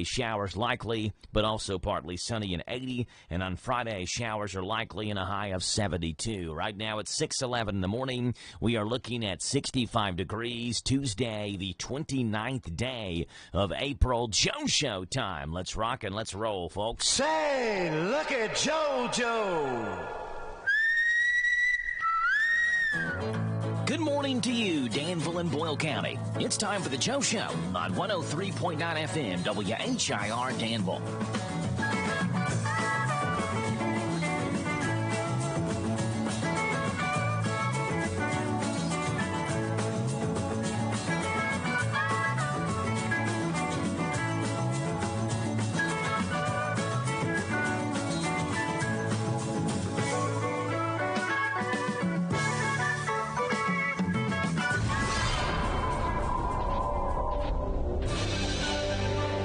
Showers likely, but also partly sunny and 80. And on Friday, showers are likely and a high of 72. Right now it's 6:11 in the morning. We are looking at 65 degrees. Tuesday, the 29th day of April. Joe Show time. Let's rock and let's roll, folks. Say, look at JoJo. Good morning to you, Danville and Boyle County. It's time for the Joe Show on 103.9 FM, WHIR Danville.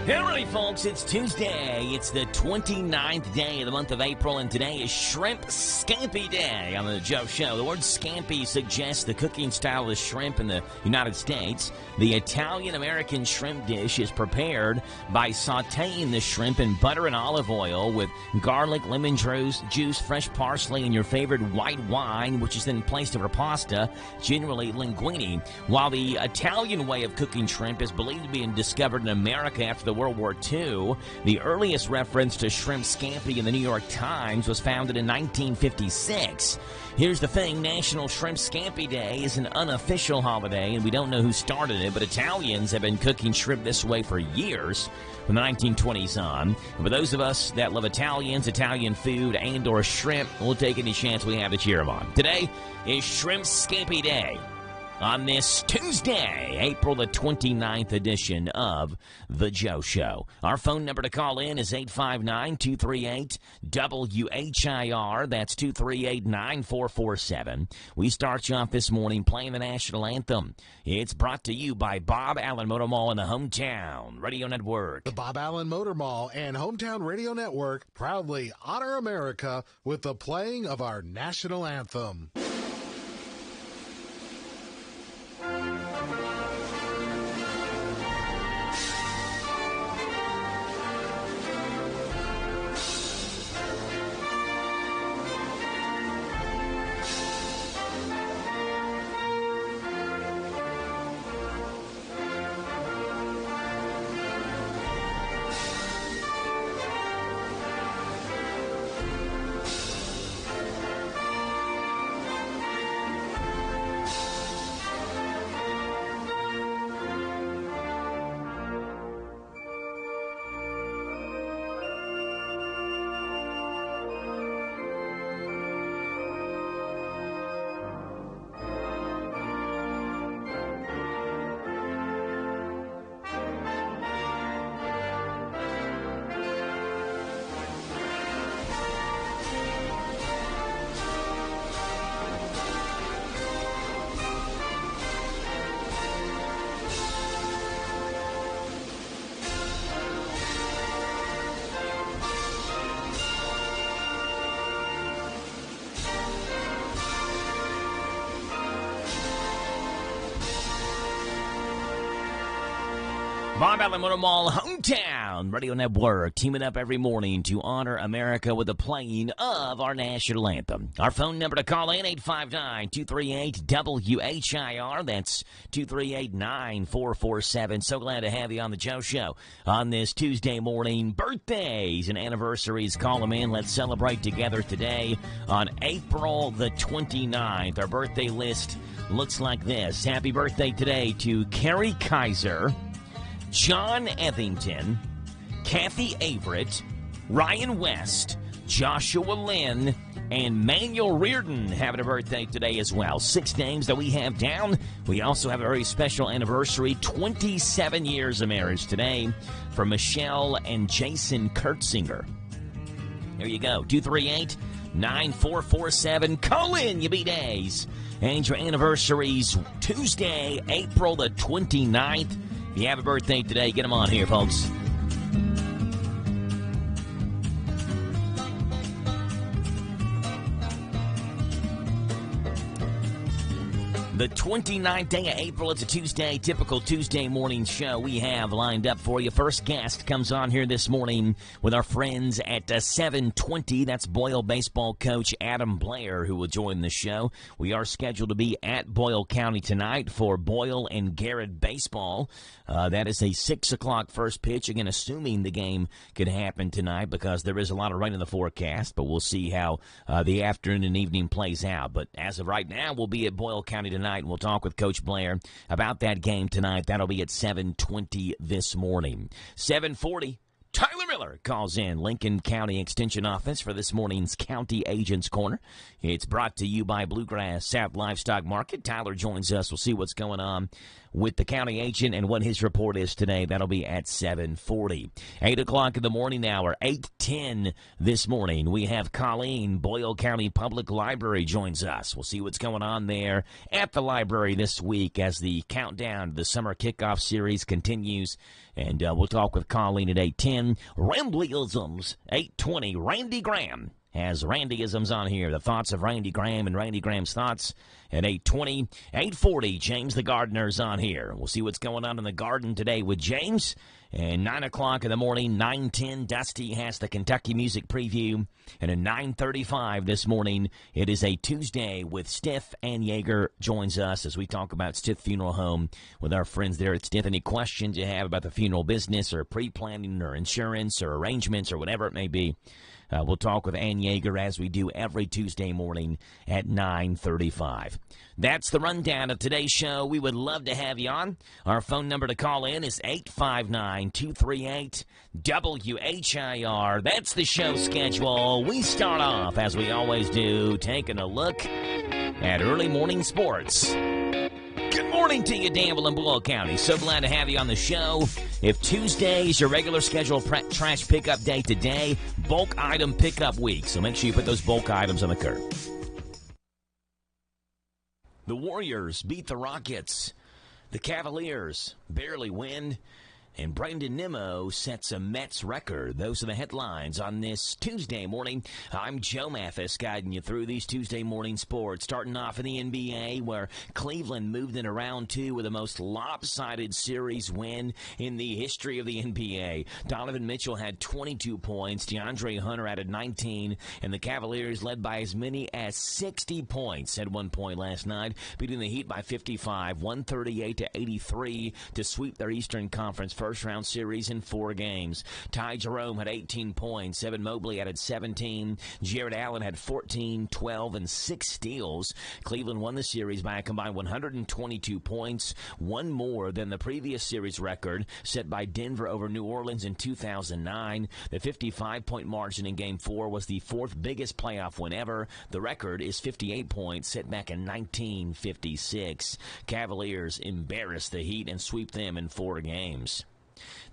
Alright, folks, it's Tuesday. It's the 29th day of the month of April, and today is Shrimp Scampi Day on the Joe Show. The word scampi suggests the cooking style of the shrimp in the United States. The Italian-American shrimp dish is prepared by sautéing the shrimp in butter and olive oil with garlic, lemon juice, fresh parsley, and your favorite white wine, which is then placed over pasta, generally linguine. While the Italian way of cooking shrimp is believed to be discovered in America after the World War II, the earliest reference to shrimp scampi in the New York Times was founded in 1956. Here's the thing, National Shrimp Scampi Day is an unofficial holiday, and we don't know who started it, but Italians have been cooking shrimp this way for years, from the 1920s on. And for those of us that love Italian food, and or shrimp, we'll take any chance we have to cheer them on. Today is Shrimp Scampi Day. On this Tuesday, April the 29th edition of The Joe Show. Our phone number to call in is 859-238-WHIR. That's 238-9447. We start you off this morning playing the national anthem. It's brought to you by Bob Allen Motor Mall and the Hometown Radio Network. The Bob Allen Motor Mall and Hometown Radio Network proudly honor America with the playing of our national anthem. Bob Allen Motor Mall, Hometown Radio Network, teaming up every morning to honor America with the playing of our national anthem. Our phone number to call in, 859-238-WHIR. That's 238-9447. So glad to have you on the Joe Show on this Tuesday morning. Birthdays and anniversaries, call them in. Let's celebrate together today on April the 29th. Our birthday list looks like this. Happy birthday today to Carrie Kaiser, John Etherington, Kathy Averett, Ryan West, Joshua Lynn, and Manuel Reardon having a birthday today as well. 6 names that we have down. We also have a very special anniversary, 27 years of marriage today for Michelle and Jason Kurtzinger. There you go, 238-9447. Call in, you B-Days. And your anniversaries, Tuesday, April the 29th. If you have a birthday today, get them on here, folks. The 29th day of April, it's a Tuesday, typical Tuesday morning show we have lined up for you. First guest comes on here this morning with our friends at 7:20. That's Boyle baseball coach Adam Blair, who will join the show. We are scheduled to be at Boyle County tonight for Boyle and Garrett baseball. That is a 6 o'clock first pitch. Again, assuming the game could happen tonight because there is a lot of rain in the forecast, but we'll see how the afternoon and evening plays out. But as of right now, we'll be at Boyle County tonight. And we'll talk with Coach Blair about that game tonight. That'll be at 7:20 this morning. 7:40. Tyler Miller calls in Lincoln County Extension Office for this morning's County Agents Corner. It's brought to you by Bluegrass South Livestock Market. Tyler joins us. We'll see what's going on with the county agent and what his report is today. That'll be at 7:40. 8 o'clock in the morning hour, 8:10 this morning. We have Colleen, Boyle County Public Library, joins us. We'll see what's going on there at the library this week as the countdown to the summer kickoff series continues. And we'll talk with Colleen at 8:10. Ramblyisms, 8:20. Randy Graham has Randyisms on here. The thoughts of Randy Graham and Randy Graham's thoughts at 8:20. 8:40, James the Gardener's on here. We'll see what's going on in the garden today with James. And 9 o'clock in the morning, 9:10, Dusty has the Kentucky Music Preview. And at 9:35 this morning, it is a Tuesday with Stiff and Yeager joins us as we talk about Stiff Funeral Home with our friends there at Stiff. Any questions you have about the funeral business or pre-planning or insurance or arrangements or whatever it may be, we'll talk with Ann Yeager as we do every Tuesday morning at 9:35. That's the rundown of today's show. We would love to have you on. Our phone number to call in is 859-238-WHIR. That's the show schedule. We start off, as we always do, taking a look at early morning sports. Good morning to you, Danville and Boyle County. So glad to have you on the show. If Tuesday is your regular scheduled trash pickup day today, bulk item pickup week. So make sure you put those bulk items on the curb. The Warriors beat the Rockets. The Cavaliers barely win. And Brandon Nimmo sets a Mets record. Those are the headlines on this Tuesday morning. I'm Joe Mathis, guiding you through these Tuesday morning sports. Starting off in the NBA, where Cleveland moved into round two with the most lopsided series win in the history of the NBA. Donovan Mitchell had 22 points. DeAndre Hunter added 19. And the Cavaliers led by as many as 60 points at one point last night, beating the Heat by 55, 138-83 to sweep their Eastern Conference first-round series in 4 games. Ty Jerome had 18 points. Evan Mobley added 17. Jared Allen had 14, 12, and 6 steals. Cleveland won the series by a combined 122 points, one more than the previous series record set by Denver over New Orleans in 2009. The 55-point margin in Game 4 was the 4th biggest playoff win ever. The record is 58 points set back in 1956. Cavaliers embarrassed the Heat and sweep them in 4 games.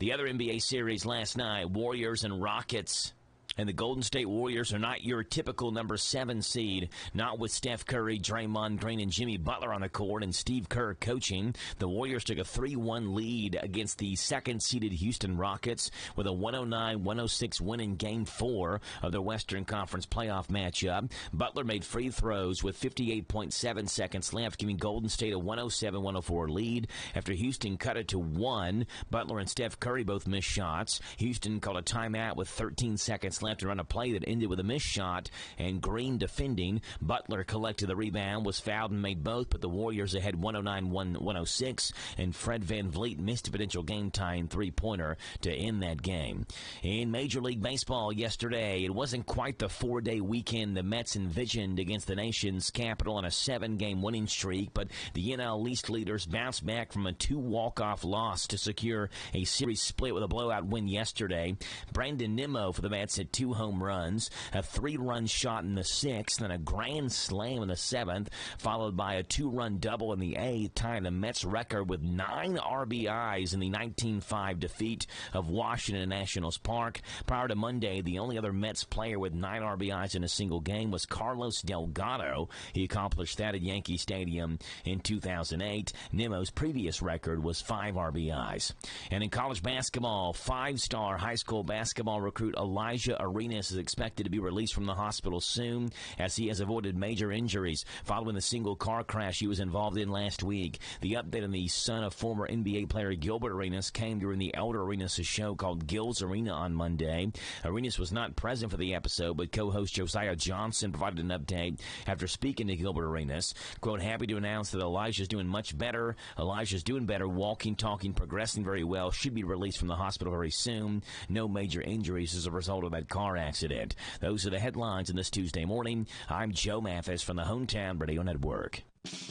The other NBA series last night, Warriors and Rockets. And the Golden State Warriors are not your typical number 7 seed, not with Steph Curry, Draymond Green, and Jimmy Butler on the court and Steve Kerr coaching. The Warriors took a 3-1 lead against the second-seeded Houston Rockets with a 109-106 win in Game 4 of their Western Conference playoff matchup. Butler made free throws with 58.7 seconds left, giving Golden State a 107-104 lead. After Houston cut it to 1, Butler and Steph Curry both missed shots. Houston called a timeout with 13 seconds left to run a play that ended with a missed shot, and Green defending. Butler collected the rebound, was fouled and made both, but the Warriors ahead 109-106, and Fred VanVleet missed a potential game-tying three-pointer to end that game. In Major League Baseball yesterday, it wasn't quite the 4-day weekend the Mets envisioned against the nation's capital on a 7-game winning streak, but the NL East leaders bounced back from a 2 walk-off loss to secure a series split with a blowout win yesterday. Brandon Nimmo for the Mets had 2 home runs, a 3-run shot in the 6th, and a grand slam in the 7th, followed by a 2-run double in the 8th, tying the Mets record with 9 RBIs in the 19-5 defeat of Washington Nationals Park. Prior to Monday, the only other Mets player with 9 RBIs in a single game was Carlos Delgado. He accomplished that at Yankee Stadium in 2008. Nimmo's previous record was 5 RBIs. And in college basketball, 5-star high school basketball recruit Elijah Arenas is expected to be released from the hospital soon as he has avoided major injuries following the single car crash he was involved in last week. The update on the son of former NBA player Gilbert Arenas came during the Elder Arenas show called Gil's Arena on Monday. Arenas was not present for the episode, but co-host Josiah Johnson provided an update after speaking to Gilbert Arenas. Quote, happy to announce that Elijah's doing much better. Elijah's doing better, walking, talking, progressing very well. Should be released from the hospital very soon. No major injuries as a result of that car accident. Those are the headlines in this Tuesday morning. I'm Joe Mathis from the Hometown Radio Network.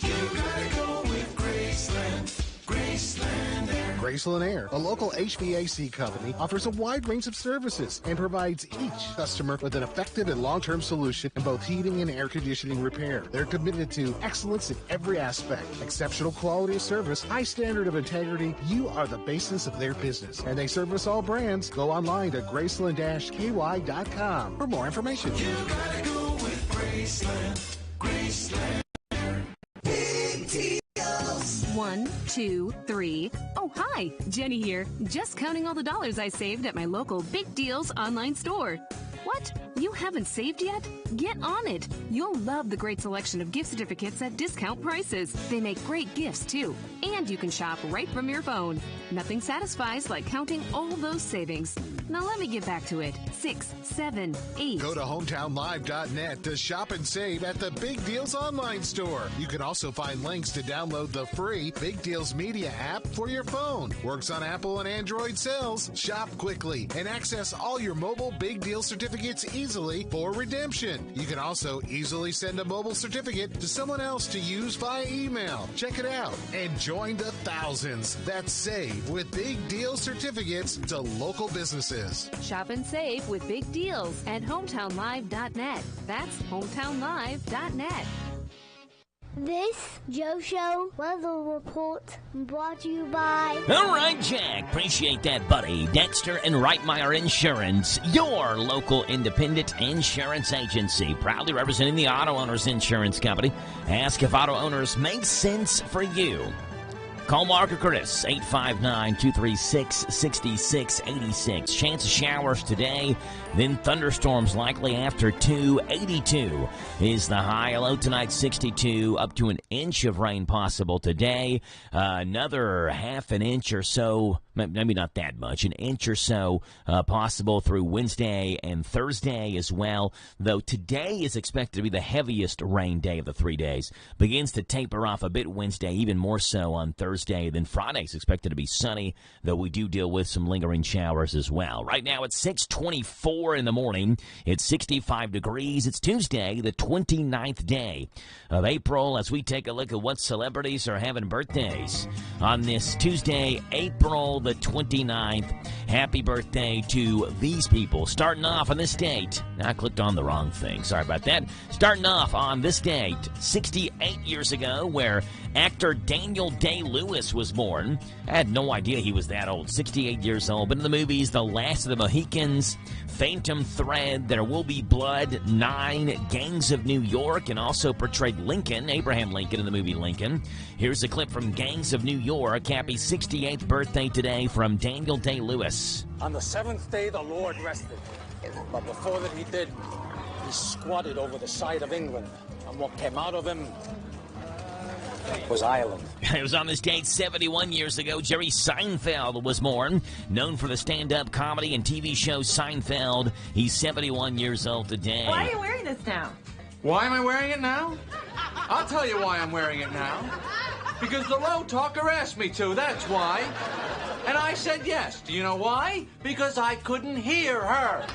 You gotta go with Graceland. Graceland Air. Graceland Air, a local HVAC company, offers a wide range of services and provides each customer with an effective and long-term solution in both heating and air conditioning repair. They're committed to excellence in every aspect, exceptional quality of service, high standard of integrity. You are the basis of their business, and they service all brands. Go online to graceland-ky.com for more information. You gotta go with Graceland. Graceland Air. Big deals. 1, 2, 3. Oh, hi, Jenny here. Just counting all the dollars I saved at my local Big Deals online store. What? You haven't saved yet? Get on it. You'll love the great selection of gift certificates at discount prices. They make great gifts, too. And you can shop right from your phone. Nothing satisfies like counting all those savings. Now let me get back to it. 6, 7, 8. Go to hometownlive.net to shop and save at the Big Deals online store. You can also find links to download the free Big Deals Media app for your phone. Works on Apple and Android cells. Shop quickly and access all your mobile Big Deal certificates easily for redemption. You can also easily send a mobile certificate to someone else to use via email. Check it out and join the thousands that save with Big Deal certificates to local businesses. Shop and save with Big Deals at hometownlive.net. That's hometownlive.net. This Joe Show weather report brought to you by... All right, Jack. Appreciate that, buddy. Dexter and Reitmeyer Insurance, your local independent insurance agency, proudly representing the auto owners insurance company. Ask if auto owners make sense for you. Call Mark or Curtis, 859-236-6686. Chance of showers today, then thunderstorms likely after 2. 82 is the high. Low tonight, 62. Up to an inch of rain possible today. Another half an inch or so, maybe not that much, an inch or so possible through Wednesday and Thursday as well. Though today is expected to be the heaviest rain day of the 3 days. Begins to taper off a bit Wednesday, even more so on Thursday. Then Friday is expected to be sunny, though we do deal with some lingering showers as well. Right now it's 6:24 in the morning. It's 65 degrees. It's Tuesday, the 29th day of April, as we take a look at what celebrities are having birthdays on this Tuesday, April the 29th. Happy birthday to these people. Starting off on this date. I clicked on the wrong thing. Sorry about that. Starting off on this date, 68 years ago, where actor Daniel Day-Lewis was born. I had no idea he was that old. 68 years old. But in the movies, The Last of the Mohicans, Phantom Thread, There Will Be Blood, 9, Gangs of New York, and also portrayed Lincoln, Abraham Lincoln, in the movie Lincoln. Here's a clip from Gangs of New York. Happy 68th birthday today from Daniel Day-Lewis. On the seventh day, the Lord rested. But before that he did, he squatted over the side of England. And what came out of him was Ireland. It was on this date 71 years ago. Jerry Seinfeld was born. Known for the stand-up comedy and TV show Seinfeld. He's 71 years old today. Why are you wearing this now? Why am I wearing it now? I'll tell you why I'm wearing it now. Because the road talker asked me to, that's why. And I said yes. Do you know why? Because I couldn't hear her.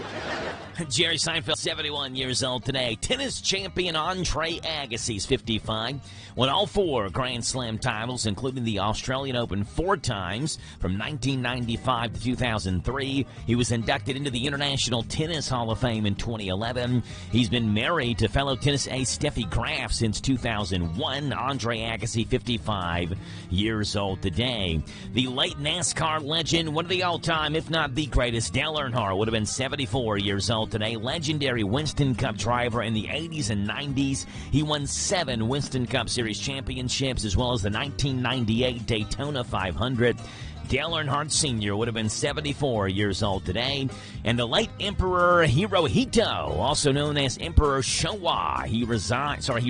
Jerry Seinfeld, 71 years old today. Tennis champion Andre Agassi's 55. Won all 4 Grand Slam titles, including the Australian Open 4 times from 1995 to 2003. He was inducted into the International Tennis Hall of Fame in 2011. He's been married to fellow tennis ace Steffi Graf since 2001. Andre Agassi, 55 years old today. The late NASCAR legend, one of the all-time, if not the greatest, Dale Earnhardt, would have been 74 years old today. Legendary Winston Cup driver in the 80s and 90s. He won 7 Winston Cup Series championships, as well as the 1998 Daytona 500. Dale Earnhardt Sr. would have been 74 years old today. And the late Emperor Hirohito, also known as Emperor Showa, he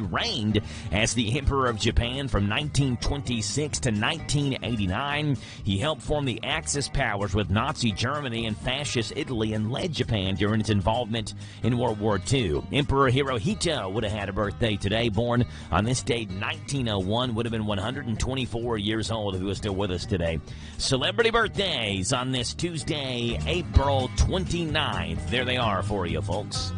reigned as the Emperor of Japan from 1926 to 1989. He helped form the Axis powers with Nazi Germany and Fascist Italy and led Japan during its involvement in World War II. Emperor Hirohito would have had a birthday today, born on this date 1901, would have been 124 years old if he was still with us today. Celebrity birthdays on this Tuesday, April 29th. There they are for you, folks.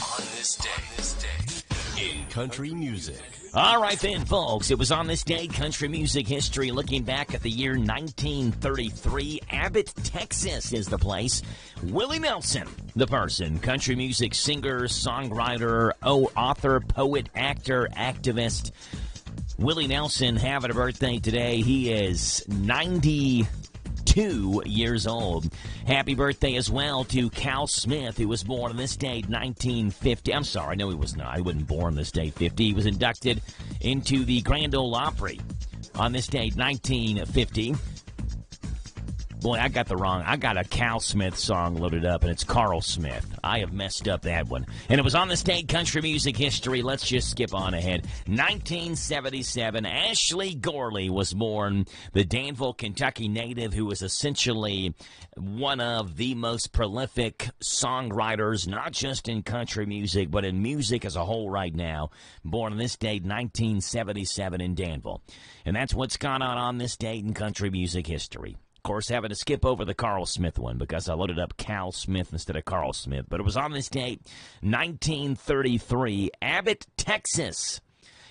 On this day in country music. All right then, folks, it was on this day, country music history, looking back at the year 1933. Abbott, Texas is the place. Willie Nelson, the person, country music singer, songwriter, author, poet, actor, activist. Willie Nelson having a birthday today. He is 92 years old. Happy birthday as well to Cal Smith, who was born on this date, 1950. I'm sorry, no, he was not. He wasn't born this date, 50. He was inducted into the Grand Ole Opry on this date, 1950. Boy, I got a Cal Smith song loaded up, and it's Carl Smith. I have messed up that one. And it was on the state country music history. Let's just skip on ahead. 1977, Ashley Gorley was born, the Danville, Kentucky native who was essentially one of the most prolific songwriters, not just in country music, but in music as a whole right now. Born on this date, 1977 in Danville. And that's what's gone on this date in country music history. Of course, having to skip over the Carl Smith one because I loaded up Cal Smith instead of Carl Smith. But it was on this date, 1933. Abbott, Texas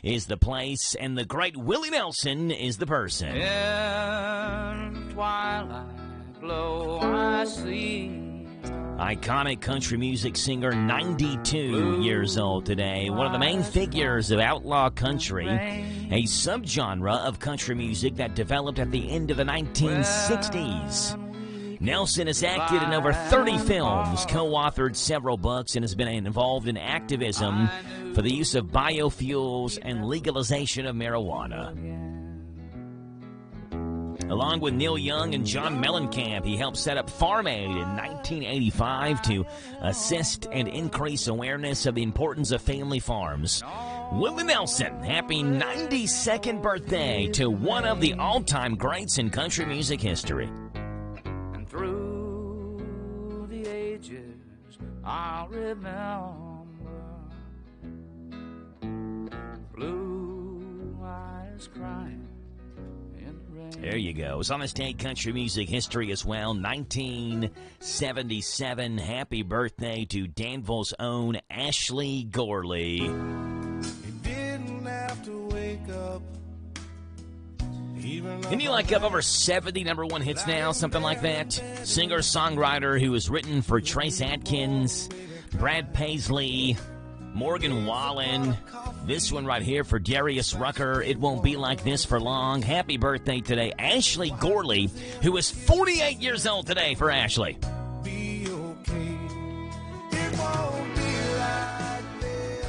is the place, and the great Willie Nelson is the person. In twilight glow I see. Iconic country music singer, 92 years old today. One of the main figures of outlaw country, a subgenre of country music that developed at the end of the 1960s. Nelson has acted in over 30 films, co-authored several books, and has been involved in activism for the use of biofuels and legalization of marijuana. Along with Neil Young and John Mellencamp, he helped set up Farm Aid in 1985 to assist and increase awareness of the importance of family farms. Willie Nelson, happy 92nd birthday to one of the all-time greats in country music history. And through the ages, I'll remember blue eyes crying. There you go. It's on this day country music history as well. 1977. Happy birthday to Danville's own Ashley Gorley. He didn't have to wake up. Isn't he like up over 70 number one hits now? Something like that. Singer-songwriter who has written for Trace Atkins, Brad Paisley, Morgan Wallen. This one right here for Darius Rucker. It won't be like this for long. Happy birthday today, Ashley Gorley, who is 48 years old today for Ashley. Be okay. It won't be like this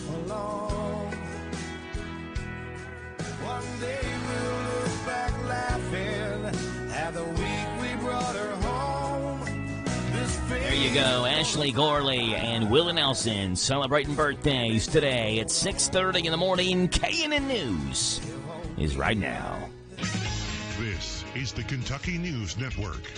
for long. One day we'll look back laughing at the week we brought her home. There you go, Ashley Gorley and Willie Nelson celebrating birthdays today at 6:30 in the morning. KNN News is right now. This is the Kentucky News Network.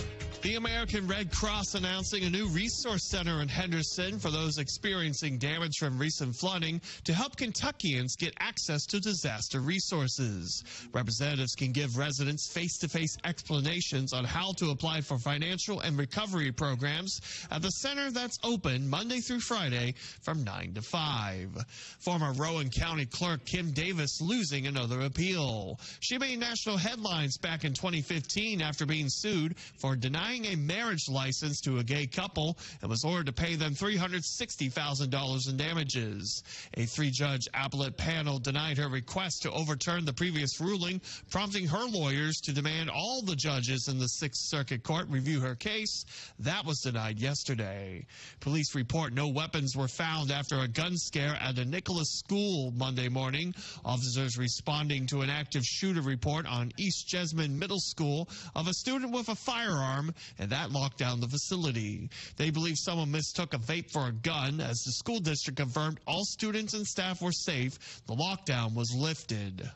The American Red Cross announcing a new resource center in Henderson for those experiencing damage from recent flooding to help Kentuckians get access to disaster resources. Representatives can give residents face-to-face explanations on how to apply for financial and recovery programs at the center that's open Monday through Friday from 9 to 5. Former Rowan County Clerk Kim Davis losing another appeal. She made national headlines back in 2015 after being sued for denying denying a marriage license to a gay couple and was ordered to pay them $360,000 in damages. A three-judge appellate panel denied her request to overturn the previous ruling, prompting her lawyers to demand all the judges in the Sixth Circuit Court review her case. That was denied yesterday. Police report no weapons were found after a gun scare at a Nicholas school Monday morning. Officers responding to an active shooter report on East Jesmond Middle School of a student with a firearm, and that locked down the facility. They believe someone mistook a vape for a gun. As the school district confirmed all students and staff were safe, the lockdown was lifted.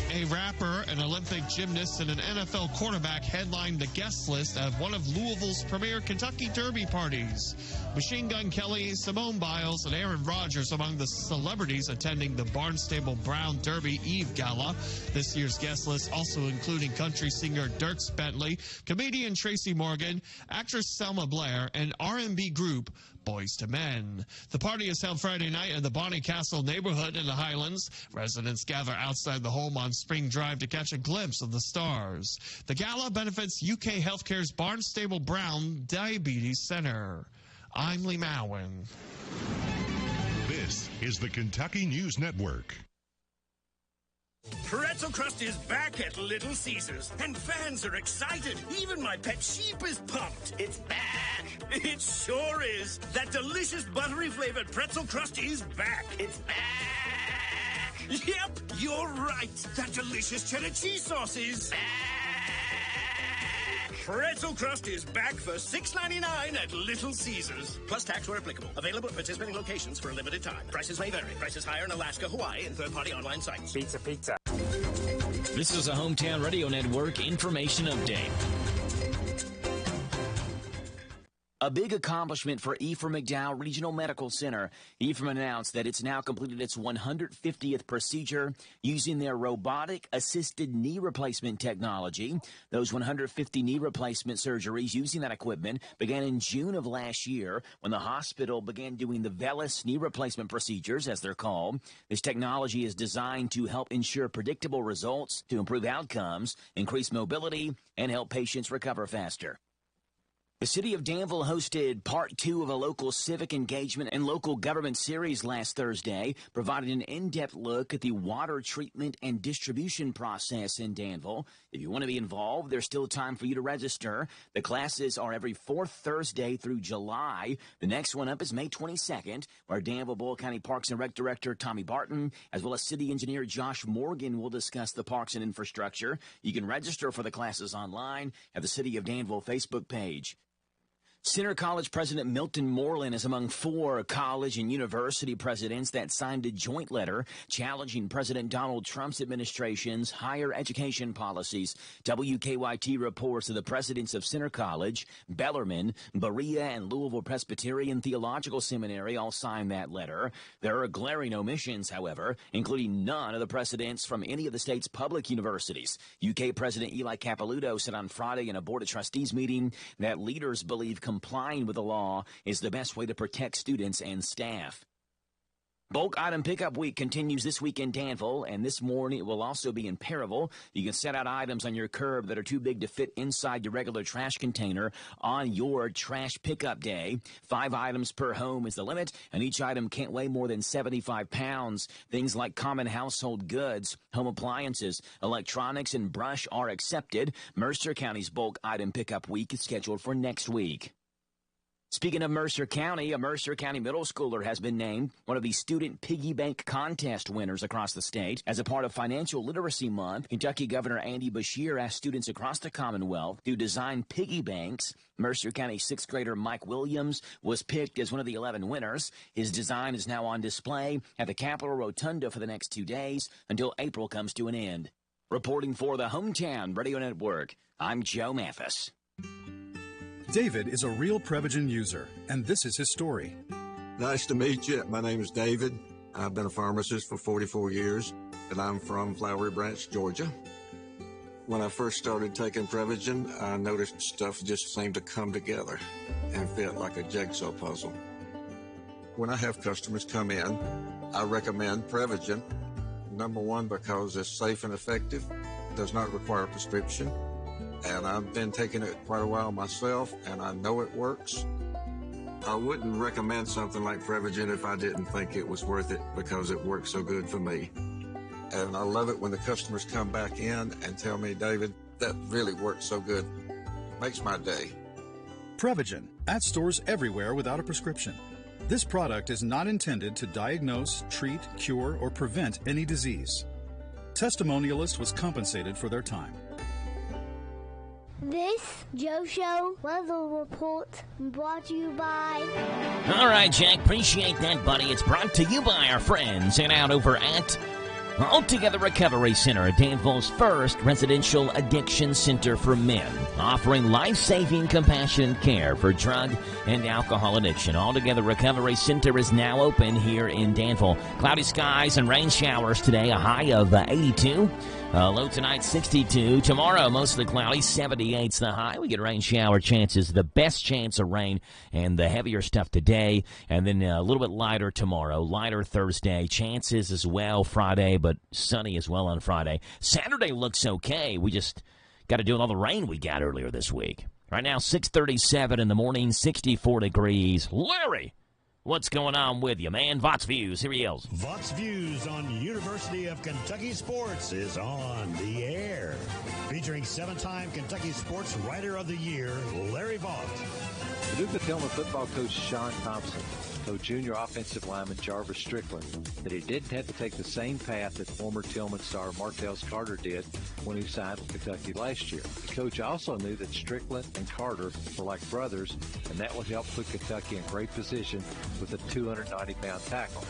A rapper, an Olympic gymnast, and an NFL quarterback headlined the guest list at one of Louisville's premier Kentucky Derby parties. Machine Gun Kelly, Simone Biles, and Aaron Rodgers among the celebrities attending the Barnstable Brown Derby Eve Gala. This year's guest list also including country singer Dierks Bentley, comedian Tracy Morgan, actress Selma Blair, and R&B group Boys to Men. The party is held Friday night in the Bonnie Castle neighborhood in the Highlands. Residents gather outside the home on Spring Drive to catch a glimpse of the stars. The gala benefits UK Healthcare's Barnstable Brown Diabetes Center. I'm Lee Mowen. This is the Kentucky News Network. Pretzel Crust is back at Little Caesars, and fans are excited. Even my pet sheep is pumped. It's back. It sure is. That delicious buttery flavored Pretzel Crust is back. It's back. Yep, you're right. That delicious cheddar cheese sauce is back. Pretzel Crust is back for $6.99 at Little Caesars. Plus tax where applicable. Available at participating locations for a limited time. Prices may vary. Prices higher in Alaska, Hawaii, and third-party online sites. Pizza. This is a Hometown Radio Network information update. A big accomplishment for Ephraim McDowell Regional Medical Center. Ephraim announced that it's now completed its 150th procedure using their robotic-assisted knee replacement technology. Those 150 knee replacement surgeries using that equipment began in June of last year when the hospital began doing the VELUS knee replacement procedures, as they're called. This technology is designed to help ensure predictable results, to improve outcomes, increase mobility, and help patients recover faster. The city of Danville hosted part 2 of a local civic engagement and local government series last Thursday, providing an in-depth look at the water treatment and distribution process in Danville. If you want to be involved, there's still time for you to register. The classes are every 4th Thursday through July. The next one up is May 22nd, where Danville-Boyle County Parks and Rec Director Tommy Barton, as well as City Engineer Josh Morgan, will discuss the parks and infrastructure. You can register for the classes online at the City of Danville Facebook page. Center College President Milton Moreland is among 4 college and university presidents that signed a joint letter challenging President Donald Trump's administration's higher education policies. WKYT reports that the presidents of Center College, Bellarmine, Berea, and Louisville Presbyterian Theological Seminary all signed that letter. There are glaring omissions, however, including none of the presidents from any of the state's public universities. UK President Eli Capilouto said on Friday in a Board of Trustees meeting that leaders believe complying with the law is the best way to protect students and staff. Bulk item pickup week continues this week in Danville, and this morning it will also be in Perryville. You can set out items on your curb that are too big to fit inside your regular trash container on your trash pickup day. 5 items per home is the limit, and each item can't weigh more than 75 pounds. Things like common household goods, home appliances, electronics, and brush are accepted. Mercer County's bulk item pickup week is scheduled for next week. Speaking of Mercer County, a Mercer County middle schooler has been named one of the Student Piggy Bank Contest winners across the state. As a part of Financial Literacy Month, Kentucky Governor Andy Beshear asked students across the Commonwealth to design piggy banks. Mercer County 6th grader Mike Williams was picked as one of the 11 winners. His design is now on display at the Capitol Rotunda for the next 2 days until April comes to an end. Reporting for the Hometown Radio Network, I'm Joe Mathis. David is a real Prevagen user, and this is his story. Nice to meet you. My name is David. I've been a pharmacist for 44 years, and I'm from Flowery Branch, Georgia. When I first started taking Prevagen, I noticed stuff just seemed to come together and fit like a jigsaw puzzle. When I have customers come in, I recommend Prevagen. Number one, because it's safe and effective. does not require a prescription, and I've been taking it quite a while myself, and I know it works. I wouldn't recommend something like Prevagen if I didn't think it was worth it because it works so good for me. And I love it when the customers come back in and tell me, David, that really works so good. Makes my day. Prevagen, at stores everywhere without a prescription. This product is not intended to diagnose, treat, cure, or prevent any disease. Testimonialist was compensated for their time. This Joe Show weather report brought to you by... All right, Jack, appreciate that, buddy. It's brought to you by our friends and out over at Altogether Recovery Center, Danville's first residential addiction center for men, offering life-saving, compassionate care for drug and alcohol addiction. Altogether Recovery Center is now open here in Danville. Cloudy skies and rain showers today, a high of 82. Low tonight, 62. Tomorrow, mostly cloudy, 78's the high. We get rain shower chances, the best chance of rain, and the heavier stuff today. And then a little bit lighter tomorrow, lighter Thursday. Chances as well Friday, but sunny as well on Friday. Saturday looks okay. We just got to deal with all the rain we got earlier this week. Right now, 6:37 in the morning, 64 degrees. Larry, what's going on with you, man? Vots Views, here he is. Vots Views on University of Kentucky Sports is on the air. Featuring 7-time Kentucky Sports Writer of the Year, Larry Vaught. Paducah Tillman football coach Sean Thompson told junior offensive lineman Jarvis Strickland that he didn't have to take the same path that former Tillman star Martellus Carter did when he signed with Kentucky last year. The coach also knew that Strickland and Carter were like brothers, and that would help put Kentucky in great position with a 290-pound tackle.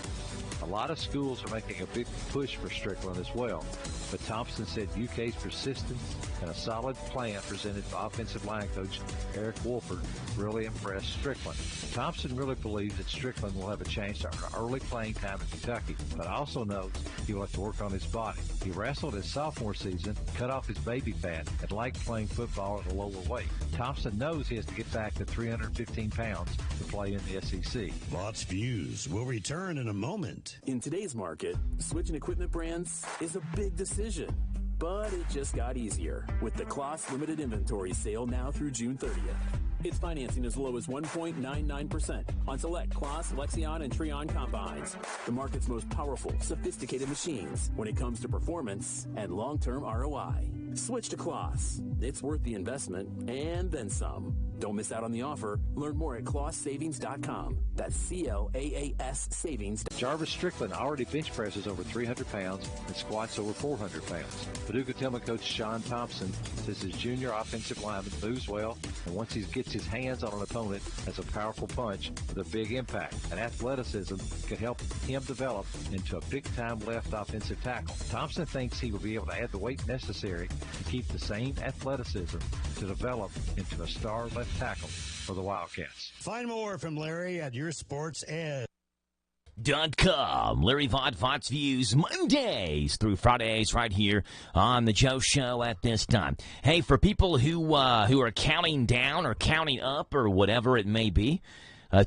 A lot of schools are making a big push for Strickland as well, but Thompson said UK's persistence and a solid plan presented by offensive line coach Eric Wolford really impressed Strickland. Thompson really believes that Strickland will have a chance to earn early playing time in Kentucky, but also knows he will have to work on his body. He wrestled his sophomore season, cut off his baby fat, and liked playing football at a lower weight. Thompson knows he has to get back to 315 pounds to play in the SEC. Vots Views will return in a moment. In today's market, switching equipment brands is a big decision, but it just got easier with the Kloss Limited Inventory Sale now through June 30th. It's financing as low as 1.99% on select Kloss, Lexion, and Treon combines. The market's most powerful, sophisticated machines when it comes to performance and long-term ROI. Switch to Kloss. It's worth the investment and then some. Don't miss out on the offer. Learn more at ClossSavings.com. That's CLAAS Savings. Jarvis Strickland already bench presses over 300 pounds and squats over 400 pounds. Paducah Tillman coach Sean Thompson says his junior offensive lineman moves well, and once he gets his hands on an opponent, has a powerful punch with a big impact. And athleticism could help him develop into a big-time left offensive tackle. Thompson thinks he will be able to add the weight necessary to keep the same athleticism to develop into a star left tackle for the Wildcats. Find more from Larry at YourSportsEdge.com. Larry Vaught, Vots Views, Mondays through Fridays right here on the Joe Show at this time. Hey, for people who are counting down or counting up or whatever it may be,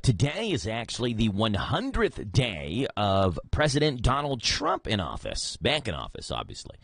today is actually the 100th day of President Donald Trump in office, back in office, obviously.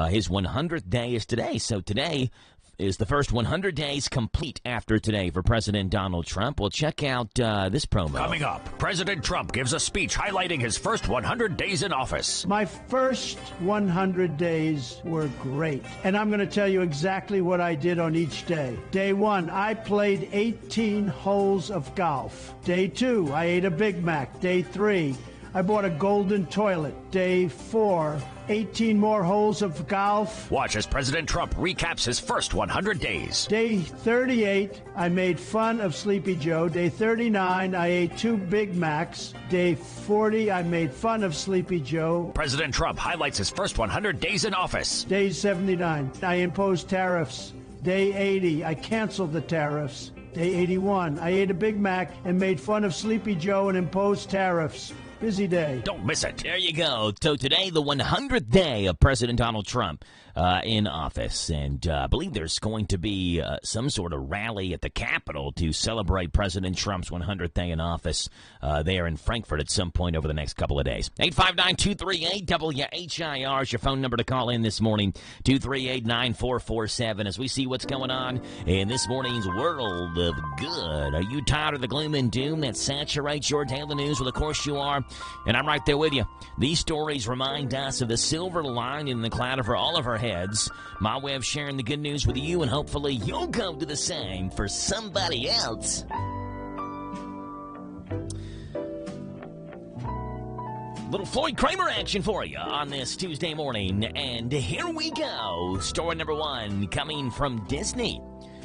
His 100th day is today, so today is the first 100 days complete after today for President Donald Trump. Well, check out this promo. Coming up, President Trump gives a speech highlighting his first 100 days in office. My first 100 days were great, and I'm going to tell you exactly what I did on each day. Day 1, I played 18 holes of golf. Day 2, I ate a Big Mac. Day 3, I bought a golden toilet. Day 4, 18 more holes of golf. Watch as President Trump recaps his first 100 days. Day 38, I made fun of Sleepy Joe. Day 39, I ate 2 Big Macs. Day 40, I made fun of Sleepy Joe. President Trump highlights his first 100 days in office. Day 79, I imposed tariffs. Day 80, I canceled the tariffs. Day 81, I ate a Big Mac and made fun of Sleepy Joe and imposed tariffs. Busy day. Don't miss it. There you go. So today, the 100th day of President Donald Trump. in office. And I believe there's going to be some sort of rally at the Capitol to celebrate President Trump's 100th day in office there in Frankfurt at some point over the next couple of days. 859-238-WHIR is your phone number to call in this morning, 238-9447, as we see what's going on in this morning's world of good. Are you tired of the gloom and doom that saturates your daily news? Well, of course you are, and I'm right there with you. These stories remind us of the silver lining in the cloud over all of our heads. My way of sharing the good news with you, and hopefully you'll go do the same for somebody else. Little Floyd Kramer action for you on this Tuesday morning, and here we go. Story number one coming from Disney,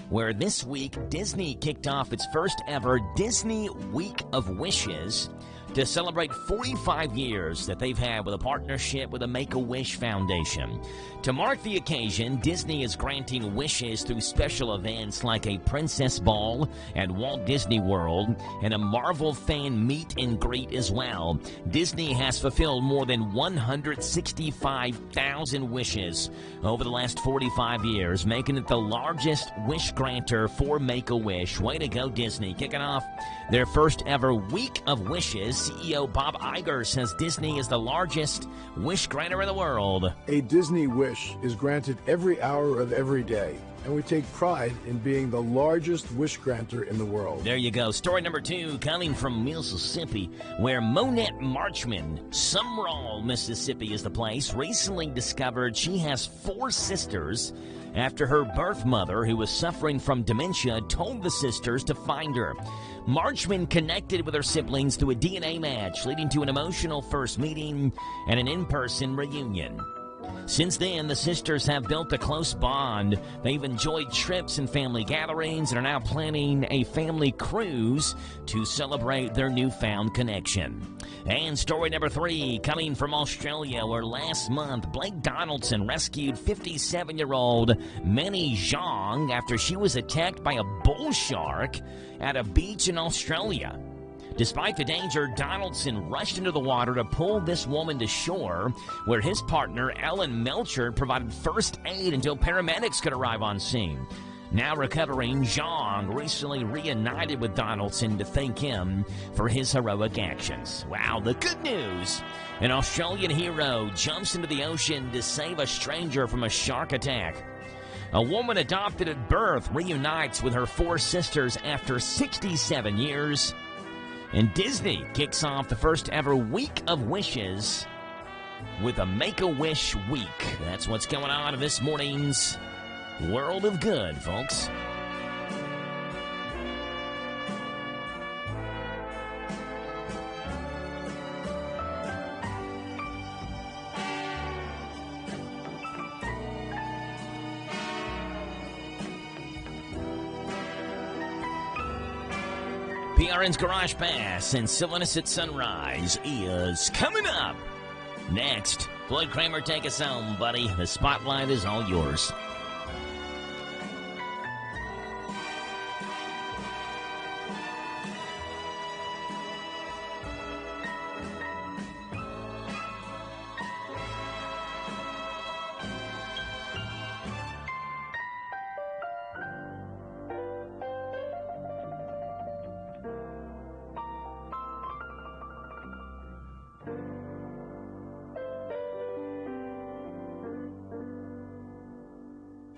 where this week Disney kicked off its first ever Disney Week of Wishes to celebrate 45 years that they've had with a partnership with the Make-A-Wish Foundation. To mark the occasion, Disney is granting wishes through special events like a Princess Ball at Walt Disney World and a Marvel fan meet and greet as well. Disney has fulfilled more than 165,000 wishes over the last 45 years, making it the largest wish granter for Make-A-Wish. Way to go, Disney. Kicking off their first ever Week of Wishes, CEO Bob Iger says Disney is the largest wish granter in the world. A Disney wish is granted every hour of every day, and we take pride in being the largest wish granter in the world. There you go. Story number two coming from Mississippi, where Monette Marchman, Sumrall, Mississippi is the place, recently discovered she has 4 sisters after her birth mother, who was suffering from dementia, told the sisters to find her. Marchman connected with her siblings through a DNA match, leading to an emotional first meeting and an in-person reunion. Since then, the sisters have built a close bond. They've enjoyed trips and family gatherings and are now planning a family cruise to celebrate their newfound connection. And story number 3 coming from Australia, where last month Blake Donaldson rescued 57-year-old Minnie Zhang after she was attacked by a bull shark at a beach in Australia. Despite the danger, Donaldson rushed into the water to pull this woman to shore, where his partner, Ellen Melcher, provided first aid until paramedics could arrive on scene. Now recovering, Zhang recently reunited with Donaldson to thank him for his heroic actions. Wow, the good news! An Australian hero jumps into the ocean to save a stranger from a shark attack. A woman adopted at birth reunites with her 4 sisters after 67 years. And Disney kicks off the first ever Week of Wishes with a Make-A-Wish Week. That's what's going on in this morning's World of Good, folks. PRN's Garage Pass and Silliness at Sunrise is coming up. Next, Floyd Kramer, take us home, buddy. The spotlight is all yours.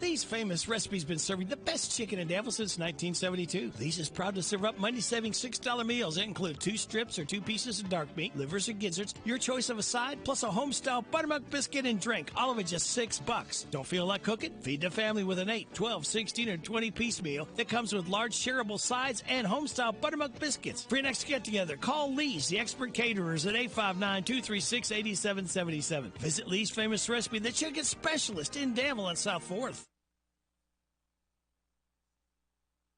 Lee's Famous Recipe's been serving the best chicken in Danville since 1972. Lee's is proud to serve up money-saving $6 meals that include 2 strips or 2 pieces of dark meat, livers or gizzards, your choice of a side, plus a home-style buttermilk biscuit and drink, all of it just $6. Don't feel like cooking? Feed the family with an 8, 12, 16, or 20-piece meal that comes with large shareable sides and home-style buttermilk biscuits. For your next get-together, call Lee's, the expert caterers, at 859-236-8777. Visit Lee's Famous Recipe, the chicken specialist in Danville and South 4th.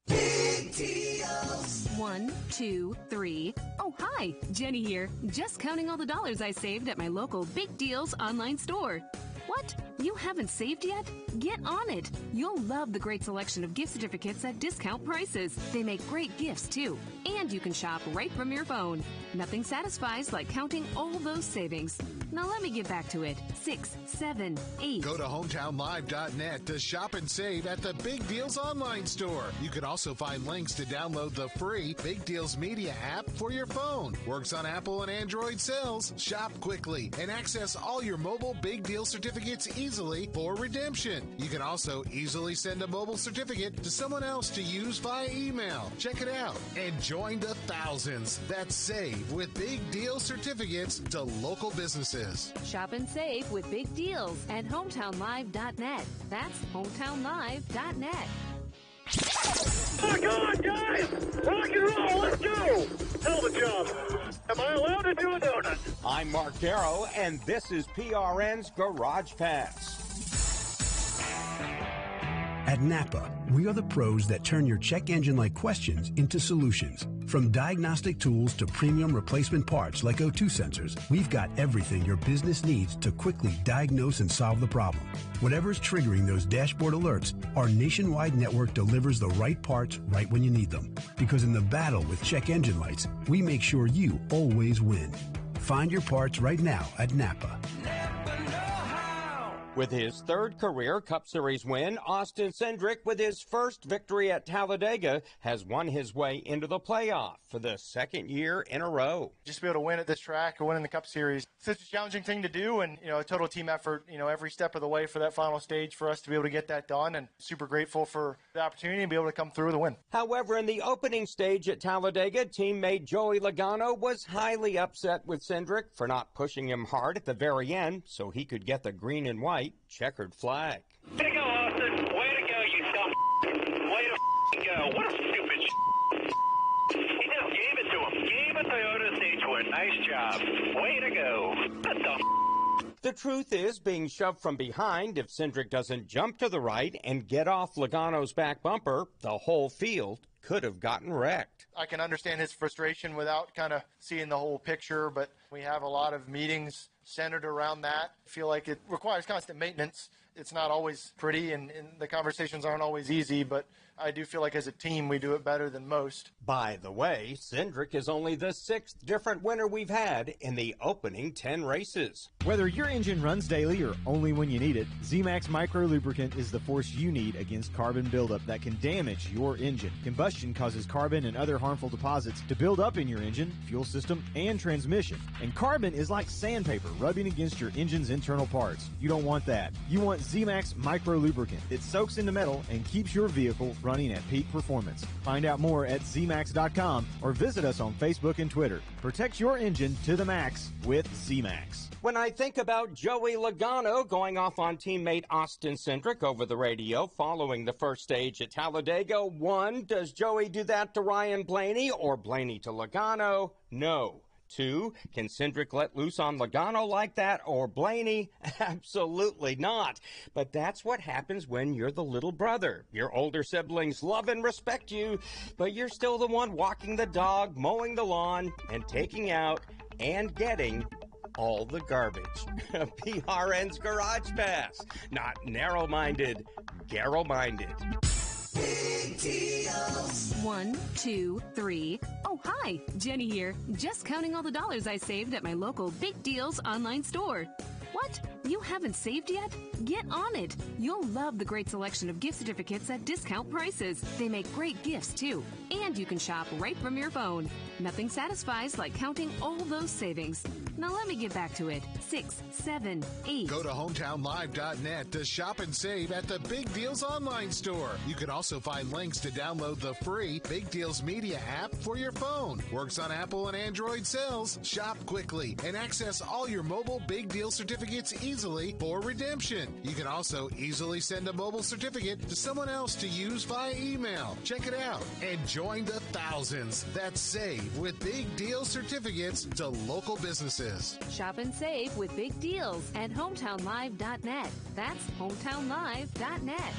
Big deals. 1, 2, 3. Oh, hi. Jenny here. Just counting all the dollars I saved at my local Big Deals online store. What? You haven't saved yet? Get on it. You'll love the great selection of gift certificates at discount prices. They make great gifts, too. And you can shop right from your phone. Nothing satisfies like counting all those savings. Now let me get back to it. 6, 7, 8. Go to hometownlive.net to shop and save at the Big Deals online store. You can also find links to download the free Big Deals Media app for your phone. Works on Apple and Android cells. Shop quickly and access all your mobile Big Deal certificates easily for redemption. You can also easily send a mobile certificate to someone else to use via email. Check it out and join the thousands that save with Big Deal certificates to local businesses. Shop and save with big deals at hometownlive.net. That's hometownlive.net. Rock on, guys! Rock and roll, let's go! Tell the job. Am I allowed to do a donut? I'm Mark Darrow, and this is PRN's Garage Pass. At Napa, we are the pros that turn your check engine-like questions into solutions. From diagnostic tools to premium replacement parts like O2 sensors, we've got everything your business needs to quickly diagnose and solve the problem. Whatever's triggering those dashboard alerts, our nationwide network delivers the right parts right when you need them. Because in the battle with check engine lights, we make sure you always win. Find your parts right now at Napa. With his third career Cup Series win, Austin Cindric, with his first victory at Talladega, has won his way into the playoff for the second year in a row. Just to be able to win at this track or win in the Cup Series, such a challenging thing to do, and a total team effort, every step of the way for that final stage for us to be able to get that done, and super grateful for the opportunity to be able to come through with a win. However, in the opening stage at Talladega, teammate Joey Logano was highly upset with Cindric for not pushing him hard at the very end so he could get the green and white checkered flag. Way to go, Austin. Way to go, you dumb. Way to go. What a stupid He just gave it to him. Gave a Toyota stage win. Nice job. Way to go. What the The truth is, being shoved from behind, if Cindric doesn't jump to the right and get off Logano's back bumper, the whole field could have gotten wrecked. I can understand his frustration without kind of seeing the whole picture, but we have a lot of meetings centered around that. I feel like it requires constant maintenance. It's not always pretty, and the conversations aren't always easy, but I do feel like as a team we do it better than most. By the way, Cindric is only the 6th different winner we've had in the opening 10 races. Whether your engine runs daily or only when you need it, Z-Max Micro Lubricant is the force you need against carbon buildup that can damage your engine. Combustion causes carbon and other harmful deposits to build up in your engine, fuel system, and transmission. And carbon is like sandpaper rubbing against your engine's internal parts. You don't want that. You want Z-Max Micro Lubricant. It soaks into metal and keeps your vehicle running at peak performance. Find out more at zmax.com or visit us on Facebook and Twitter. Protect your engine to the max with Z-Max. When I think about Joey Logano going off on teammate Austin Cindric over the radio following the first stage at Talladega, 1, does Joey do that to Ryan Blaney or Blaney to Logano? No. 2, can Cindric let loose on Logano like that or Blaney? Absolutely not. But that's what happens when you're the little brother. Your older siblings love and respect you, but you're still the one walking the dog, mowing the lawn, and taking out and getting all the garbage. PRN's Garage Pass. Not narrow-minded, Garrow-minded. Big deals. 1, 2, 3. Oh, hi. Jenny here. Just counting all the dollars I saved at my local Big Deals online store. What? You haven't saved yet? Get on it. You'll love the great selection of gift certificates at discount prices. They make great gifts, too. And you can shop right from your phone. Nothing satisfies like counting all those savings. Now let me get back to it. 6, 7, 8. Go to hometownlive.net to shop and save at the Big Deals online store. You can also find links to download the free Big Deals Media app for your phone. Works on Apple and Android cells. Shop quickly and access all your mobile Big Deal certificates easily for redemption. You can also easily send a mobile certificate to someone else to use via email. Check it out and join the thousands that save with Big Deal certificates to local businesses. Shop and save with big deals at hometownlive.net. That's hometownlive.net.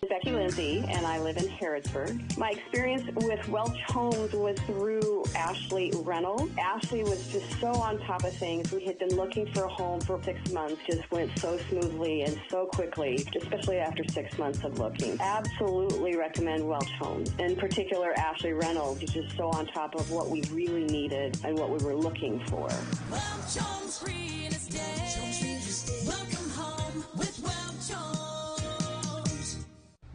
Becky Lindsay, and I live in Harrodsburg. My experience with Welch Homes was through Ashley Reynolds. Ashley was just so on top of things. We had been looking for a home for 6 months, just went so smoothly and so quickly, especially after 6 months of looking. Absolutely recommend Welch Homes. In particular, Ashley Reynolds is just so on top of what we really needed and what we were looking for. Welch Homes Real Estate. Welcome home with Welch Homes.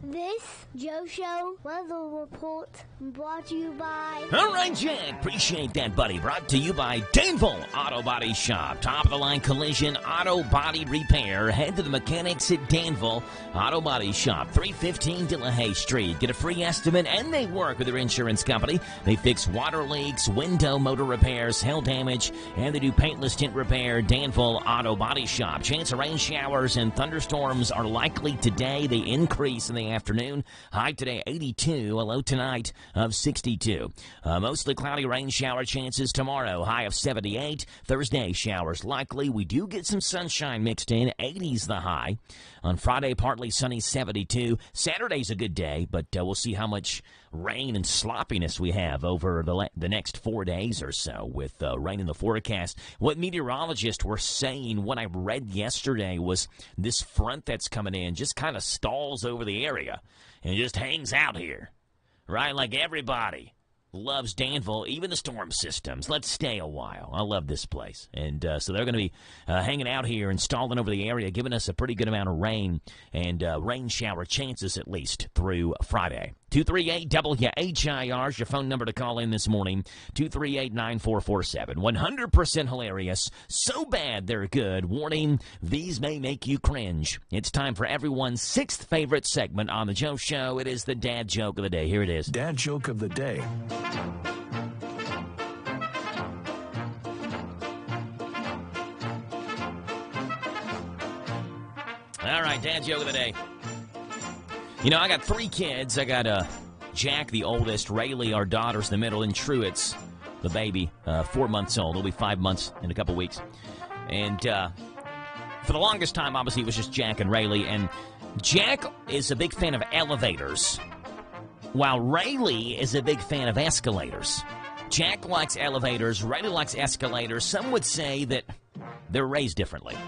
This Joe Show weather report brought to you by... All right, Jack. Appreciate that, buddy. Brought to you by Danville Auto Body Shop. Top-of-the-line collision auto body repair. Head to the mechanics at Danville Auto Body Shop, 315 Delahaye Street. Get a free estimate, and they work with their insurance company. They fix water leaks, window motor repairs, hail damage, and they do paintless tint repair. Danville Auto Body Shop. Chance of rain showers and thunderstorms are likely today. They increase in the afternoon. High today 82, a low tonight of 62. Mostly cloudy rain shower chances tomorrow. High of 78. Thursday showers likely. We do get some sunshine mixed in. 80's the high. On Friday, partly sunny, 72. Saturday's a good day, but we'll see how much rain and sloppiness we have over the next 4 days or so with rain in the forecast. What meteorologists were saying, what I read yesterday, was this front that's coming in just kind of stalls over the area and just hangs out here, right? Like everybody loves Danville, even the storm systems. Let's stay a while. I love this place. And so they're going to be hanging out here and stalling over the area, giving us a pretty good amount of rain and rain shower chances at least through Friday. 238-WHIR is your phone number to call in this morning. 238-9447. 100% hilarious. So bad they're good. Warning, these may make you cringe. It's time for everyone's sixth favorite segment on the Joe Show. It is the Dad Joke of the Day. Here it is. Dad Joke of the Day. All right, Dad Joke of the Day. You know, I got 3 kids. I got Jack, the oldest, Rayleigh, our daughter's the middle, and Truett's the baby, 4 months old. He'll be 5 months in a couple weeks. And for the longest time, obviously, it was just Jack and Rayleigh. And Jack is a big fan of elevators, while Rayleigh is a big fan of escalators. Jack likes elevators. Rayleigh likes escalators. Some would say that they're raised differently.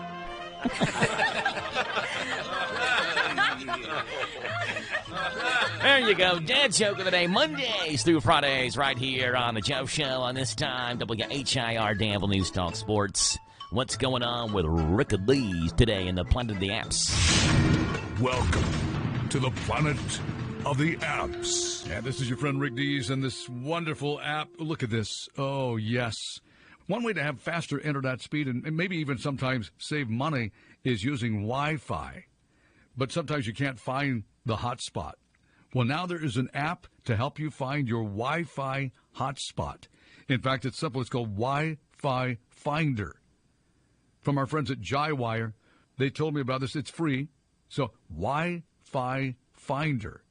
There you go. Dad Joke of the Day, Mondays through Fridays, right here on the Joe Show on this time. WHIR Danville News Talk Sports. What's going on with Rick and Lee's today in the Planet of the Apps? Welcome to the Planet of the Apps. Yeah, this is your friend Rick Dees and this wonderful app. Look at this. Oh, yes. One way to have faster internet speed and maybe even sometimes save money is using Wi-Fi. But sometimes you can't find the hotspot. Well, now there is an app to help you find your Wi-Fi hotspot. In fact, it's simple. It's called Wi-Fi Finder. From our friends at WHIR, they told me about this. It's free. So Wi-Fi Finder.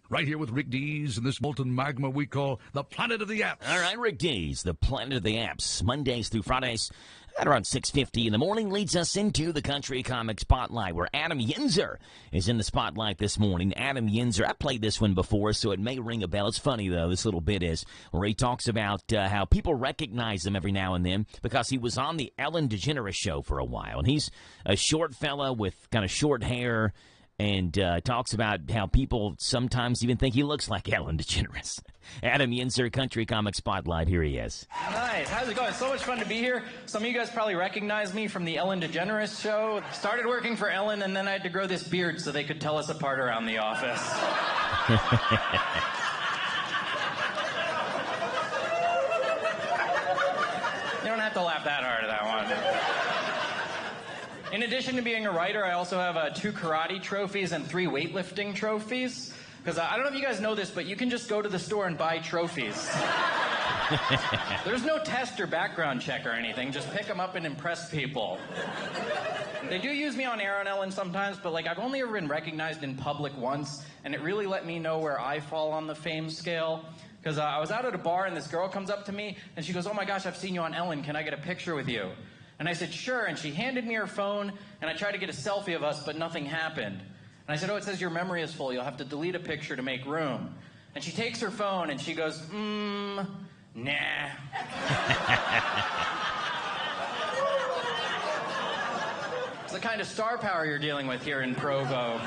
Right here with Rick Dees and this molten magma we call the Planet of the Apps. All right, Rick Dees, the Planet of the Apps. Mondays through Fridays at around 6:50 in the morning leads us into the Country Comic Spotlight, where Adam Yinzer is in the spotlight this morning. Adam Yinzer, I played this one before, so it may ring a bell. It's funny, though, this little bit is, where he talks about how people recognize him every now and then because he was on the Ellen DeGeneres show for a while. And he's a short fella with kind of short hair, and talks about how people sometimes even think he looks like Ellen DeGeneres. Adam Yinzer, Country Comic Spotlight. Here he is. Nice. How's it going? So much fun to be here. Some of you guys probably recognize me from the Ellen DeGeneres show. Started working for Ellen, and then I had to grow this beard so they could tell us apart around the office. You don't have to laugh that hard at that one. In addition to being a writer, I also have 2 karate trophies and 3 weightlifting trophies. Because I don't know if you guys know this, but you can just go to the store and buy trophies. There's no test or background check or anything. Just pick them up and impress people. They do use me on air on Ellen sometimes, but I've only ever been recognized in public once, and it really let me know where I fall on the fame scale. Because I was out at a bar, and this girl comes up to me, and she goes, "Oh my gosh, I've seen you on Ellen. Can I get a picture with you?" And I said, "Sure," and she handed me her phone, and I tried to get a selfie of us, but nothing happened. And I said, oh, it says your memory is full. You'll have to delete a picture to make room. And she takes her phone and she goes, nah. It's the kind of star power you're dealing with here in Provo.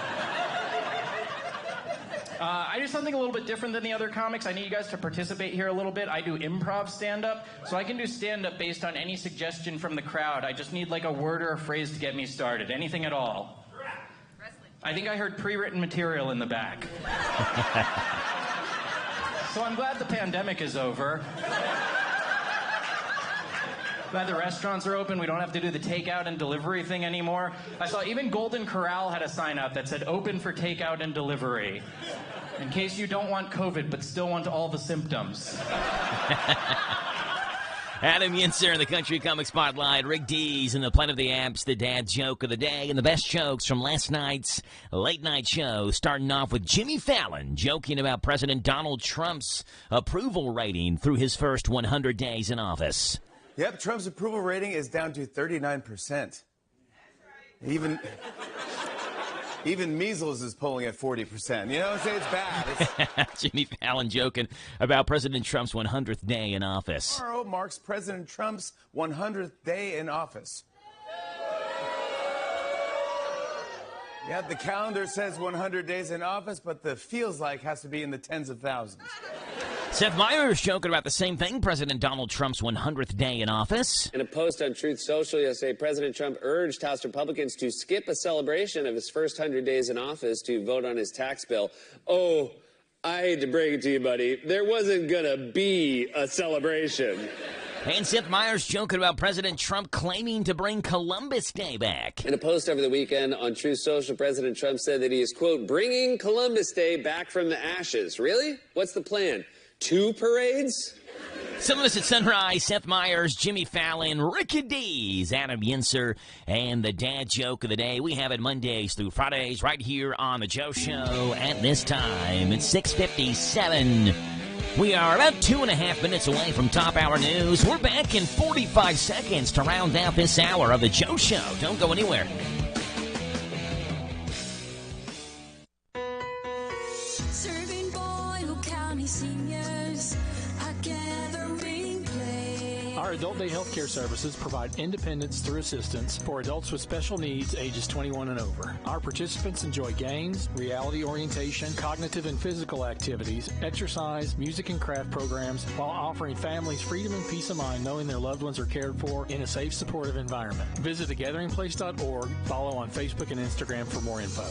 I do something a little bit different than the other comics. I need you guys to participate here a little bit. I do improv stand-up, so I can do stand-up based on any suggestion from the crowd. I just need like a word or a phrase to get me started. Anything at all. Wrestling. I think I heard pre-written material in the back. So I'm glad the pandemic is over. Glad the restaurants are open. We don't have to do the takeout and delivery thing anymore. I saw even Golden Corral had a sign up that said open for takeout and delivery. In case you don't want COVID but still want all the symptoms. Adam Yinzer in the Country Comic Spotlight. Rick Dees in the Planet of the Apps, the dad joke of the day, and the best jokes from last night's late night show. Starting off with Jimmy Fallon joking about President Donald Trump's approval rating through his first 100 days in office. Yep, Trump's approval rating is down to 39%. Even measles is polling at 40%. You know what I'm saying? It's bad. Jimmy Fallon joking about President Trump's 100th day in office. Tomorrow marks President Trump's 100th day in office. Yeah, the calendar says 100 days in office, but the feels like has to be in the tens of thousands. Seth Meyers joking about the same thing, President Donald Trump's 100th day in office. In a post on Truth Social yesterday, President Trump urged House Republicans to skip a celebration of his first 100 days in office to vote on his tax bill. Oh, I hate to break it to you, buddy. There wasn't going to be a celebration. And Seth Meyers joking about President Trump claiming to bring Columbus Day back. In a post over the weekend on Truth Social, President Trump said that he is, quote, bringing Columbus Day back from the ashes. Really? What's the plan? 2 parades? Some of us at Sunrise, Seth Meyers, Jimmy Fallon, Ricky Dees, Adam Yinzer, and the dad joke of the day. We have it Mondays through Fridays right here on The Joe Show at this time. It's 6:57. We are about 2.5 minutes away from top hour news. We're back in 45 seconds to round out this hour of The Joe Show. Don't go anywhere. Serving Boyle County seniors, a gathering place. Our Adult Day Healthcare Services provide independence through assistance for adults with special needs ages 21 and over. Our participants enjoy games, reality orientation, cognitive and physical activities, exercise, music and craft programs, while offering families freedom and peace of mind knowing their loved ones are cared for in a safe, supportive environment. Visit thegatheringplace.org. Follow on Facebook and Instagram for more info.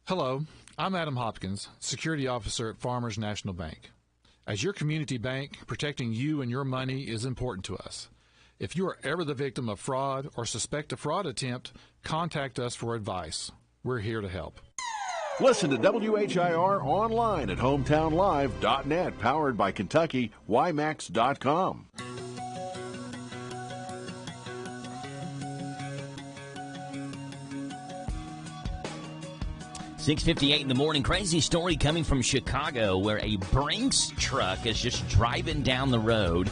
Hello, I'm Adam Hopkins, Security Officer at Farmers National Bank. As your community bank, protecting you and your money is important to us. If you are ever the victim of fraud or suspect a fraud attempt, contact us for advice. We're here to help. Listen to WHIR online at hometownlive.net, powered by Kentucky, YMAX.com. 6:58 in the morning. Crazy story coming from Chicago where a Brinks truck is just driving down the road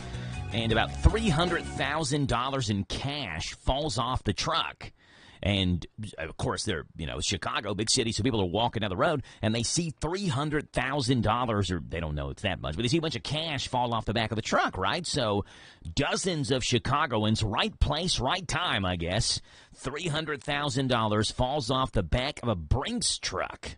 and about $300,000 in cash falls off the truck. And, of course, they're, Chicago, big city, so people are walking down the road, and they see $300,000, or they don't know it's that much, but they see a bunch of cash fall off the back of the truck, right? So dozens of Chicagoans, right place, right time, I guess, $300,000 falls off the back of a Brinks truck,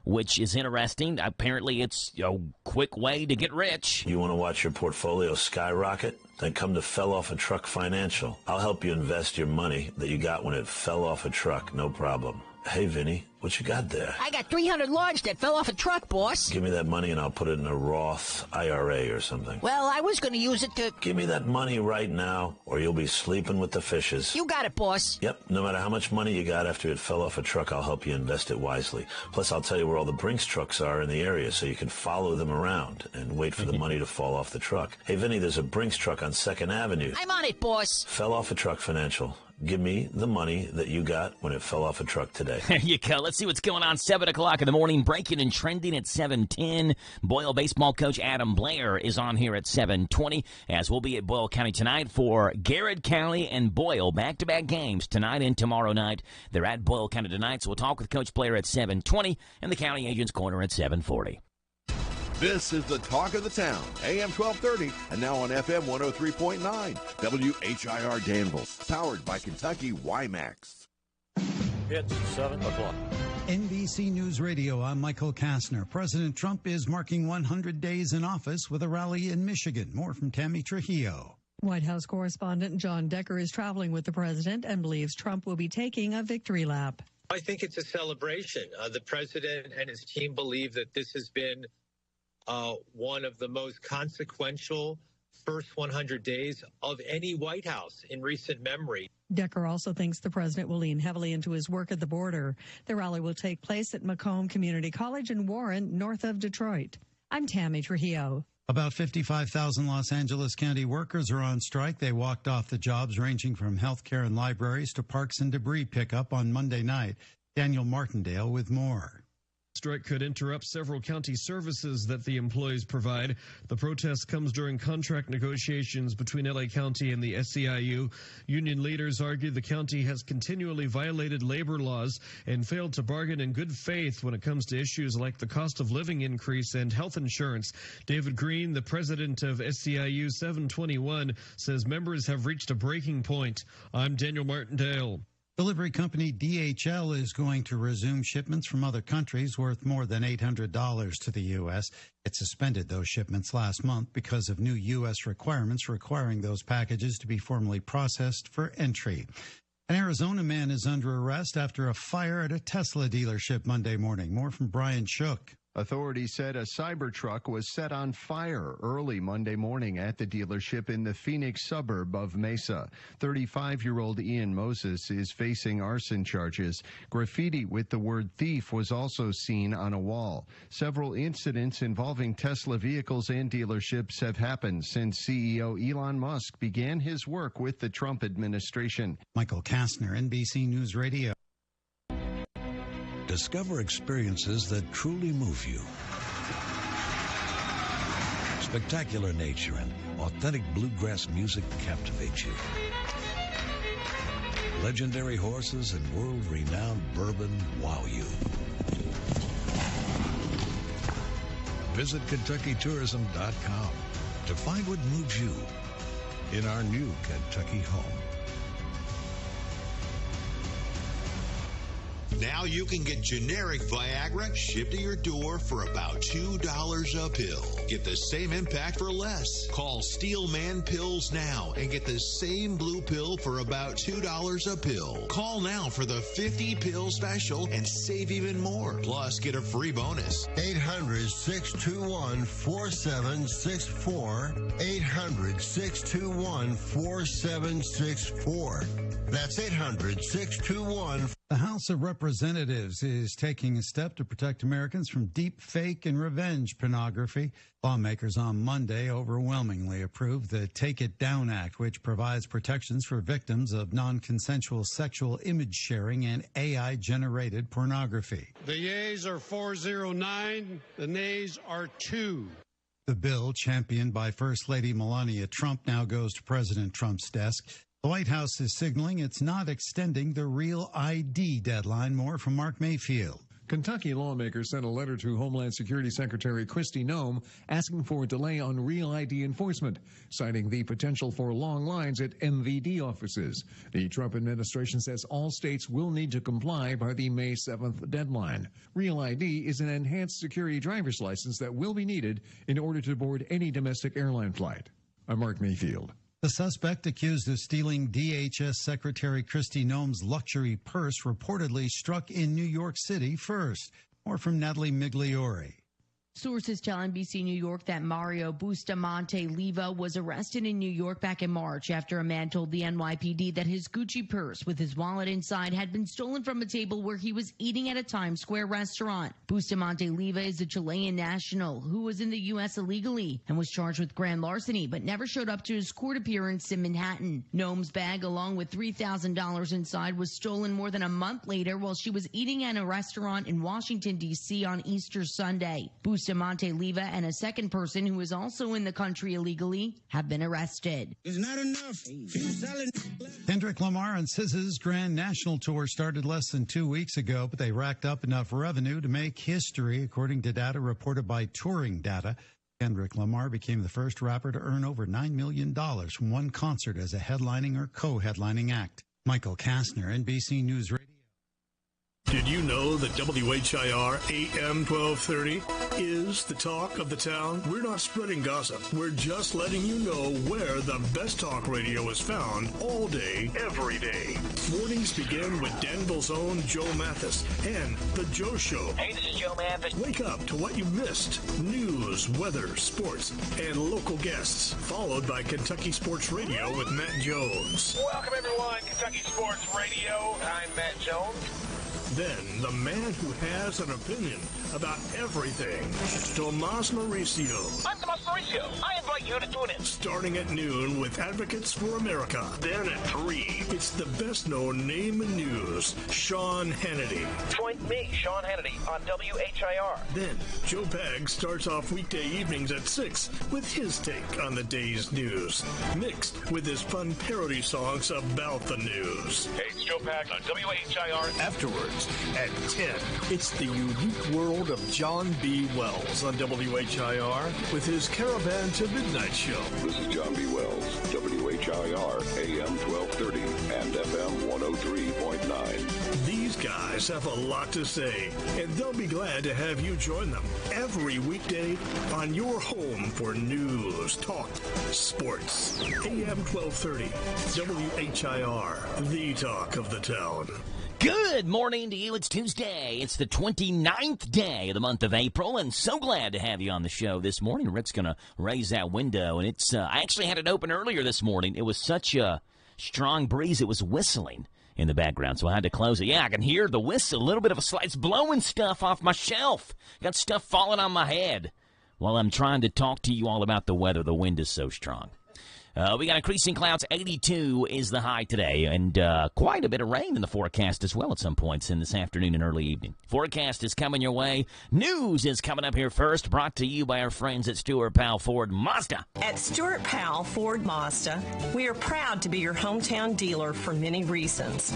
which is interesting. Apparently, it's a quick way to get rich. You want to watch your portfolio skyrocket? Then come to Fell Off a Truck Financial. I'll help you invest your money that you got when it fell off a truck, no problem. Hey, Vinny, what you got there? I got 300 large that fell off a truck, boss. Give me that money and I'll put it in a Roth IRA or something. Well, I was going to use it to... Give me that money right now or you'll be sleeping with the fishes. You got it, boss. Yep, no matter how much money you got after it fell off a truck, I'll help you invest it wisely. Plus, I'll tell you where all the Brinks trucks are in the area so you can follow them around and wait for the money to fall off the truck. Hey, Vinny, there's a Brinks truck on 2nd Avenue. I'm on it, boss. Fell Off a Truck Financial. Give me the money that you got when it fell off a truck today. There you go. Let's see what's going on. 7 o'clock in the morning, breaking and trending at 7:10. Boyle baseball coach Adam Blair is on here at 7:20, as we'll be at Boyle County tonight for Garrett County and Boyle. Back-to-back games tonight and tomorrow night. They're at Boyle County tonight, so we'll talk with Coach Blair at 7:20 and the County Agents Corner at 7:40. This is the talk of the town, AM 1230, and now on FM 103.9, WHIR Danville, powered by Kentucky WIMAX. It's 7 o'clock. NBC News Radio, I'm Michael Kastner. President Trump is marking 100 days in office with a rally in Michigan. More from Tammy Trujillo. White House correspondent John Decker is traveling with the president and believes Trump will be taking a victory lap. I think it's a celebration. The president and his team believe that this has been one of the most consequential first 100 days of any White House in recent memory. Decker also thinks the president will lean heavily into his work at the border. The rally will take place at Macomb Community College in Warren, north of Detroit. I'm Tammy Trujillo. About 55,000 Los Angeles County workers are on strike. They walked off the jobs ranging from healthcare and libraries to parks and debris pickup on Monday night. Daniel Martindale with more. Strike could interrupt several county services that the employees provide. The protest comes during contract negotiations between LA County and the SEIU. Union leaders argue the county has continually violated labor laws and failed to bargain in good faith when it comes to issues like the cost of living increase and health insurance. David Green, the president of SEIU 721, says members have reached a breaking point. I'm Daniel Martindale. Delivery company DHL is going to resume shipments from other countries worth more than $800 to the U.S. It suspended those shipments last month because of new U.S. requirements requiring those packages to be formally processed for entry. An Arizona man is under arrest after a fire at a Tesla dealership Monday morning. More from Brian Shook. Authorities said a Cybertruck was set on fire early Monday morning at the dealership in the Phoenix suburb of Mesa. 35-year-old Ian Moses is facing arson charges. Graffiti with the word thief was also seen on a wall. Several incidents involving Tesla vehicles and dealerships have happened since CEO Elon Musk began his work with the Trump administration. Michael Kastner, NBC News Radio. Discover experiences that truly move you. Spectacular nature and authentic bluegrass music captivate you. Legendary horses and world-renowned bourbon wow you. Visit KentuckyTourism.com to find what moves you in our new Kentucky home. Now you can get generic Viagra shipped to your door for about $2 a pill. Get the same impact for less. Call Steelman Pills now and get the same blue pill for about $2 a pill. Call now for the 50-pill special and save even more. Plus, get a free bonus. 800-621-4764. 800-621-4764. That's 800-621. The House of Representatives is taking a step to protect Americans from deep fake and revenge pornography. Lawmakers on Monday overwhelmingly approved the Take It Down Act, which provides protections for victims of non-consensual sexual image sharing and AI-generated pornography. The yeas are 409. The nays are 2. The bill, championed by First Lady Melania Trump, now goes to President Trump's desk. The White House is signaling it's not extending the Real ID deadline. More from Mark Mayfield. Kentucky lawmakers sent a letter to Homeland Security Secretary Kristi Noem asking for a delay on Real ID enforcement, citing the potential for long lines at MVD offices. The Trump administration says all states will need to comply by the May 7th deadline. Real ID is an enhanced security driver's license that will be needed in order to board any domestic airline flight. I'm Mark Mayfield. The suspect accused of stealing DHS Secretary Kristi Noem's luxury purse reportedly struck in New York City first. More from Natalie Migliori. Sources tell NBC New York that Mario Bustamante Leva was arrested in New York back in March after a man told the NYPD that his Gucci purse with his wallet inside had been stolen from a table where he was eating at a Times Square restaurant. Bustamante Leva is a Chilean national who was in the U.S. illegally and was charged with grand larceny but never showed up to his court appearance in Manhattan. Noam's bag, along with $3,000 inside, was stolen more than a month later while she was eating at a restaurant in Washington, D.C. on Easter Sunday. Bustamante Leva and a second person who is also in the country illegally have been arrested. It's not enough. Kendrick Lamar and SZA's Grand National Tour started less than 2 weeks ago, but they racked up enough revenue to make history, according to data reported by Touring Data. Kendrick Lamar became the first rapper to earn over $9 million from one concert as a headlining or co-headlining act. Michael Kastner, NBC News Radio. Did you know that WHIR AM 1230 is the talk of the town? We're not spreading gossip. We're just letting you know where the best talk radio is found all day, every day. Mornings begin with Danville's own Joe Mathis and The Joe Show. Hey, this is Joe Mathis. Wake up to what you missed. News, weather, sports, and local guests. Followed by Kentucky Sports Radio with Matt Jones. Welcome, everyone. Kentucky Sports Radio. I'm Matt Jones. Then, the man who has an opinion about everything, Tomas Mauricio. I'm Tomas Mauricio. I invite you to tune in. Starting at noon with Advocates for America. Then at 3, it's the best-known name in news, Sean Hannity. Join me, Sean Hannity, on WHIR. Then, Joe Pag starts off weekday evenings at 6 with his take on the day's news, mixed with his fun parody songs about the news. Hey, it's Joe Pag on WHIR. Afterwards, at 10, it's the unique world of John B. Wells on WHIR with his Caravan to Midnight show. This is John B. Wells, WHIR, AM 1230 and FM 103.9. These guys have a lot to say, and they'll be glad to have you join them every weekday on your home for news, talk, sports. AM 1230, WHIR, the talk of the town. Good morning to you. It's Tuesday. It's the 29th day of the month of April, and so glad to have you on the show this morning. Rick's going to raise that window, and it's I actually had it open earlier this morning. It was such a strong breeze, it was whistling in the background, so I had to close it. Yeah, I can hear the whistle, a little bit of a slide. It's blowing stuff off my shelf. Got stuff falling on my head while I'm trying to talk to you all about the weather. The wind is so strong. We got increasing clouds. 82 is the high today, and quite a bit of rain in the forecast as well at some points in this afternoon and early evening. Forecast is coming your way. News is coming up here first, brought to you by our friends at Stuart Powell Ford Mazda. At Stuart Powell Ford Mazda, we are proud to be your hometown dealer for many reasons.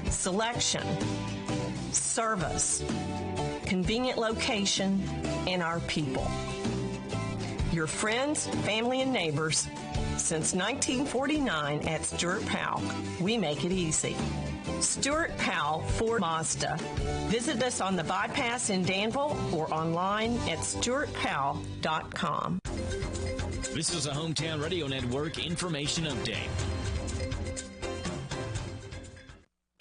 Selection, service, convenient location, and our people. Your friends, family, and neighbors. Since 1949 at Stuart Powell, we make it easy. Stuart Powell Ford Mazda. Visit us on the bypass in Danville or online at stuartpowell.com. This is a Hometown Radio Network information update.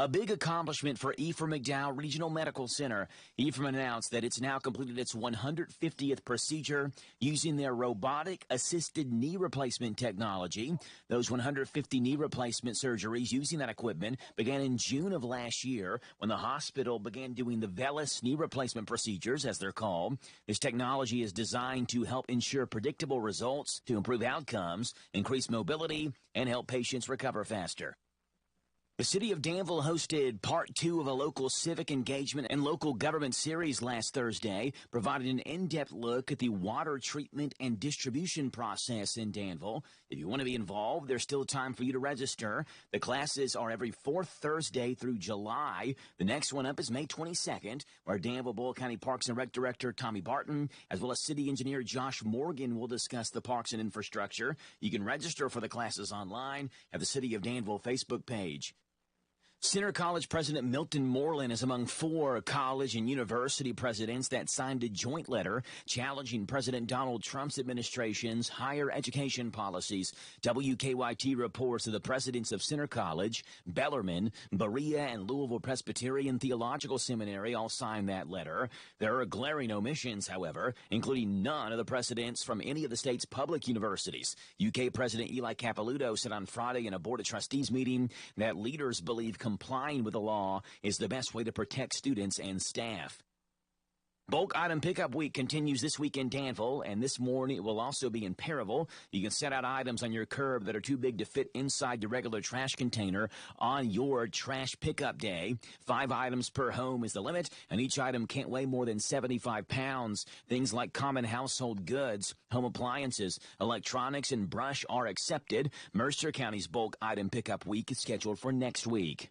A big accomplishment for Ephraim McDowell Regional Medical Center. Ephraim announced that it's now completed its 150th procedure using their robotic-assisted knee replacement technology. Those 150 knee replacement surgeries using that equipment began in June of last year when the hospital began doing the VELUS knee replacement procedures, as they're called. This technology is designed to help ensure predictable results, to improve outcomes, increase mobility, and help patients recover faster. The city of Danville hosted part 2 of a local civic engagement and local government series last Thursday, providing an in-depth look at the water treatment and distribution process in Danville. If you want to be involved, there's still time for you to register. The classes are every 4th Thursday through July. The next one up is May 22nd, where Danville-Boyle County Parks and Rec Director Tommy Barton, as well as City Engineer Josh Morgan, will discuss the parks and infrastructure. You can register for the classes online at the City of Danville Facebook page. Centre College President Milton Moreland is among 4 college and university presidents that signed a joint letter challenging President Donald Trump's administration's higher education policies. WKYT reports that the presidents of Centre College, Bellarmine, Berea, and Louisville Presbyterian Theological Seminary all signed that letter. There are glaring omissions, however, including none of the presidents from any of the state's public universities. UK President Eli Capilouto said on Friday in a Board of Trustees meeting that leaders believe complying with the law is the best way to protect students and staff. Bulk item pickup week continues this week in Danville, and this morning it will also be in Perryville. You can set out items on your curb that are too big to fit inside your regular trash container on your trash pickup day. 5 items per home is the limit, and each item can't weigh more than 75 pounds. Things like common household goods, home appliances, electronics, and brush are accepted. Mercer County's bulk item pickup week is scheduled for next week.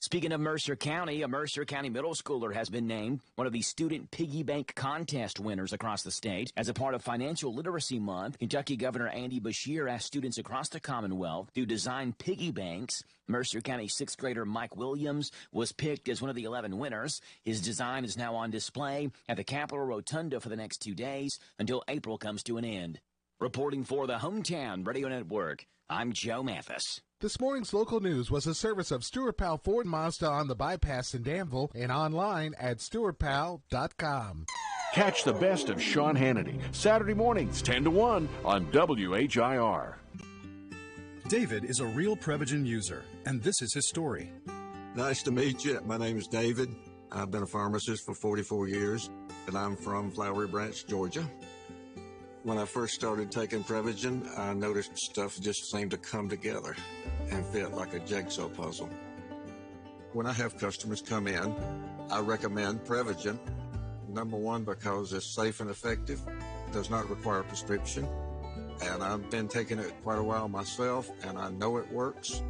Speaking of Mercer County, a Mercer County middle schooler has been named one of the Student Piggy Bank Contest winners across the state. As a part of Financial Literacy Month, Kentucky Governor Andy Beshear asked students across the Commonwealth to design piggy banks. Mercer County 6th grader Mike Williams was picked as one of the 11 winners. His design is now on display at the Capitol Rotunda for the next 2 days until April comes to an end. Reporting for the Hometown Radio Network, I'm Joe Mathis. This morning's local news was a service of Stuart Powell Ford Mazda on the bypass in Danville and online at stuartpowell.com. Catch the best of Sean Hannity, Saturday mornings 10 to 1 on WHIR. David is a real Prevagen user, and this is his story. Nice to meet you. My name is David. I've been a pharmacist for 44 years, and I'm from Flowery Branch, Georgia. When I first started taking Prevagen, I noticed stuff just seemed to come together and fit like a jigsaw puzzle. When I have customers come in, I recommend Prevagen. Number one, because it's safe and effective, does not require a prescription, and I've been taking it quite a while myself, and I know it works.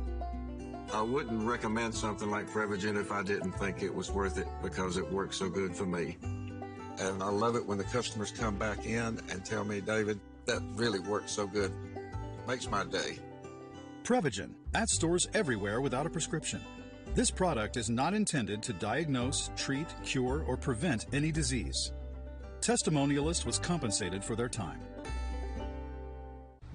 I wouldn't recommend something like Prevagen if I didn't think it was worth it because it works so good for me. And I love it when the customers come back in and tell me, David, that really works so good. Makes my day. Prevagen, at stores everywhere without a prescription. This product is not intended to diagnose, treat, cure, or prevent any disease. Testimonialist was compensated for their time.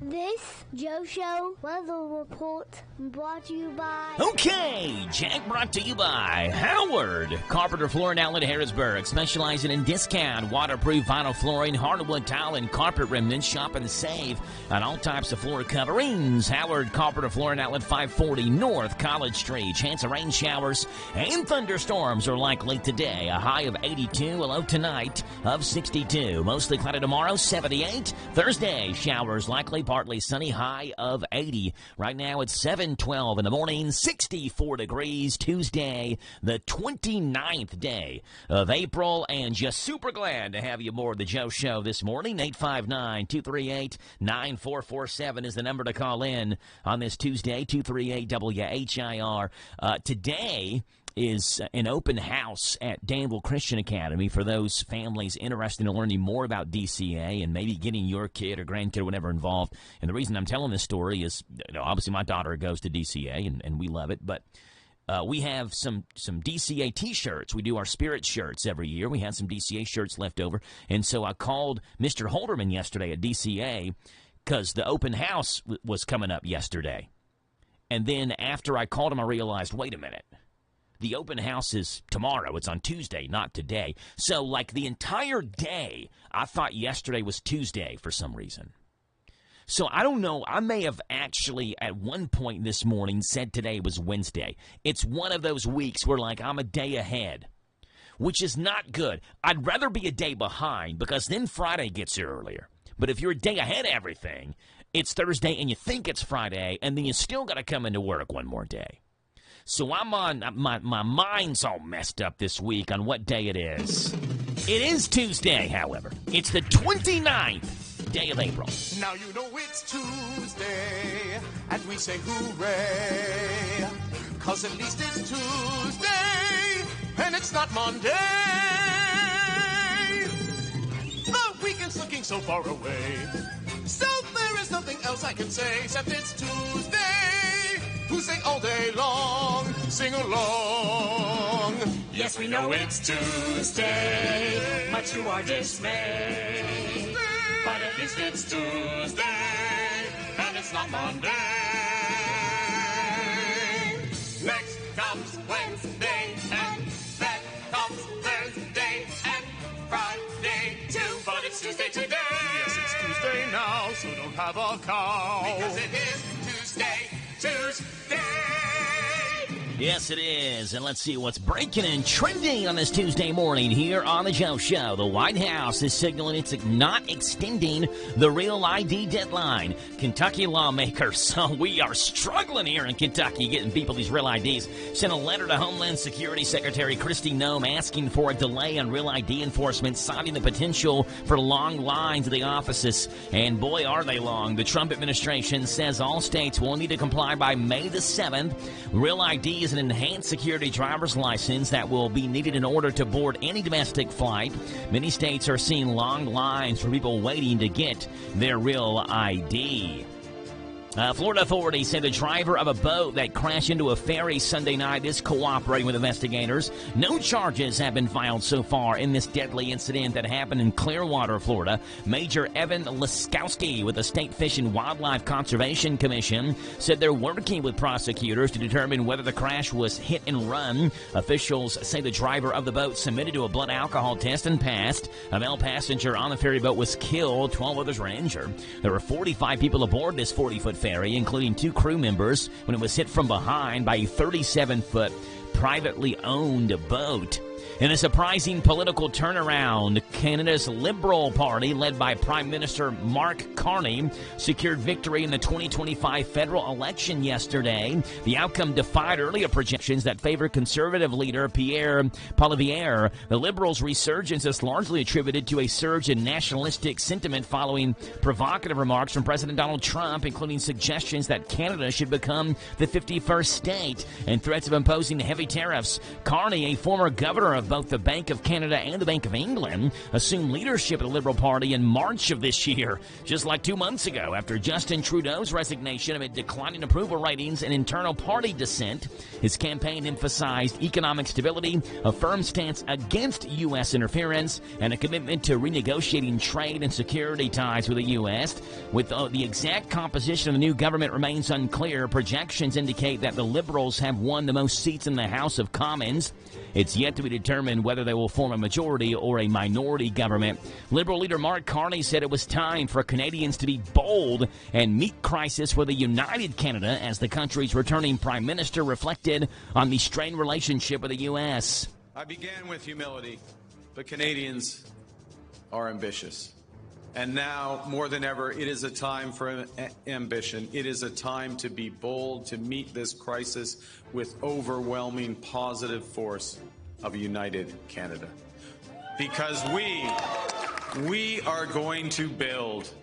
This Joe Show weather report brought to you by... Okay, Jack brought to you by Howard, Carpenter Flooring Outlet, Harrisburg, specializing in discount, waterproof vinyl flooring, hardwood tile, and carpet remnants. Shop and save on all types of floor coverings. Howard, Carpenter Flooring Outlet, 540 North College Street. Chance of rain showers and thunderstorms are likely today. A high of 82, a low tonight of 62. Mostly cloudy tomorrow, 78. Thursday, showers likely, partly sunny, high of 80. Right now it's 7:12 in the morning, 64 degrees. Tuesday, the 29th day of April, and just super glad to have you aboard the Joe Show this morning. 859-238-9447 is the number to call in on this Tuesday, 238 WHIR. Today is an open house at Danville Christian Academy for those families interested in learning more about DCA and maybe getting your kid or grandkid or whatever involved. And the reason I'm telling this story is, obviously my daughter goes to DCA and we love it, but we have some DCA T-shirts. We do our Spirit shirts every year. We had some DCA shirts left over, and so I called Mr. Holderman yesterday at DCA because the open house was coming up yesterday. And then after I called him, I realized, wait a minute. The open house is tomorrow. It's on Tuesday, not today. So, like, the entire day, I thought yesterday was Tuesday for some reason. So, I don't know. I may have actually, at one point this morning, said today was Wednesday. It's one of those weeks where, like, I'm a day ahead, which is not good. I'd rather be a day behind because then Friday gets here earlier. But if you're a day ahead of everything, it's Thursday and you think it's Friday, and then you still got to come into work one more day. So I'm on, my mind's all messed up this week on what day it is. It is Tuesday, however. It's the 29th day of April. Now you know it's Tuesday, and we say hooray, 'cause at least it's Tuesday, and it's not Monday. The weekend's looking so far away, so there is nothing else I can say except it's Tuesday. Who say all day long, sing along. Yes, we know it's Tuesday, much to our dismay. But at least it's Tuesday, and it's not Monday. Next comes Wednesday, and then comes Thursday, and Friday too. But it's Tuesday today. Yes, it's Tuesday now, so don't have a cow. Because it is Tuesday. Yes, it is. And let's see what's breaking and trending on this Tuesday morning here on the Joe Show. The White House is signaling it's not extending the Real ID deadline. Kentucky lawmakers, so we are struggling here in Kentucky getting people these Real IDs, sent a letter to Homeland Security Secretary Kristi Noem asking for a delay on Real ID enforcement, citing the potential for long lines at the offices. And boy, are they long. The Trump administration says all states will need to comply by May the 7th. Real ID is an enhanced security driver's license that will be needed in order to board any domestic flight. Many states are seeing long lines for people waiting to get their Real ID. Florida authorities say the driver of a boat that crashed into a ferry Sunday night is cooperating with investigators. No charges have been filed so far in this deadly incident that happened in Clearwater, Florida. Major Evan Liskowski with the State Fish and Wildlife Conservation Commission said they're working with prosecutors to determine whether the crash was hit and run. Officials say the driver of the boat submitted to a blood alcohol test and passed. A male passenger on the ferry boat was killed. 12 others were injured. There were 45 people aboard this 40-foot ferry, including 2 crew members, when it was hit from behind by a 37-foot privately owned boat. In a surprising political turnaround, Canada's Liberal Party, led by Prime Minister Mark Carney, secured victory in the 2025 federal election yesterday. The outcome defied earlier projections that favored Conservative leader Pierre Poilievre. The Liberals' resurgence is largely attributed to a surge in nationalistic sentiment following provocative remarks from President Donald Trump, including suggestions that Canada should become the 51st state and threats of imposing heavy tariffs. Carney, a former governor of both the Bank of Canada and the Bank of England, assumed leadership of the Liberal Party in March of this year, just like 2 months ago, after Justin Trudeau's resignation amid declining approval ratings and internal party dissent. His campaign emphasized economic stability, a firm stance against U.S. interference, and a commitment to renegotiating trade and security ties with the U.S. With the exact composition of the new government remains unclear, projections indicate that the Liberals have won the most seats in the House of Commons. It's yet to be determined whether they will form a majority or a minority government. Liberal leader Mark Carney said it was time for Canadians to be bold and meet crisis with a united Canada as the country's returning prime minister reflected on the strained relationship with the U.S. I began with humility, but Canadians are ambitious. And now, more than ever, it is a time for ambition. It is a time to be bold, to meet this crisis with overwhelming positive force of a united Canada. Because we are going to build,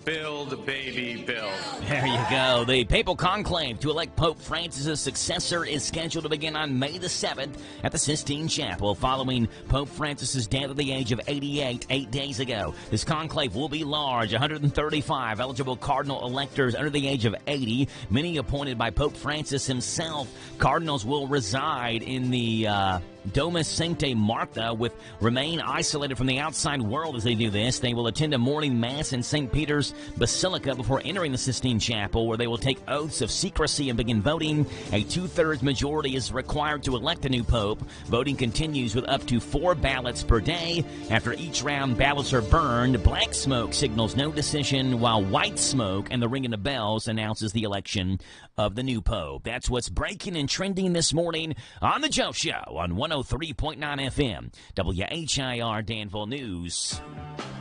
baby, build. There you go. The papal conclave to elect Pope Francis' successor is scheduled to begin on May the 7th at the Sistine Chapel following Pope Francis' death at the age of 88 8 days ago. This conclave will be large, 135 eligible cardinal electors under the age of 80, many appointed by Pope Francis himself. Cardinals will reside in the Domus Sanctae Martha, remain isolated from the outside world as they do this. They will attend a morning mass in St. Peter's Basilica before entering the Sistine Chapel, where they will take oaths of secrecy and begin voting. A 2/3 majority is required to elect a new pope. Voting continues with up to 4 ballots per day. After each round, ballots are burned. Black smoke signals no decision, while white smoke and the ringing of bells announces the election of the new pope. That's what's breaking and trending this morning on The Joe Show on 103.9 FM, WHIR Danville News.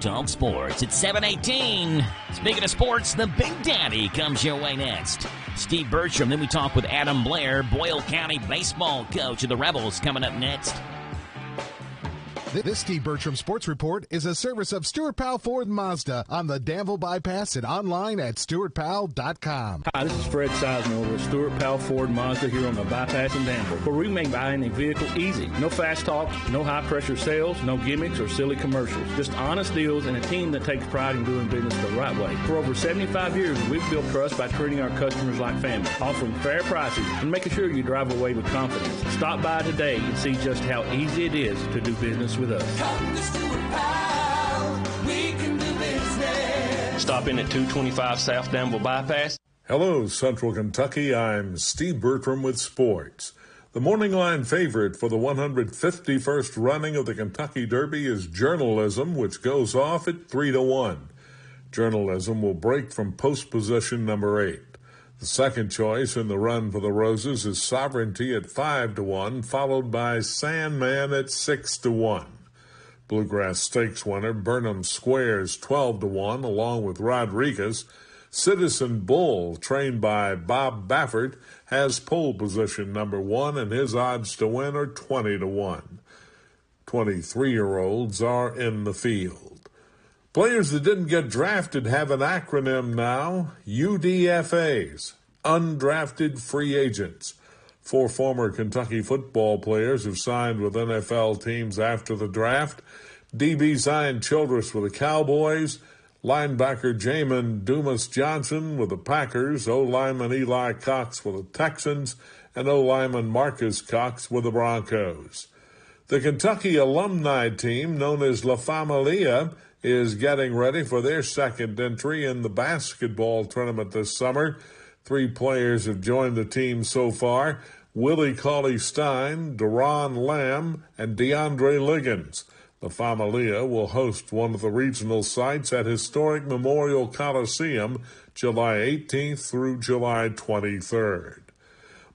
Talk Sports at 7:18. Speaking of sports, the Big Daddy comes your way next. Steve Bertram. Then we talk with Adam Blair, Boyle County baseball coach of the Rebels, coming up next. This Steve Bertram Sports Report is a service of Stuart Powell Ford Mazda on the Danville Bypass and online at stuartpowell.com. Hi, this is Fred Sizemore with Stuart Powell Ford Mazda here on the Bypass in Danville, where we make buying a vehicle easy. No fast talk, no high-pressure sales, no gimmicks or silly commercials. Just honest deals and a team that takes pride in doing business the right way. For over 75 years, we've built trust by treating our customers like family, offering fair prices and making sure you drive away with confidence. Stop by today and see just how easy it is to do business with us. Come to Stuart Powell, we can do business. Stop in at 225 South Danville Bypass. Hello, Central Kentucky. I'm Steve Bertram with sports. The morning line favorite for the 151st running of the Kentucky Derby is Journalism, which goes off at 3-1. Journalism will break from post position number 8. The second choice in the run for the Roses is Sovereignty at 5-1, followed by Sandman at 6-1. Bluegrass Stakes winner Burnham Squares 12-1, along with Rodriguez. Citizen Bull, trained by Bob Baffert, has pole position number 1, and his odds to win are 20-1. 23-year-olds are in the field. Players that didn't get drafted have an acronym now, UDFAs, Undrafted Free Agents. 4 former Kentucky football players have signed with NFL teams after the draft. DB Zion Childress with the Cowboys, linebacker Jamin Dumas Johnson with the Packers, O-lineman Eli Cox with the Texans, and O-lineman Marcus Cox with the Broncos. The Kentucky alumni team, known as La Familia, is getting ready for their second entry in the basketball tournament this summer. 3 players have joined the team so far: Willie Cauley-Stein, Deron Lamb, and DeAndre Liggins. The Familia will host one of the regional sites at historic Memorial Coliseum July 18th through July 23rd.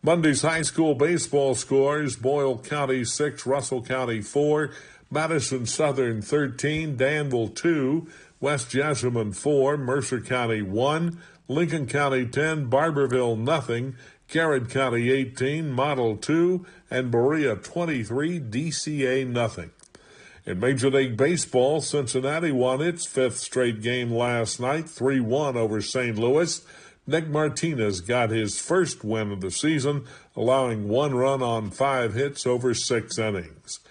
Monday's high school baseball scores: Boyle County 6, Russell County 4, Madison Southern 13, Danville 2, West Jessamine 4, Mercer County 1, Lincoln County 10, Barberville nothing, Garrett County 18, Model 2, and Berea 23, DCA nothing. In Major League Baseball, Cincinnati won its 5th straight game last night, 3-1 over St. Louis. Nick Martinez got his first win of the season, allowing 1 run on 5 hits over 6 innings.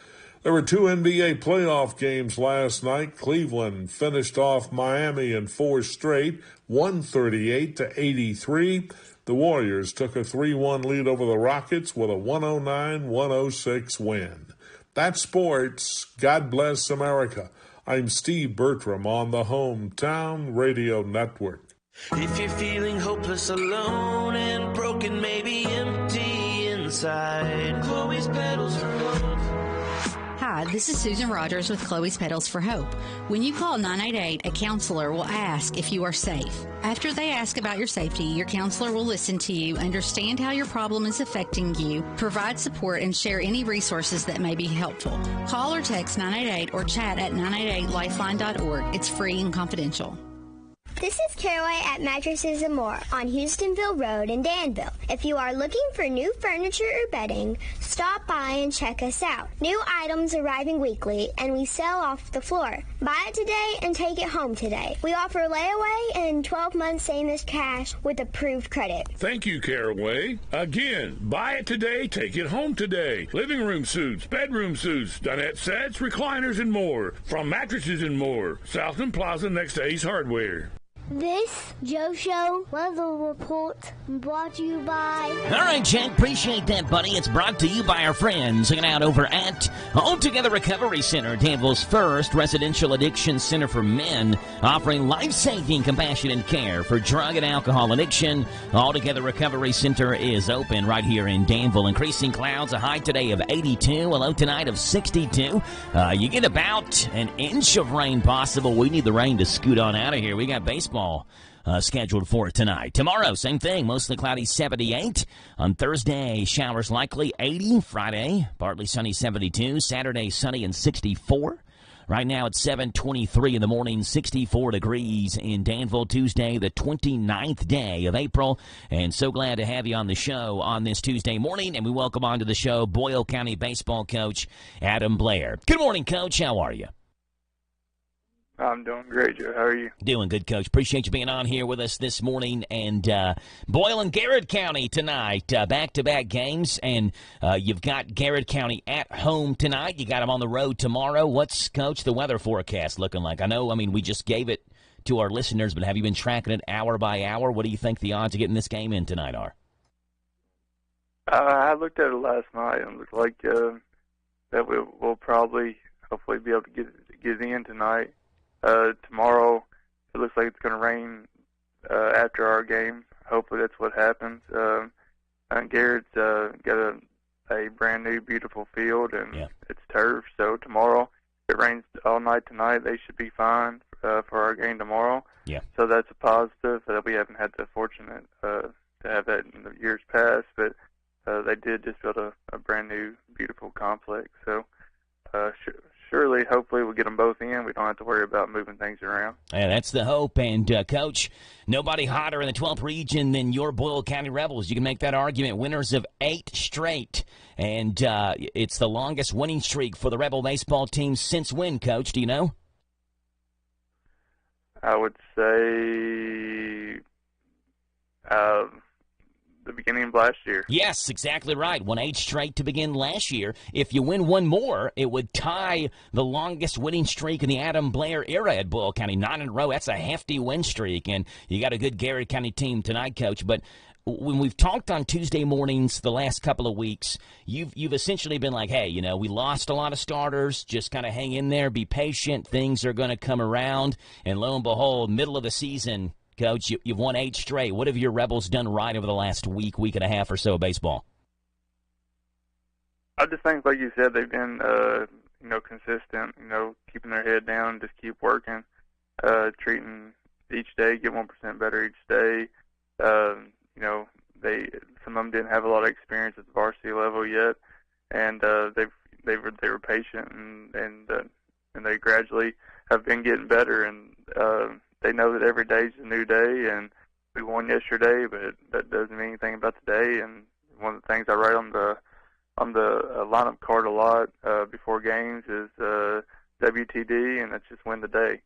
There were 2 NBA playoff games last night. Cleveland finished off Miami in 4 straight, 138-83. The Warriors took a 3-1 lead over the Rockets with a 109-106 win. That's sports. God bless America. I'm Steve Bertram on the Hometown Radio Network. If you're feeling hopeless, alone, and broken, maybe empty inside, Chloe's Pedals for Hope. Hi, this is Susan Rogers with Chloe's Pedals for Hope. When you call 988, a counselor will ask if you are safe. After they ask about your safety, your counselor will listen to you, understand how your problem is affecting you, provide support, and share any resources that may be helpful. Call or text 988 or chat at 988lifeline.org. It's free and confidential. This is Caraway at Mattresses and More on Houstonville Road in Danville. If you are looking for new furniture or bedding, stop by and check us out. New items arriving weekly, and we sell off the floor. Buy it today and take it home today. We offer layaway and 12 months same-as cash with approved credit. Thank you, Caraway. Again, buy it today, take it home today. Living room suits, bedroom suits, dinette sets, recliners, and more. From Mattresses and More, Southland Plaza next to Ace Hardware. This Joe Show weather report brought to you by... All right, Jack, appreciate that, buddy. It's brought to you by our friends hanging out over at Home Together Recovery Center, Danville's first residential addiction center for men, offering life-saving, compassionate care for drug and alcohol addiction. All Together Recovery Center is open right here in Danville. Increasing clouds, a high today of 82, a low tonight of 62. You get about an inch of rain possible. We need the rain to scoot on out of here. We got baseball scheduled for tonight. Tomorrow, same thing, mostly cloudy, 78. On Thursday, showers likely, 80. Friday, partly sunny, 72. Saturday, sunny and 64. Right now it's 7:23 in the morning, 64 degrees in Danville, Tuesday, the 29th day of April. And so glad to have you on the show on this Tuesday morning. And we welcome onto the show Boyle County baseball coach Adam Blair. Good morning, Coach. How are you? I'm doing great, Joe. How are you? Doing good, Coach. Appreciate you being on here with us this morning. And Boyle and Garrett County tonight, back-to-back games. And you've got Garrett County at home tonight. You got them on the road tomorrow. What's, Coach, the weather forecast looking like? I mean, we just gave it to our listeners, but have you been tracking it hour by hour? What do you think the odds of getting this game in tonight are? I looked at it last night, and it looked like that we'll probably, hopefully, be able to get it in tonight. Tomorrow, it looks like it's going to rain after our game. Hopefully that's what happens. Garrett's got a brand new, beautiful field, and it's turf. So tomorrow, if it rains all night tonight, they should be fine for our game tomorrow. Yeah. So that's a positive. We haven't had the fortunate to have that in the years past, but they did just build a brand new, beautiful complex. So surely, hopefully, we'll get them both in. We don't have to worry about moving things around. Yeah, that's the hope. And, Coach, nobody hotter in the 12th region than your Boyle County Rebels. You can make that argument. Winners of 8 straight. And it's the longest winning streak for the Rebel baseball team since when, Coach? Do you know? I would say the beginning of last year. Yes, exactly right. Won 8 straight to begin last year. If you win one more, it would tie the longest winning streak in the Adam Blair era at Boyle County. 9 in a row. That's a hefty win streak. And you got a good Garrett County team tonight, Coach. But when we've talked on Tuesday mornings the last couple of weeks, you've essentially been like, hey, we lost a lot of starters. Just kind of hang in there, be patient. Things are going to come around. And lo and behold, middle of the season, Coach, you've won 8 straight. What have your Rebels done right over the last week and a half or so of baseball? I just think, like you said, they've been, consistent, keeping their head down, just keep working, treating each day, get 1% better each day. Some of them didn't have a lot of experience at the varsity level yet, and they were patient, and they gradually have been getting better, and they know that every day is a new day, and we won yesterday, but that doesn't mean anything about today. And one of the things I write on the lineup card a lot before games is WTD, and that's just win the day.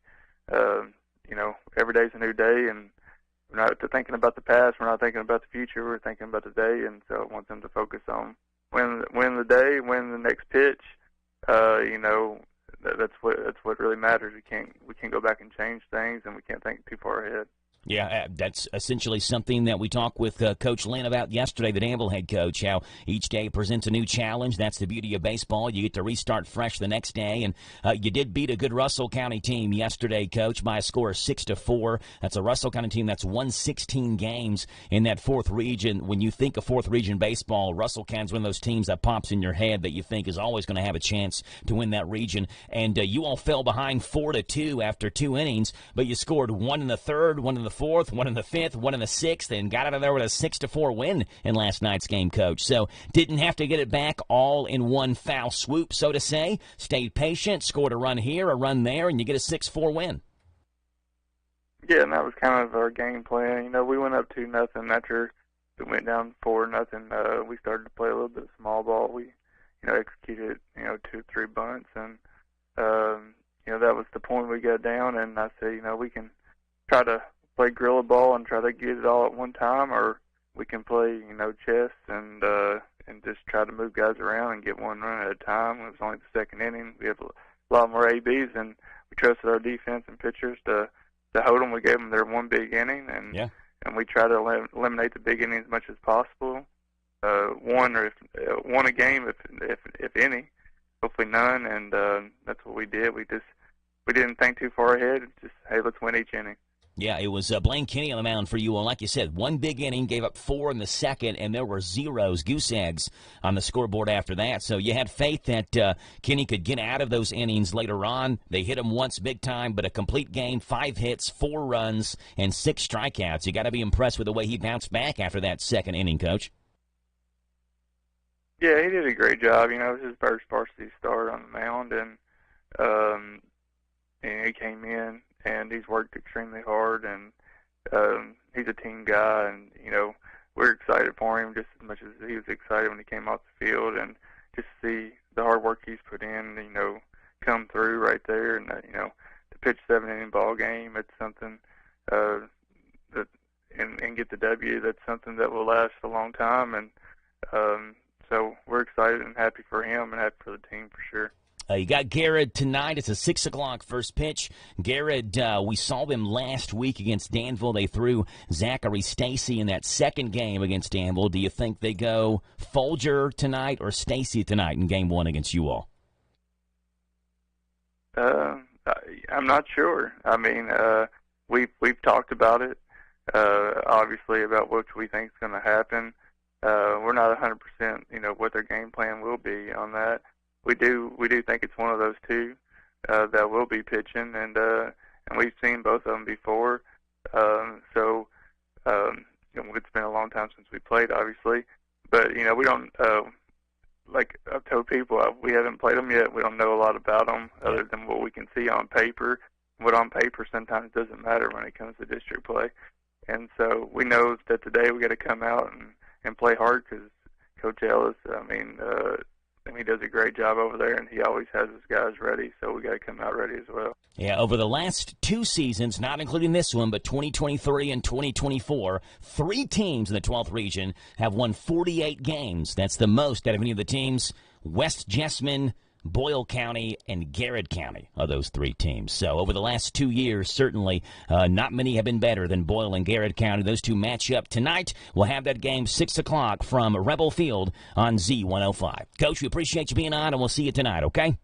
Every day's a new day, and we're not thinking about the past. We're not thinking about the future. We're thinking about the day, and so I want them to focus on win the day, win the next pitch. That's what really matters. We can't go back and change things, and we can't think too far ahead. Yeah, that's essentially something that we talked with Coach Lynn about yesterday, the Danville head coach, how each day presents a new challenge. That's the beauty of baseball. You get to restart fresh the next day, and you did beat a good Russell County team yesterday, Coach, by a score of 6-4. That's a Russell County team that's won 16 games in that 4th region. When you think of 4th region baseball, Russell County's one of those teams that pops in your head that you think is always going to have a chance to win that region. And you all fell behind 4-2 after 2 innings, but you scored 1 in the 3rd, 1 in the 4th, 1 in the 5th, 1 in the 6th, and got out of there with a 6-4 win in last night's game, Coach. So didn't have to get it back all in one foul swoop, so to say. Stayed patient, scored a run here, a run there, and you get a 6-4 win. Yeah, and that was kind of our game plan. We went up 2-0 after we went down 4-0. We started to play a little bit of small ball. We, executed, 2-3 bunts, and that was the point we got down. And I said, we can try to play gorilla ball and try to get it all at one time, or we can play, chess and just try to move guys around and get one run at a time. It was only the 2nd inning. We have a lot more ABs, and we trusted our defense and pitchers to hold them. We gave them their one big inning, and we try to eliminate the big inning as much as possible. One a game, if any, hopefully none, and that's what we did. We didn't think too far ahead. Just, hey, let's win each inning. Yeah, it was Blaine Kinney on the mound for you. And like you said, one big inning, gave up 4 in the 2nd, and there were zeros, goose eggs, on the scoreboard after that. So you had faith that Kinney could get out of those innings later on. They hit him once big time, but a complete game, 5 hits, 4 runs, and 6 strikeouts. You got to be impressed with the way he bounced back after that 2nd inning, Coach. Yeah, he did a great job. It was his first varsity start on the mound, and he came in, and he's worked extremely hard, and he's a team guy, and, you know, we're excited for him just as much as he was excited when he came off the field, and just see the hard work he's put in, you know, come through right there, and, you know, to pitch 7-inning ball game, it's something and get the W, that's something that will last a long time, and so we're excited and happy for him and happy for the team for sure. You got Garrett tonight. It's a 6 o'clock first pitch. Garrett, we saw them last week against Danville. They threw Zachary Stacy in that second game against Danville. Do you think they go Folger tonight or Stacy tonight in game 1 against you all? I'm not sure. I mean, we've talked about it, obviously, about what we think is going to happen. We're not 100%, you know, what their game plan will be on that. We do think it's one of those two that will be pitching, and we've seen both of them before. So you know, it's been a long time since we played, obviously, but you know, we don't like I've told people, we haven't played them yet. We don't know a lot about them other than what we can see on paper. What on paper sometimes doesn't matter when it comes to district play, and so we know that today we got to come out and play hard because Coach Ellis, he does a great job over there, and he always has his guys ready, so we got to come out ready as well. Yeah, over the last 2 seasons, not including this one, but 2023 and 2024, 3 teams in the 12th region have won 48 games. That's the most out of any of the teams. West Jessamine, Boyle County, and Garrett County are those 3 teams. So over the last 2 years, certainly not many have been better than Boyle and Garrett County. Those two match up tonight. We'll have that game 6 o'clock from Rebel Field on Z105. Coach, we appreciate you being on, and we'll see you tonight, okay?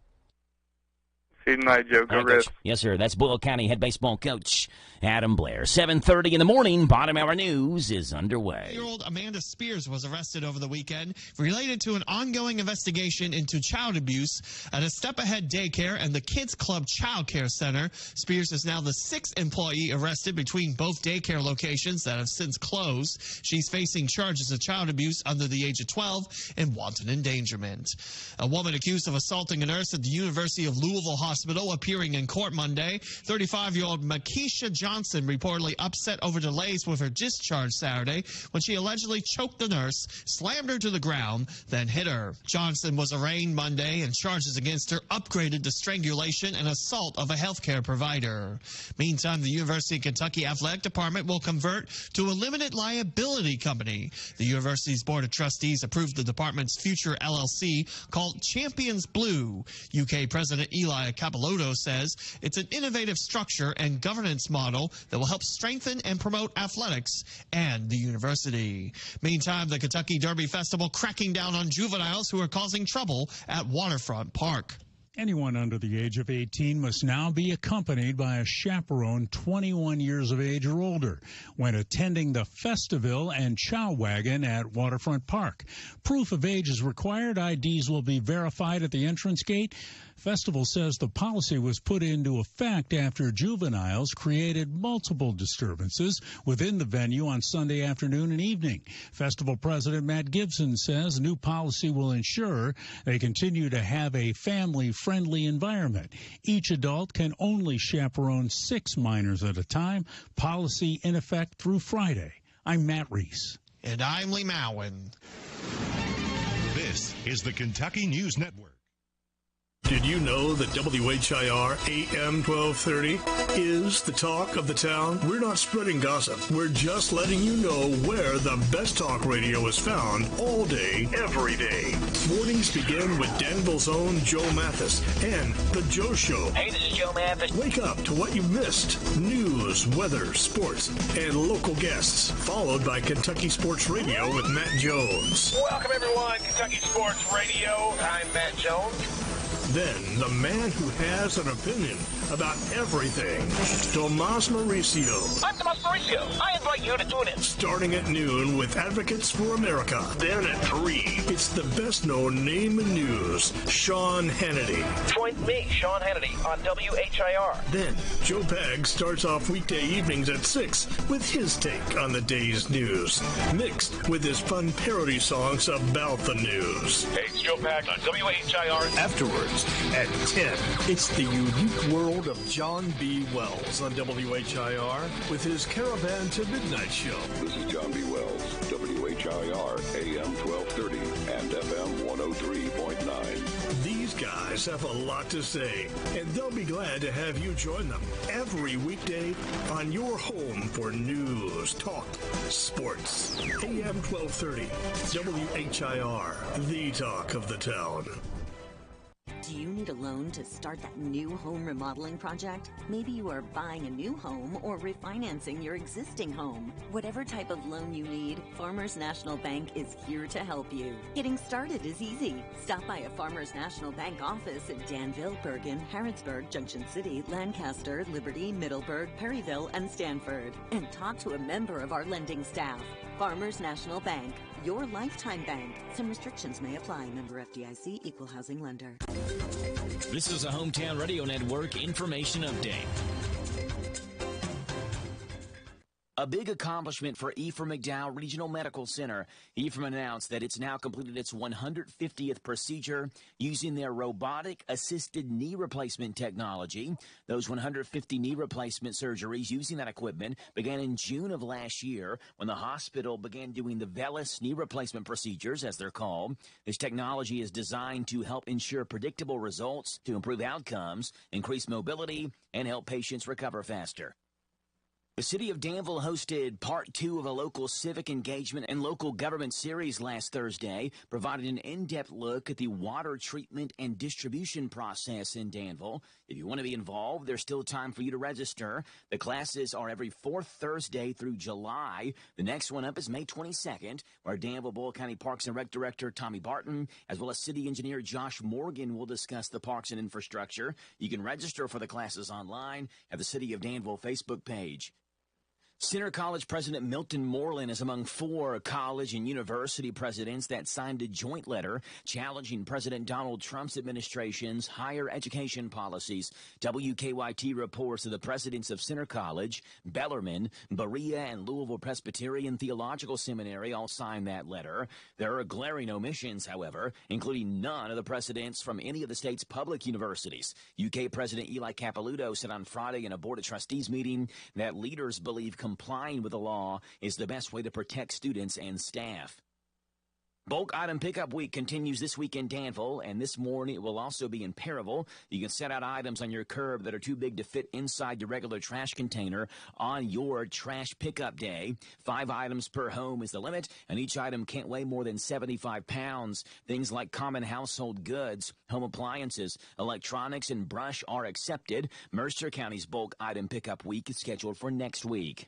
See you tonight, Joe. Go Reds. Yes, sir. That's Boyle County head baseball coach Adam Blair. 7:30 in the morning. Bottom hour news is underway. 8-year-old Amanda Spears was arrested over the weekend related to an ongoing investigation into child abuse at a Step Ahead Daycare and the Kids Club Child Care Center. Spears is now the 6th employee arrested between both daycare locations that have since closed. She's facing charges of child abuse under the age of 12 and wanton endangerment. A woman accused of assaulting a nurse at the University of Louisville Hospital appearing in court Monday. 35-year-old Makisha Johnson reportedly upset over delays with her discharge Saturday when she allegedly choked the nurse, slammed her to the ground, then hit her. Johnson was arraigned Monday, and charges against her upgraded to strangulation and assault of a healthcare provider. Meantime, the University of Kentucky Athletic Department will convert to a limited liability company. The university's Board of Trustees approved the department's future LLC called Champions Blue. UK President Eli Capelotto says it's an innovative structure and governance model that will help strengthen and promote athletics and the university. Meantime, the Kentucky Derby Festival cracking down on juveniles who are causing trouble at Waterfront Park. Anyone under the age of 18 must now be accompanied by a chaperone 21 years of age or older when attending the Festival and Chow Wagon at Waterfront Park. Proof of age is required. IDs will be verified at the entrance gate. Festival says the policy was put into effect after juveniles created multiple disturbances within the venue on Sunday afternoon and evening. Festival President Matt Gibson says new policy will ensure they continue to have a family-friendly environment. Each adult can only chaperone 6 minors at a time. Policy in effect through Friday. I'm Matt Reese. And I'm Lee Mowen. This is the Kentucky News Network. Did you know that WHIR AM 1230 is the talk of the town? We're not spreading gossip. We're just letting you know where the best talk radio is found all day, every day. Mornings begin with Danville's own Joe Mathis and The Joe Show. Hey, this is Joe Mathis. Wake up to what you missed. News, weather, sports, and local guests. Followed by Kentucky Sports Radio with Matt Jones. Welcome, everyone. Kentucky Sports Radio. I'm Matt Jones. Then, the man who has an opinion about everything, Tomas Mauricio. I'm Tomas Mauricio. I invite you to tune in. Starting at noon with Advocates for America. Then at 3, it's the best-known name in news, Sean Hannity. Join me, Sean Hannity, on WHIR. Then, Joe Pag starts off weekday evenings at 6 with his take on the day's news, mixed with his fun parody songs about the news. Hey, it's Joe Pag on WHIR. Afterward, Thursday at 10. It's the unique world of John B. Wells on WHIR with his Caravan to Midnight show. This is John B. Wells, WHIR, AM 1230 and FM 103.9. These guys have a lot to say, and they'll be glad to have you join them every weekday on your home for news, talk, sports. AM 1230, WHIR, the talk of the town. Do you need a loan to start that new home remodeling project? Maybe you are buying a new home or refinancing your existing home. Whatever type of loan you need, Farmers National Bank is here to help you. Getting started is easy. Stop by a Farmers National Bank office in Danville, Bergen, Harrodsburg, Junction City, Lancaster, Liberty, Middleburg, Perryville, and Stanford, and talk to a member of our lending staff. Farmers National Bank, your lifetime bank. Some restrictions may apply. Member FDIC, Equal Housing Lender. This is a Hometown Radio Network information update. A big accomplishment for Ephraim McDowell Regional Medical Center. Ephraim announced that it's now completed its 150th procedure using their robotic-assisted knee replacement technology. Those 150 knee replacement surgeries using that equipment began in June of last year when the hospital began doing the VELUS knee replacement procedures, as they're called. This technology is designed to help ensure predictable results, to improve outcomes, increase mobility, and help patients recover faster. The city of Danville hosted part 2 of a local civic engagement and local government series last Thursday, providing an in-depth look at the water treatment and distribution process in Danville. If you want to be involved, there's still time for you to register. The classes are every 4th Thursday through July. The next one up is May 22nd, where Danville-Boyle County Parks and Rec Director Tommy Barton, as well as City Engineer Josh Morgan, will discuss the parks and infrastructure. You can register for the classes online at the City of Danville Facebook page. Center College President Milton Moreland is among 4 college and university presidents that signed a joint letter challenging President Donald Trump's administration's higher education policies. WKYT reports that the presidents of Center College, Bellarmine, Berea, and Louisville Presbyterian Theological Seminary all signed that letter. There are glaring omissions, however, including none of the presidents from any of the state's public universities. UK President Eli Capilouto said on Friday in a Board of Trustees meeting that leaders believe complying with the law is the best way to protect students and staff. Bulk item pickup week continues this week in Danville, and this morning it will also be in Perryville. You can set out items on your curb that are too big to fit inside your regular trash container on your trash pickup day. 5 items per home is the limit, and each item can't weigh more than 75 pounds. Things like common household goods, home appliances, electronics, and brush are accepted. Mercer County's bulk item pickup week is scheduled for next week.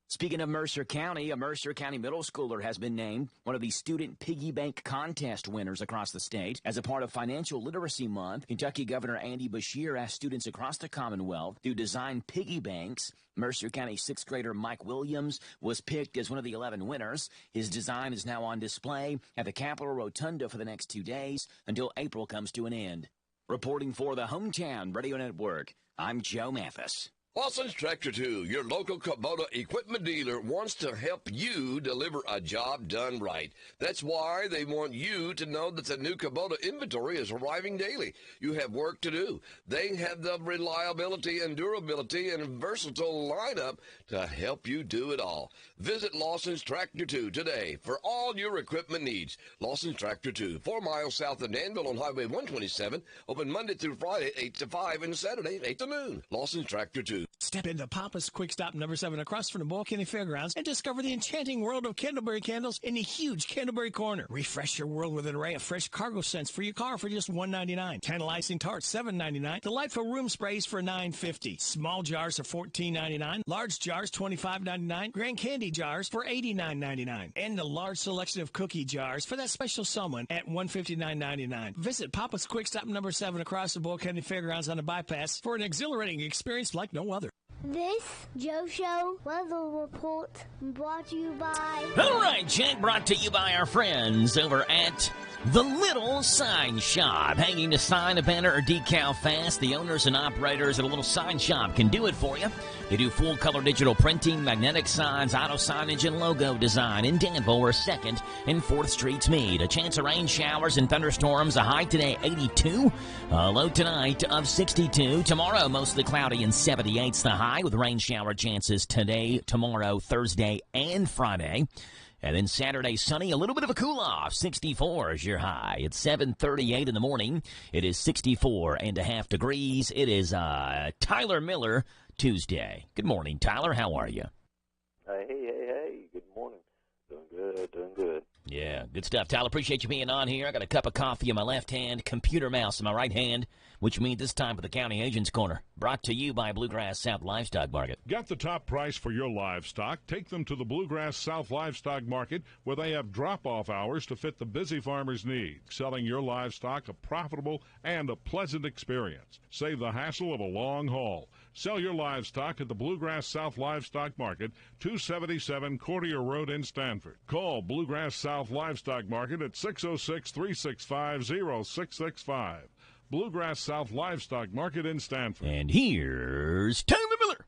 Speaking of Mercer County, a Mercer County middle schooler has been named one of the Student Piggy Bank Contest winners across the state. As a part of Financial Literacy Month, Kentucky Governor Andy Beshear asked students across the Commonwealth to design piggy banks. Mercer County 6th grader Mike Williams was picked as one of the 11 winners. His design is now on display at the Capitol Rotunda for the next 2 days until April comes to an end. Reporting for the Hometown Radio Network, I'm Joe Mathis. Lawson's Tractor 2, your local Kubota equipment dealer, wants to help you deliver a job done right. That's why they want you to know that the new Kubota inventory is arriving daily. You have work to do. They have the reliability and durability and versatile lineup to help you do it all. Visit Lawson's Tractor 2 today for all your equipment needs. Lawson's Tractor 2, 4 miles south of Danville on Highway 127, open Monday through Friday, 8 to 5, and Saturday, 8 to noon. Lawson's Tractor 2. Step into Papa's Quick Stop number 7 across from the Boyle County Fairgrounds and discover the enchanting world of Candleberry candles in the huge Candleberry Corner. Refresh your world with an array of fresh cargo scents for your car for just $1.99. Tantalizing tarts, $7.99. Delightful room sprays for $9.50. Small jars are $14.99. Large jars, $25.99. Grand candy jars for $89.99. And the large selection of cookie jars for that special someone at $159.99. Visit Papa's Quick Stop number 7 across the Boyle County Fairgrounds on the bypass for an exhilarating experience like no other. This Joe Show weather report brought to you by... All right, Jack, brought to you by our friends over at The Little Sign Shop. Hanging a sign, a banner, or decal fast, the owners and operators at a Little Sign Shop can do it for you. They do full-color digital printing, magnetic signs, auto signage, and logo design in Danville, where 2nd and 4th Streets meet. A chance of rain showers and thunderstorms. A high today, 82. A low tonight of 62. Tomorrow, mostly cloudy and 78's the high, with rain shower chances today, tomorrow, Thursday, and Friday. And then Saturday, sunny, a little bit of a cool-off. 64 is your high. It's 7:38 in the morning. It is 64.5 degrees. It is Tyler Miller Tuesday. Good morning, Tyler. How are you? Hey. Good morning. Doing good. Yeah, good stuff. Tyler, appreciate you being on here. I got a cup of coffee in my left hand, computer mouse in my right hand, which means it's time for the County Agent's Corner. Brought to you by Bluegrass South Livestock Market. Get the top price for your livestock. Take them to the Bluegrass South Livestock Market, where they have drop-off hours to fit the busy farmer's needs. Selling your livestock a profitable and a pleasant experience. Save the hassle of a long haul. Sell your livestock at the Bluegrass South Livestock Market, 277 Courtier Road in Stanford. Call Bluegrass South Livestock Market at 606-365-0665. Bluegrass South Livestock Market in Stanford. And here's Tyler Miller.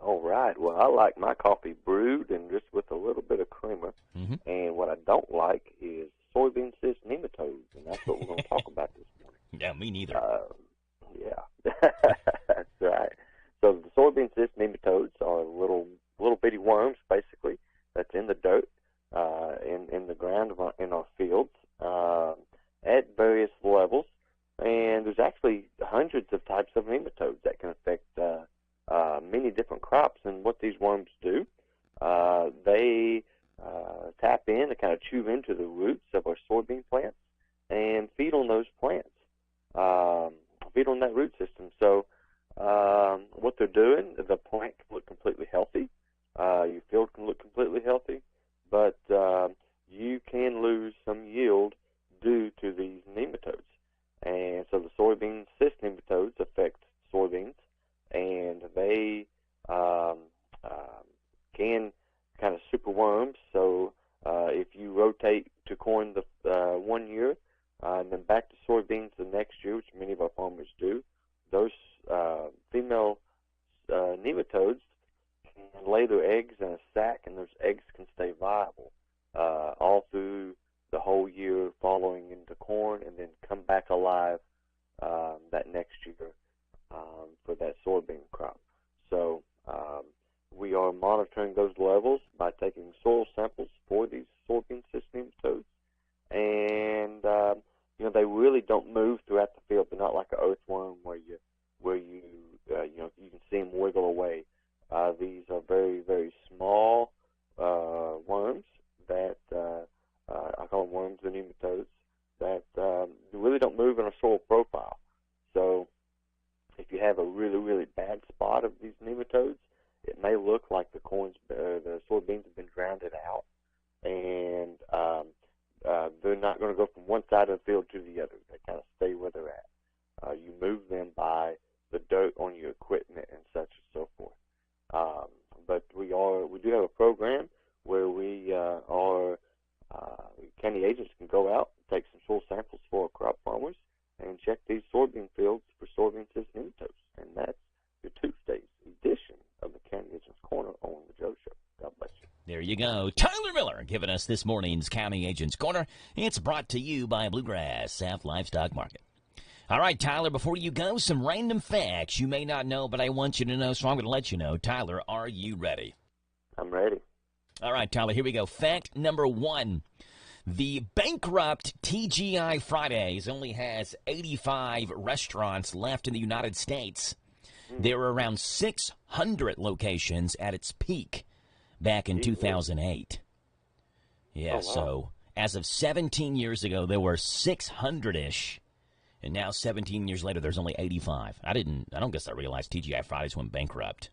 All right. Well, I like my coffee brewed and just with a little bit of creamer. Mm-hmm. And what I don't like is soybean cyst nematodes, and that's what we're going to talk about this morning. Yeah, me neither. Yeah, that's right. So the soybean cyst nematodes are little bitty worms, basically, that's in the dirt, in the ground in our fields, at various levels. And there's actually hundreds of types of nematodes that can affect many different crops. And what these worms do, they tap in and kind of chew into the roots of our soybean plants and feed on those plants, feed on that root system. So what they're doing, the plant can look completely healthy. Your field can look completely healthy, but you can lose some yield due to these nematodes. And so the soybean cyst nematodes affect soybeans, and they can kind of super worms. So if you rotate to corn the 1 year and then back to soybeans the next year, which many of our farmers do, those female nematodes can lay their eggs in a sac, and those eggs can stay viable all through the whole year following into corn, and then come back alive that next year for that soybean crop. So we are monitoring those levels by taking soil samples for these soybean cyst nematodes, and they really don't move throughout the field. They're not like an earthworm where you can see them wiggle away. These are very, very small worms that I call them worms and nematodes that really don't move in a soil profile. So if you have a really, really bad spot of these nematodes, it may look like the soybeans have been drowned out, and they're not going to go from one side of the field to the other. They kind of stay where they're at. You move them by the dirt on your equipment and such and so forth. But we do have a program where we county agents can go out, take some soil samples for our crop farmers, and check these soybean fields for soybean cyst nematodes. And that's your Tuesday's edition of the County Agent's Corner on the Joe Show. God bless you. There you go. Tyler Miller giving us this morning's County Agent's Corner. It's brought to you by Bluegrass South Livestock Market. All right, Tyler, before you go, some random facts you may not know, but I want you to know, so I'm going to let you know. Tyler, are you ready? I'm ready. All right, Tyler, here we go. Fact number 1. The bankrupt TGI Fridays only has 85 restaurants left in the United States. There were around 600 locations at its peak back in 2008. Yeah, wow. So as of 17 years ago, there were 600-ish. And now 17 years later, there's only 85. I don't guess I realized TGI Fridays went bankrupt.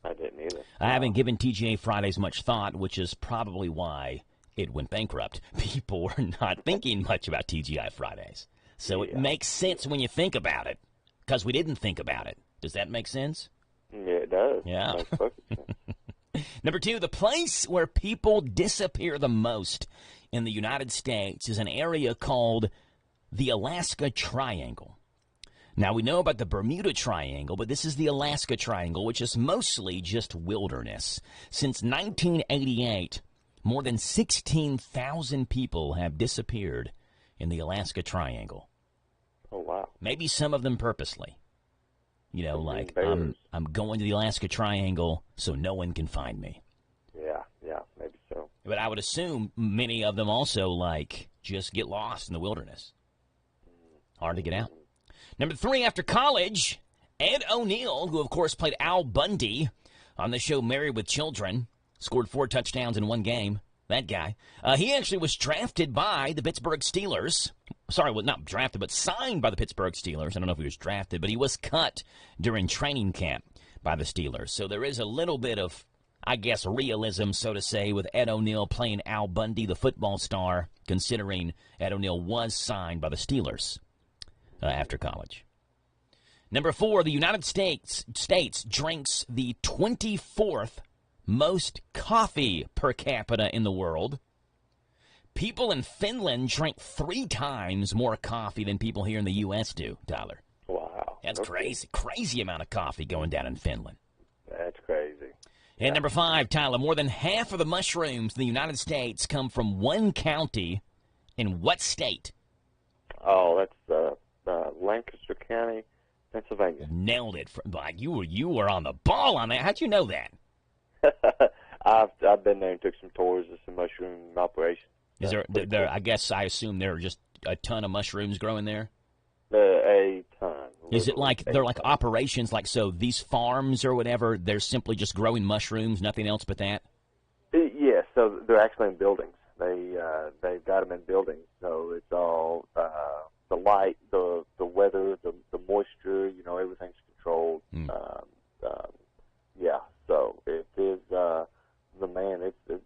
I didn't either. I haven't given TGI Fridays much thought, which is probably why it went bankrupt. People were not thinking much about TGI Fridays. So it makes sense when you think about it, because we didn't think about it. Does that make sense? Yeah, it does. Yeah. It makes perfect sense. Number 2, the place where people disappear the most in the United States is an area called the Alaska Triangle. Now, we know about the Bermuda Triangle, but this is the Alaska Triangle, which is mostly just wilderness. Since 1988, more than 16,000 people have disappeared in the Alaska Triangle. Oh, wow. Maybe some of them purposely. You know, like, I'm going to the Alaska Triangle so no one can find me. Yeah, maybe so. But I would assume many of them also, like, just get lost in the wilderness. Hard to get out. Number 3, after college, Ed O'Neill, who, of course, played Al Bundy on the show Married with Children, scored 4 touchdowns in one game. That guy. He actually was drafted by the Pittsburgh Steelers. Sorry, well, not drafted, but signed by the Pittsburgh Steelers. I don't know if he was drafted, but he was cut during training camp by the Steelers. So there is a little bit of, I guess, realism, so to say, with Ed O'Neill playing Al Bundy, the football star, considering Ed O'Neill was signed by the Steelers after college. Number 4, the United States drinks the 24th most coffee per capita in the world. People in Finland drink 3 times more coffee than people here in the U.S. do, Tyler. Wow. That's crazy. Crazy amount of coffee going down in Finland. That's crazy. And number 5, Tyler, more than half of the mushrooms in the United States come from one county in what state? Oh, that's Lancaster County, Pennsylvania. Nailed it. Like you were on the ball on that. How'd you know that? I've been there and took some tours of some mushroom operations. Is there? I guess I assume there are just a ton of mushrooms growing there. A ton. Is it like they're like operations? Like, so these farms or whatever, they're simply just growing mushrooms, nothing else but that? Yes. So they're actually in buildings. They've got them in buildings. So it's all the light, the weather, the moisture. You know, everything's controlled. Yeah. So it is if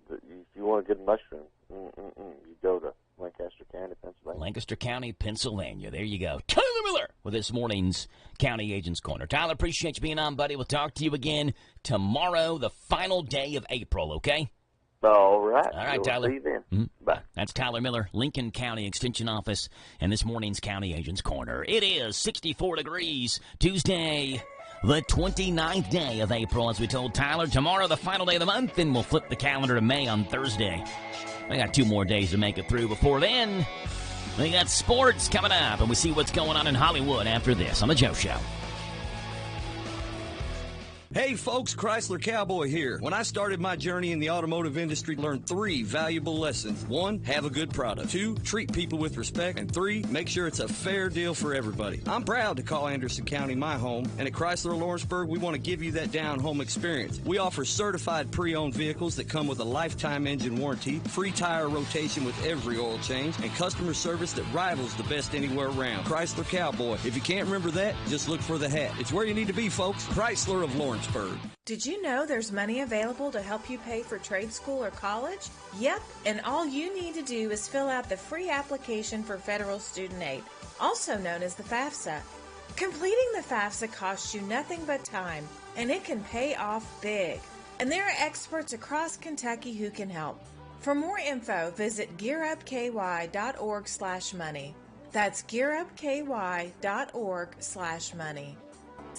you want a good mushroom, you go to Lancaster County, Pennsylvania. Lancaster County, Pennsylvania. There you go. Tyler Miller with this morning's County Agents Corner. Tyler, appreciate you being on, buddy. We'll talk to you again tomorrow, the final day of April, okay? All right. All right, we'll Tyler. See you then. Bye. That's Tyler Miller, Lincoln County Extension Office, and this morning's County Agents Corner. It is 64 degrees, Tuesday, the 29th day of April, as we told Tyler. Tomorrow, the final day of the month, and we'll flip the calendar to May on Thursday. We got 2 more days to make it through. Before then, we got sports coming up, and we see what's going on in Hollywood after this on The Joe Show. Hey folks, Chrysler Cowboy here. When I started my journey in the automotive industry, I learned 3 valuable lessons. 1, have a good product. 2, treat people with respect. And 3, make sure it's a fair deal for everybody. I'm proud to call Anderson County my home, and at Chrysler Lawrenceburg, we want to give you that down-home experience. We offer certified pre-owned vehicles that come with a lifetime engine warranty, free tire rotation with every oil change, and customer service that rivals the best anywhere around. Chrysler Cowboy. If you can't remember that, just look for the hat. It's where you need to be, folks. Chrysler of Lawrenceburg. Did you know there's money available to help you pay for trade school or college? Yep, and all you need to do is fill out the free application for federal student aid, also known as the FAFSA. Completing the FAFSA costs you nothing but time, and it can pay off big. And there are experts across Kentucky who can help. For more info, visit gearupky.org/money. That's gearupky.org/money.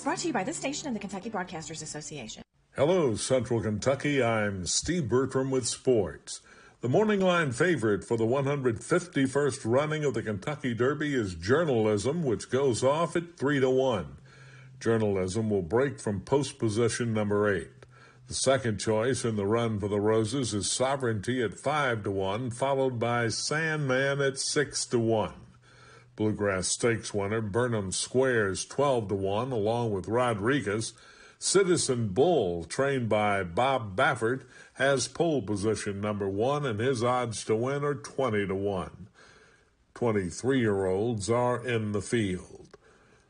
Brought to you by this station and the Kentucky Broadcasters Association. Hello, Central Kentucky. I'm Steve Bertram with sports. The morning line favorite for the 151st running of the Kentucky Derby is Journalism, which goes off at 3-1. Journalism will break from post position number 8. The second choice in the run for the Roses is Sovereignty at 5-1, followed by Sandman at 6-1. Bluegrass Stakes winner Burnham Squares 12-1, along with Rodriguez. Citizen Bull, trained by Bob Baffert, has pole position number 1, and his odds to win are 20-1. 23-year-olds are in the field.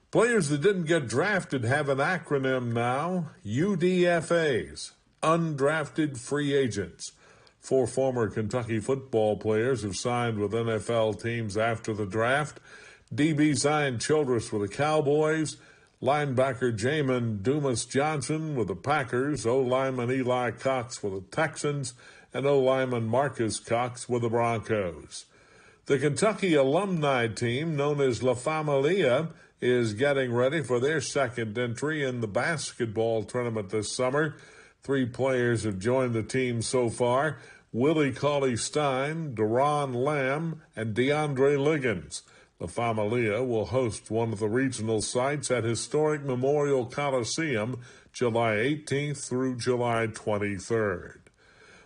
Players that didn't get drafted have an acronym now, UDFAs, Undrafted Free Agents. 4 former Kentucky football players have signed with NFL teams after the draft. DB Zion Childress with the Cowboys, Linebacker Jamin Dumas Johnson with the Packers, O-lineman Eli Cox with the Texans, and O-lineman Marcus Cox with the Broncos. The Kentucky alumni team, known as La Familia, is getting ready for their second entry in the basketball tournament this summer. 3 players have joined the team so far: Willie Cauley-Stein, Deron Lamb, and DeAndre Liggins. La Familia will host one of the regional sites at historic Memorial Coliseum July 18th through July 23rd.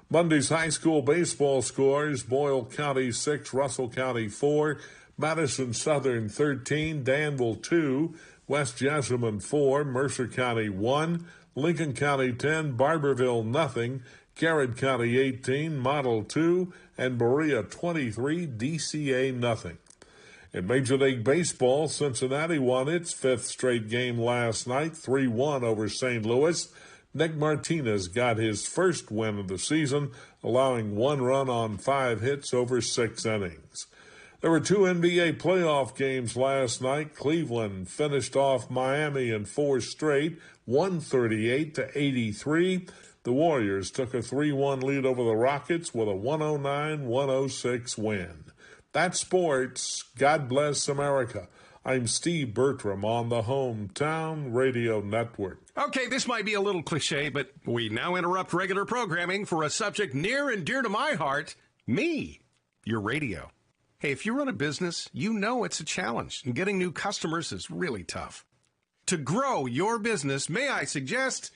Monday's high school baseball scores: Boyle County 6, Russell County 4, Madison Southern 13, Danville 2, West Jessamine 4, Mercer County 1, Lincoln County 10, Barberville nothing, Garrett County 18, Model 2, and Berea 23, DCA nothing. In Major League Baseball, Cincinnati won its 5th straight game last night, 3-1 over St. Louis. Nick Martinez got his first win of the season, allowing 1 run on 5 hits over 6 innings. There were 2 NBA playoff games last night. Cleveland finished off Miami in 4 straight, 138-83. The Warriors took a 3-1 lead over the Rockets with a 109-106 win. That's sports. God bless America. I'm Steve Bertram on the Hometown Radio Network. Okay, this might be a little cliche, but we now interrupt regular programming for a subject near and dear to my heart, me, your radio. Hey, if you run a business, you know it's a challenge, and getting new customers is really tough. To grow your business, may I suggest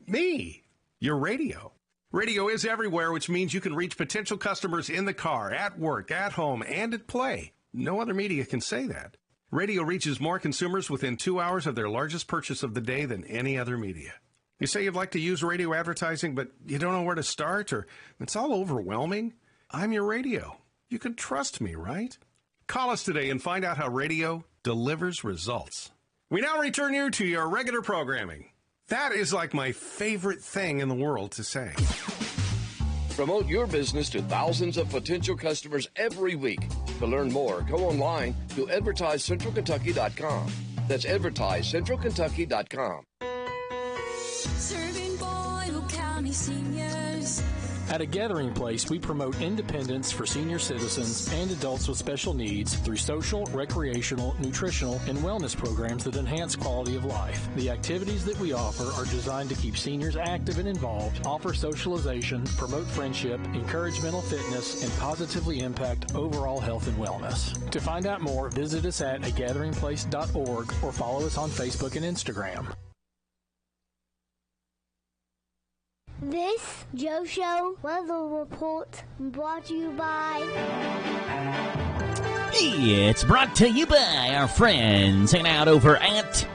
me, your radio. Radio is everywhere, which means you can reach potential customers in the car, at work, at home, and at play. No other media can say that. Radio reaches more consumers within 2 hours of their largest purchase of the day than any other media. You say you'd like to use radio advertising, but you don't know where to start, or it's all overwhelming? I'm your radio. You can trust me, right? Call us today and find out how radio delivers results. We now return you to your regular programming. That is like my favorite thing in the world to say. Promote your business to thousands of potential customers every week. To learn more, go online to advertisecentralkentucky.com. That's advertisecentralkentucky.com. Serving Boyle County seniors. At A Gathering Place, we promote independence for senior citizens and adults with special needs through social, recreational, nutritional, and wellness programs that enhance quality of life. The activities that we offer are designed to keep seniors active and involved, offer socialization, promote friendship, encourage mental fitness, and positively impact overall health and wellness. To find out more, visit us at agatheringplace.org or follow us on Facebook and Instagram. This Joe Show weather report brought to you by... It's brought to you by our friends hanging out over at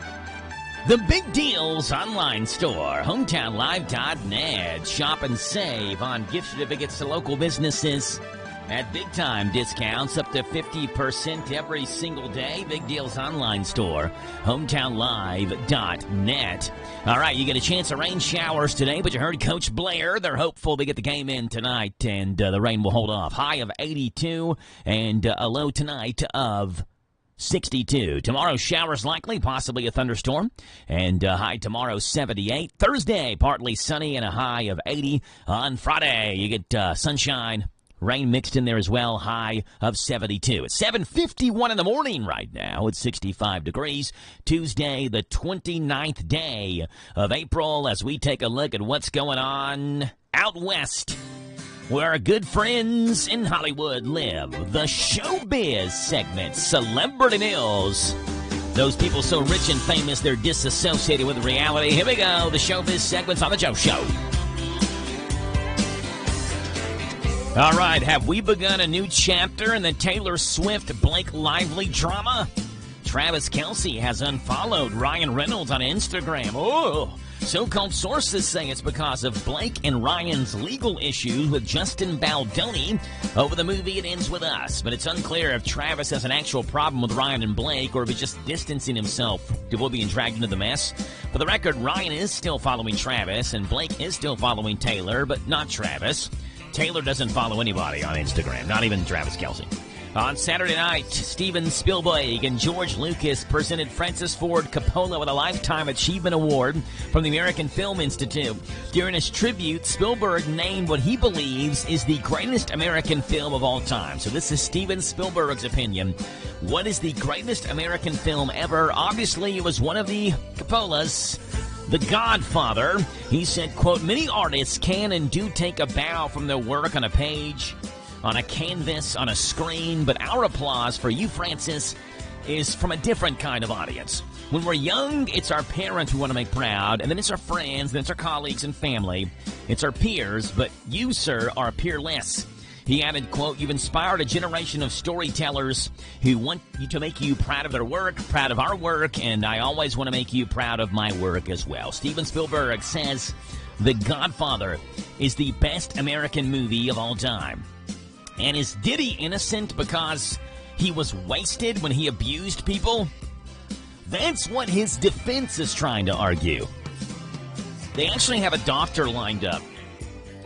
the Big Deals online store, hometownlive.net. Shop and save on gift certificates to local businesses at big-time discounts, up to 50% every single day. Big Deals online store, hometownlive.net. All right, you get a chance of rain showers today, but you heard Coach Blair. They're hopeful to get the game in tonight, and the rain will hold off. High of 82 and a low tonight of 62. Tomorrow, showers likely, possibly a thunderstorm, and high tomorrow 78. Thursday, partly sunny and a high of 80. On Friday, you get sunshine. Rain mixed in there as well, high of 72. It's 7:51 in the morning right now. It's 65 degrees. Tuesday, the 29th day of April, as we take a look at what's going on out west, where our good friends in Hollywood live. The Showbiz segment, Celebrity News. Those people so rich and famous, they're disassociated with reality. Here we go, the Showbiz segments on The Joe Show. All right, have we begun a new chapter in the Taylor Swift-Blake Lively drama? Travis Kelce has unfollowed Ryan Reynolds on Instagram. Oh, so-called sources say it's because of Blake and Ryan's legal issues with Justin Baldoni over the movie It Ends With Us. But it's unclear if Travis has an actual problem with Ryan and Blake or if he's just distancing himself to avoid being dragged into the mess. For the record, Ryan is still following Travis and Blake is still following Taylor, but not Travis. Taylor doesn't follow anybody on Instagram, not even Travis Kelce. On Saturday night, Steven Spielberg and George Lucas presented Francis Ford Coppola with a Lifetime Achievement Award from the American Film Institute. During his tribute, Spielberg named what he believes is the greatest American film of all time. So this is Steven Spielberg's opinion. What is the greatest American film ever? Obviously, it was one of the Coppola's, The Godfather. He said, quote, "Many artists can and do take a bow from their work on a page, on a canvas, on a screen, but our applause for you, Francis, is from a different kind of audience. When we're young, it's our parents we want to make proud, and then it's our friends, then it's our colleagues and family. It's our peers, but you, sir, are peerless." He added, quote, "You've inspired a generation of storytellers who want you to make you proud of their work, proud of our work, and I always want to make you proud of my work as well." Steven Spielberg says The Godfather is the best American movie of all time. And is Diddy innocent because he was wasted when he abused people? That's what his defense is trying to argue. They actually have a doctor lined up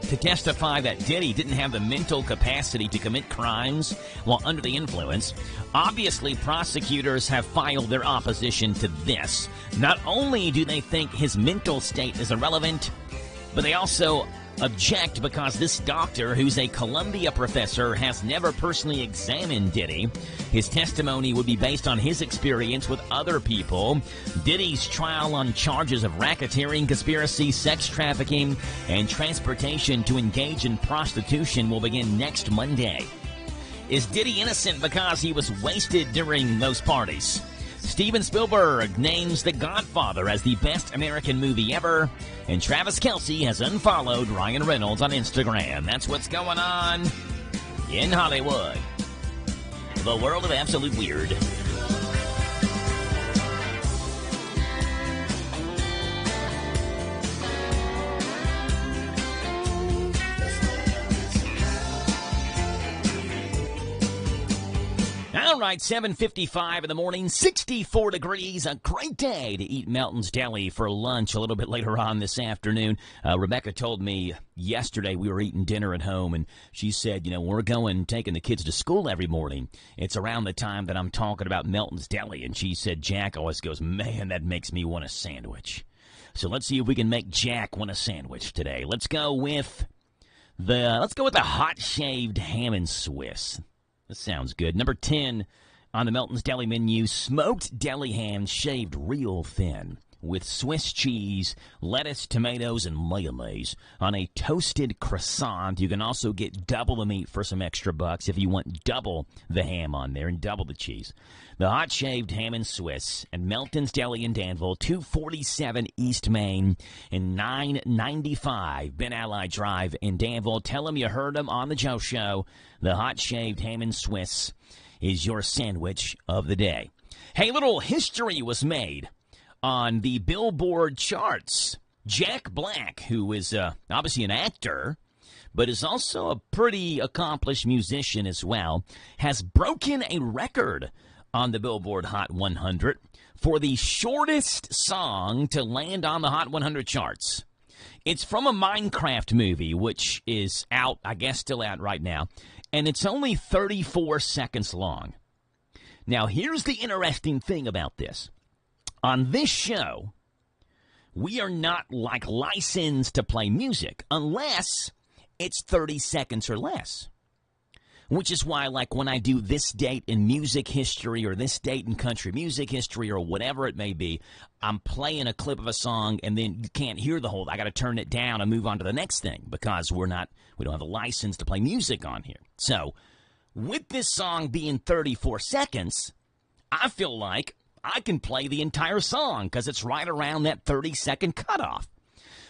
to testify that Diddy didn't have the mental capacity to commit crimes while under the influence. Obviously, prosecutors have filed their opposition to this. Not only do they think his mental state is irrelevant, but they also object because this doctor, who's a Columbia professor, has never personally examined Diddy. His testimony would be based on his experience with other people. Diddy's trial on charges of racketeering, conspiracy, sex trafficking, and transportation to engage in prostitution will begin next Monday. Is Diddy innocent because he was wasted during those parties? Steven Spielberg names The Godfather as the best American movie ever, and Travis Kelce has unfollowed Ryan Reynolds on Instagram. That's what's going on in Hollywood. The world of absolute weird. All right, 7:55 in the morning, 64 degrees, a great day to eat Melton's Deli for lunch a little bit later on this afternoon. Rebecca told me yesterday we were eating dinner at home, and she said, you know, we're taking the kids to school every morning. It's around the time that I'm talking about Melton's Deli, and she said, Jack always goes, man, that makes me want a sandwich. So let's see if we can make Jack want a sandwich today. Let's go with the hot shaved ham and Swiss. This sounds good. Number 10 on the Melton's Deli menu, smoked deli ham shaved real thin with Swiss cheese, lettuce, tomatoes, and mayonnaise on a toasted croissant. You can also get double the meat for some extra bucks if you want double the ham on there and double the cheese. The hot shaved ham and Swiss at Melton's Deli in Danville, 247 East Main and 995 Ben Ally Drive in Danville. Tell them you heard them on the Joe Show. The hot shaved ham and Swiss is your sandwich of the day. Hey, little history was made on the Billboard charts. Jack Black, who is obviously an actor, but is also a pretty accomplished musician as well, has broken a record on the Billboard Hot 100 for the shortest song to land on the Hot 100 charts. It's from a Minecraft movie, which is out, I guess still out right now, and it's only 34 seconds long. Now, here's the interesting thing about this. On this show, we are not licensed to play music unless it's 30 seconds or less. Which is why, when I do this date in music history or this date in country music history or whatever it may be, I'm playing a clip of a song and then you can't hear the whole thing. I got to turn it down and move on to the next thing because we don't have a license to play music on here. So, with this song being 34 seconds, I feel like I can play the entire song because it's right around that 30-second cutoff.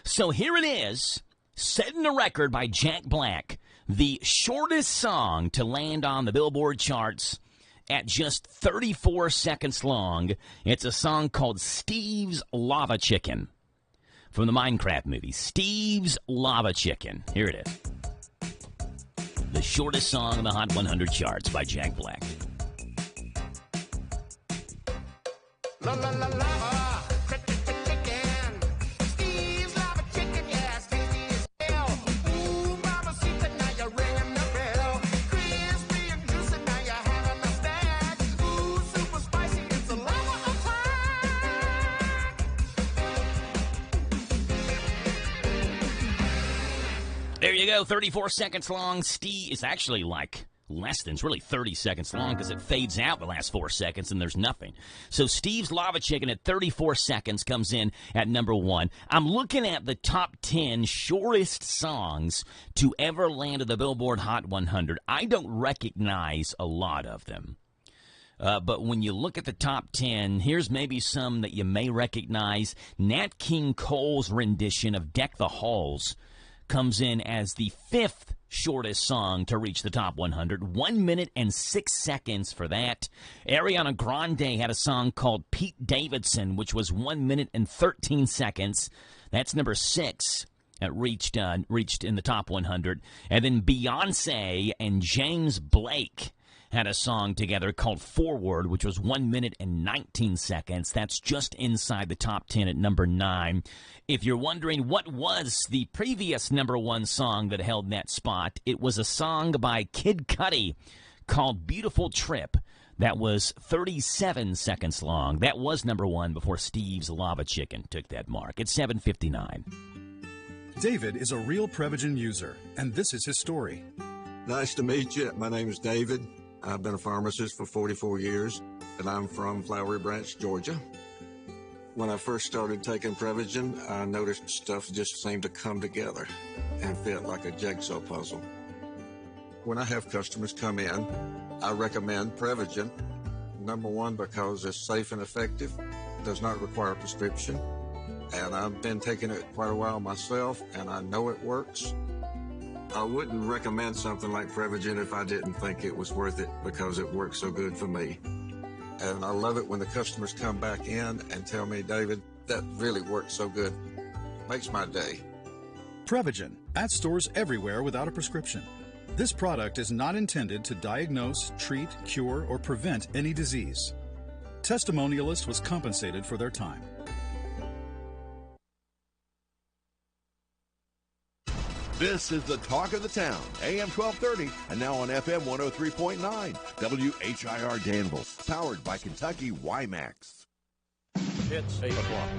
So here it is, setting a record by Jack Black, the shortest song to land on the Billboard charts at just 34 seconds long. It's a song called Steve's Lava Chicken from the Minecraft movie, Steve's Lava Chicken. Here it is. The shortest song on the Hot 100 charts by Jack Black. La la la lava, chicken, Steve's lava chicken, yes, tasty as hell. Ooh, mama, see that now you're ringing the bell. Crispy and juicy, now you have go, 34 seconds long. Steve is actually like less than, it's really 30 seconds long because it fades out the last 4 seconds and there's nothing. So Steve's Lava Chicken at 34 seconds comes in at number 1. I'm looking at the top 10 shortest songs to ever land at the Billboard Hot 100. I don't recognize a lot of them. But when you look at the top 10, here's maybe some that you may recognize. Nat King Cole's rendition of Deck the Halls comes in as the 5th shortest song to reach the top 100. 1 minute and 6 seconds for that. Ariana Grande had a song called Pete Davidson, which was 1 minute and 13 seconds. That's number 6. It reached in the top 100. And then Beyonce and James Blake had a song together called Forward, which was 1 minute and 19 seconds. That's just inside the top 10 at number 9. If you're wondering what was the previous number 1 song that held that spot, it was a song by Kid Cudi called Beautiful Trip. That was 37 seconds long. That was number 1 before Steve's Lava Chicken took that mark. It's 7:59. David is a real Prevagen user, and this is his story. Nice to meet you. My name is David. I've been a pharmacist for 44 years, and I'm from Flowery Branch, Georgia. When I first started taking Prevagen, I noticed stuff just seemed to come together and fit like a jigsaw puzzle. When I have customers come in, I recommend Prevagen. Number 1, because it's safe and effective, does not require a prescription, and I've been taking it quite a while myself, and I know it works. I wouldn't recommend something like Prevagen if I didn't think it was worth it because it works so good for me. And I love it when the customers come back in and tell me, David, that really works so good. Makes my day. Prevagen, at stores everywhere without a prescription. This product is not intended to diagnose, treat, cure, or prevent any disease. Testimonialist was compensated for their time. This is the talk of the town, AM 1230, and now on FM 103.9, WHIR Danville, powered by Kentucky WiMAX. It's 8 o'clock.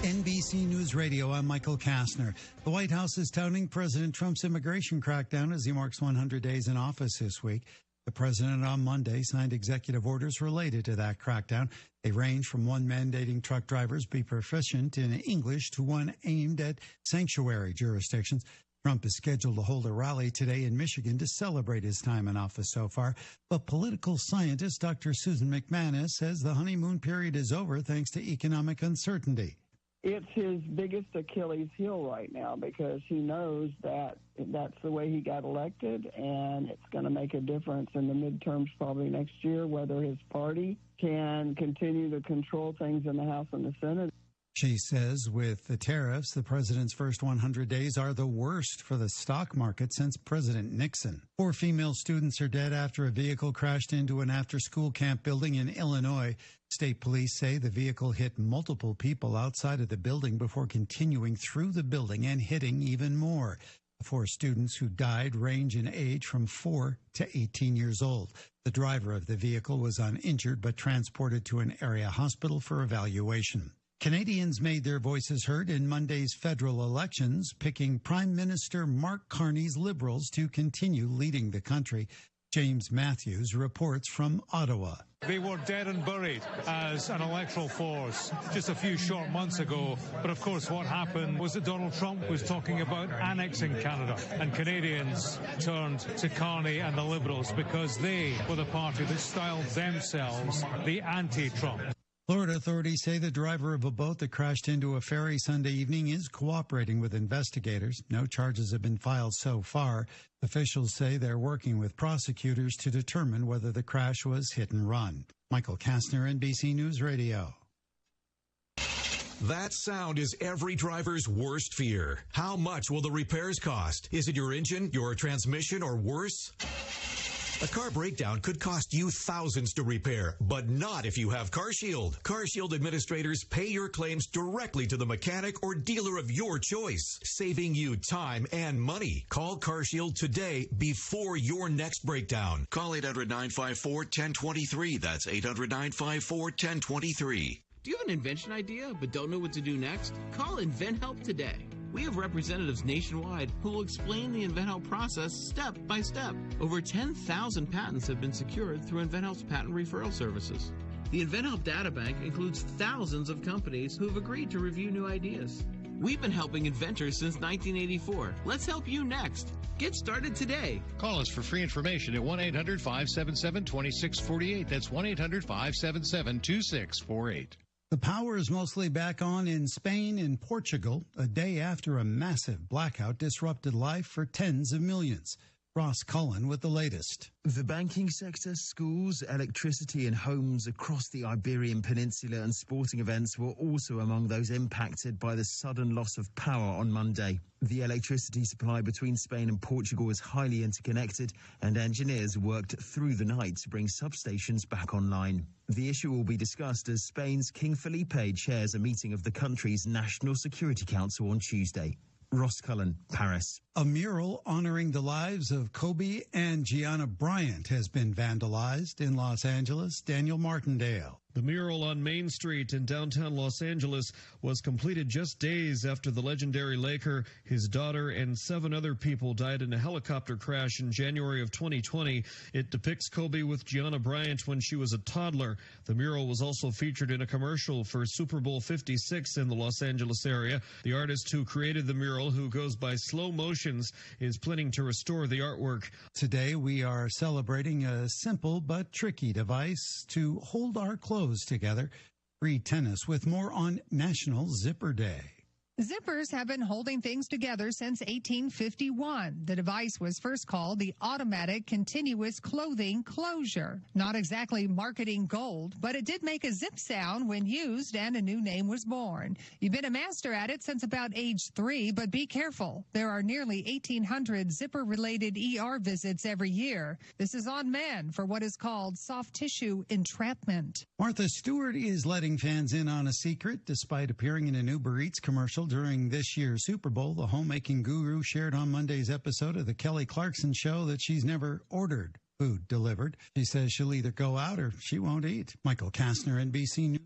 NBC News Radio, I'm Michael Kastner. The White House is touting President Trump's immigration crackdown as he marks 100 days in office this week. The president on Monday signed executive orders related to that crackdown. They range from one mandating truck drivers be proficient in English to one aimed at sanctuary jurisdictions. Trump is scheduled to hold a rally today in Michigan to celebrate his time in office so far. But political scientist Dr. Susan McManus says the honeymoon period is over thanks to economic uncertainty. It's his biggest Achilles heel right now because he knows that that's the way he got elected, and it's going to make a difference in the midterms probably next year, whether his party can continue to control things in the House and the Senate. She says with the tariffs, the president's first 100 days are the worst for the stock market since President Nixon. 4 female students are dead after a vehicle crashed into an after-school camp building in Illinois. State police say the vehicle hit multiple people outside of the building before continuing through the building and hitting even more. The 4 students who died range in age from 4 to 18 years old. The driver of the vehicle was uninjured but transported to an area hospital for evaluation. Canadians made their voices heard in Monday's federal elections, picking Prime Minister Mark Carney's Liberals to continue leading the country. James Matthews reports from Ottawa. They were dead and buried as an electoral force just a few short months ago. But of course, what happened was that Donald Trump was talking about annexing Canada. And Canadians turned to Carney and the Liberals because they were the party that styled themselves the anti-Trump. Florida authorities say the driver of a boat that crashed into a ferry Sunday evening is cooperating with investigators. No charges have been filed so far. Officials say they're working with prosecutors to determine whether the crash was hit and run. Michael Kastner, NBC News Radio. That sound is every driver's worst fear. How much will the repairs cost? Is it your engine, your transmission, or worse? A car breakdown could cost you thousands to repair, but not if you have CarShield. CarShield administrators pay your claims directly to the mechanic or dealer of your choice, saving you time and money. Call CarShield today before your next breakdown. Call 800-954-1023. That's 800-954-1023. Do you have an invention idea but don't know what to do next? Call InventHelp today. We have representatives nationwide who will explain the InventHelp process step by step. Over 10,000 patents have been secured through InventHelp's patent referral services. The InventHelp Data Bank includes thousands of companies who have agreed to review new ideas. We've been helping inventors since 1984. Let's help you next. Get started today. Call us for free information at 1-800-577-2648. That's 1-800-577-2648. The power is mostly back on in Spain and Portugal, a day after a massive blackout disrupted life for tens of millions. Ross Cullen with the latest. The banking sector, schools, electricity and homes across the Iberian Peninsula and sporting events were also among those impacted by the sudden loss of power on Monday. The electricity supply between Spain and Portugal is highly interconnected, and engineers worked through the night to bring substations back online. The issue will be discussed as Spain's King Felipe chairs a meeting of the country's National Security Council on Tuesday. Ross Cullen, Paris. A mural honoring the lives of Kobe and Gianna Bryant has been vandalized in Los Angeles. Daniel Martindale. The mural on Main Street in downtown Los Angeles was completed just days after the legendary Laker, his daughter, and 7 other people died in a helicopter crash in January of 2020. It depicts Kobe with Gianna Bryant when she was a toddler. The mural was also featured in a commercial for Super Bowl 56 in the Los Angeles area. The artist who created the mural, who goes by Slow Motions, is planning to restore the artwork. Today we are celebrating a simple but tricky device to hold our clothes together. Free tennis with more on National Zipper Day. Zippers have been holding things together since 1851. The device was first called the Automatic Continuous Clothing Closure. Not exactly marketing gold, but it did make a zip sound when used, and a new name was born. You've been a master at it since about age 3, but be careful. There are nearly 1,800 zipper-related ER visits every year. This is on men for what is called soft tissue entrapment. Martha Stewart is letting fans in on a secret. Despite appearing in an Uber Eats commercial during this year's Super Bowl, the homemaking guru shared on Monday's episode of the Kelly Clarkson Show that she's never ordered food delivered. She says she'll either go out or she won't eat. Michael Kastner, NBC News.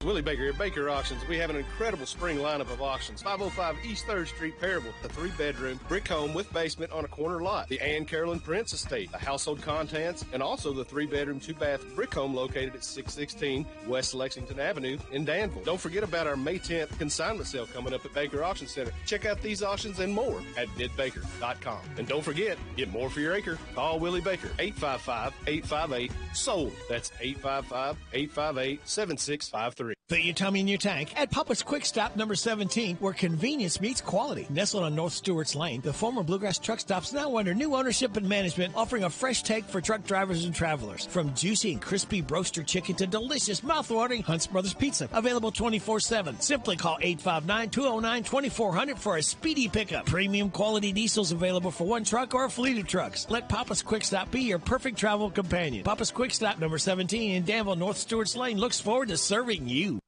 Willie Baker at Baker Auctions. We have an incredible spring lineup of auctions. 505 East 3rd Street, Parable, a 3-bedroom brick home with basement on a corner lot. The Ann Carolyn Prince Estate, the household contents, and also the 3-bedroom, 2-bath brick home located at 616 West Lexington Avenue in Danville. Don't forget about our May 10th consignment sale coming up at Baker Auction Center. Check out these auctions and more at bidbaker.com. And don't forget, get more for your acre. Call Willie Baker, 855-858-SOLD. That's 855-858-7653. Fill your tummy in your tank at Papa's Quick Stop number 17, where convenience meets quality. Nestled on North Stewart's Lane, the former Bluegrass Truck Stop's now under new ownership and management, offering a fresh take for truck drivers and travelers. From juicy and crispy broaster chicken to delicious mouth-watering Hunt's Brothers Pizza. Available 24/7. Simply call 859-209-2400 for a speedy pickup. Premium quality diesels available for one truck or a fleet of trucks. Let Papa's Quick Stop be your perfect travel companion. Papa's Quick Stop number 17 in Danville, North Stewart's Lane looks forward to serving you.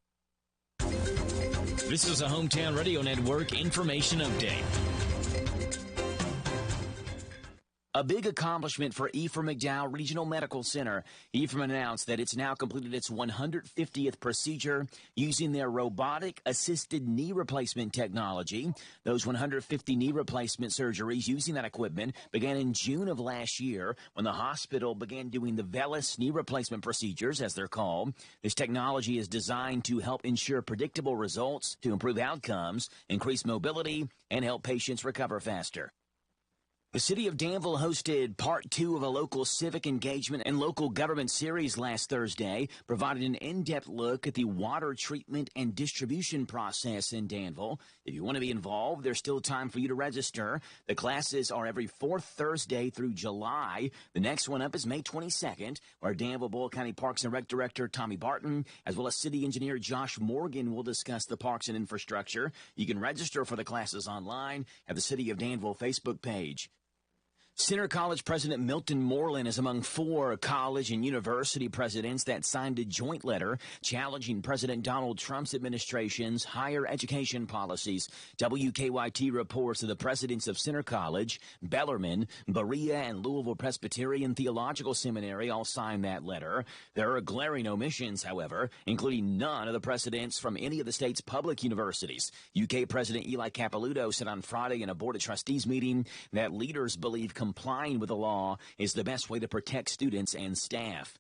This is a Hometown Radio Network information update. A big accomplishment for Ephraim McDowell Regional Medical Center. Ephraim announced that it's now completed its 150th procedure using their robotic-assisted knee replacement technology. Those 150 knee replacement surgeries using that equipment began in June of last year when the hospital began doing the VELUS knee replacement procedures, as they're called. This technology is designed to help ensure predictable results, to improve outcomes, increase mobility, and help patients recover faster. The city of Danville hosted part 2 of a local civic engagement and local government series last Thursday, providing an in-depth look at the water treatment and distribution process in Danville. If you want to be involved, there's still time for you to register. The classes are every 4th Thursday through July. The next one up is May 22nd, where Danville Boyle County Parks and Rec Director Tommy Barton, as well as City Engineer Josh Morgan, will discuss the parks and infrastructure. You can register for the classes online at the City of Danville Facebook page. Center College President Milton Moreland is among 4 college and university presidents that signed a joint letter challenging President Donald Trump's administration's higher education policies. WKYT reports that the presidents of Center College, Bellarmine, Berea, and Louisville Presbyterian Theological Seminary all signed that letter. There are glaring omissions, however, including none of the presidents from any of the state's public universities. UK President Eli Capilouto said on Friday in a Board of Trustees meeting that leaders believe complying with the law is the best way to protect students and staff.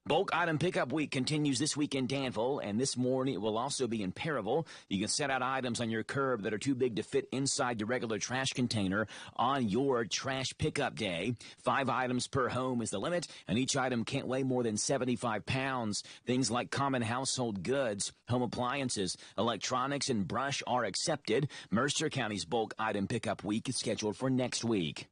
Bulk item pickup week continues this week in Danville, and this morning it will also be in Perryville. You can set out items on your curb that are too big to fit inside the regular trash container on your trash pickup day. 5 items per home is the limit, and each item can't weigh more than 75 pounds. Things like common household goods, home appliances, electronics, and brush are accepted. Mercer County's bulk item pickup week is scheduled for next week.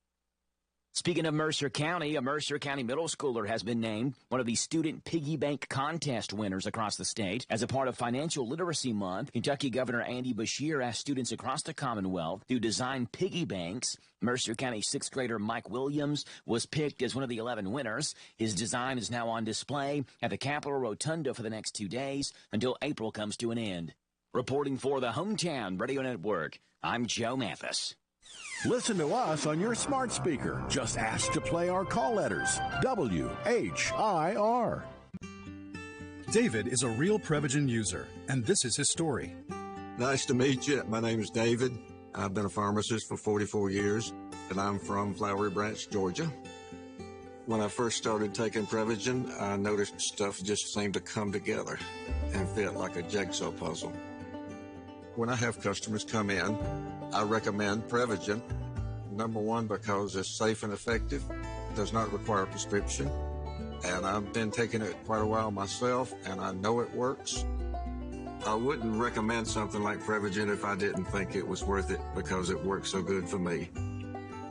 Speaking of Mercer County, a Mercer County middle schooler has been named one of the Student Piggy Bank Contest winners across the state. As a part of Financial Literacy Month, Kentucky Governor Andy Beshear asked students across the Commonwealth to design piggy banks. Mercer County 6th grader Mike Williams was picked as one of the 11 winners. His design is now on display at the Capitol Rotunda for the next 2 days until April comes to an end. Reporting for the Hometown Radio Network, I'm Joe Mathis. Listen to us on your smart speaker. Just ask to play our call letters. WHIR. David is a real Prevagen user, and this is his story. Nice to meet you. My name is David. I've been a pharmacist for 44 years, and I'm from Flowery Branch, Georgia. When I first started taking Prevagen, I noticed stuff just seemed to come together and fit like a jigsaw puzzle. When I have customers come in, I recommend Prevagen. Number one, because it's safe and effective, does not require a prescription, and I've been taking it quite a while myself, and I know it works. I wouldn't recommend something like Prevagen if I didn't think it was worth it, because it works so good for me.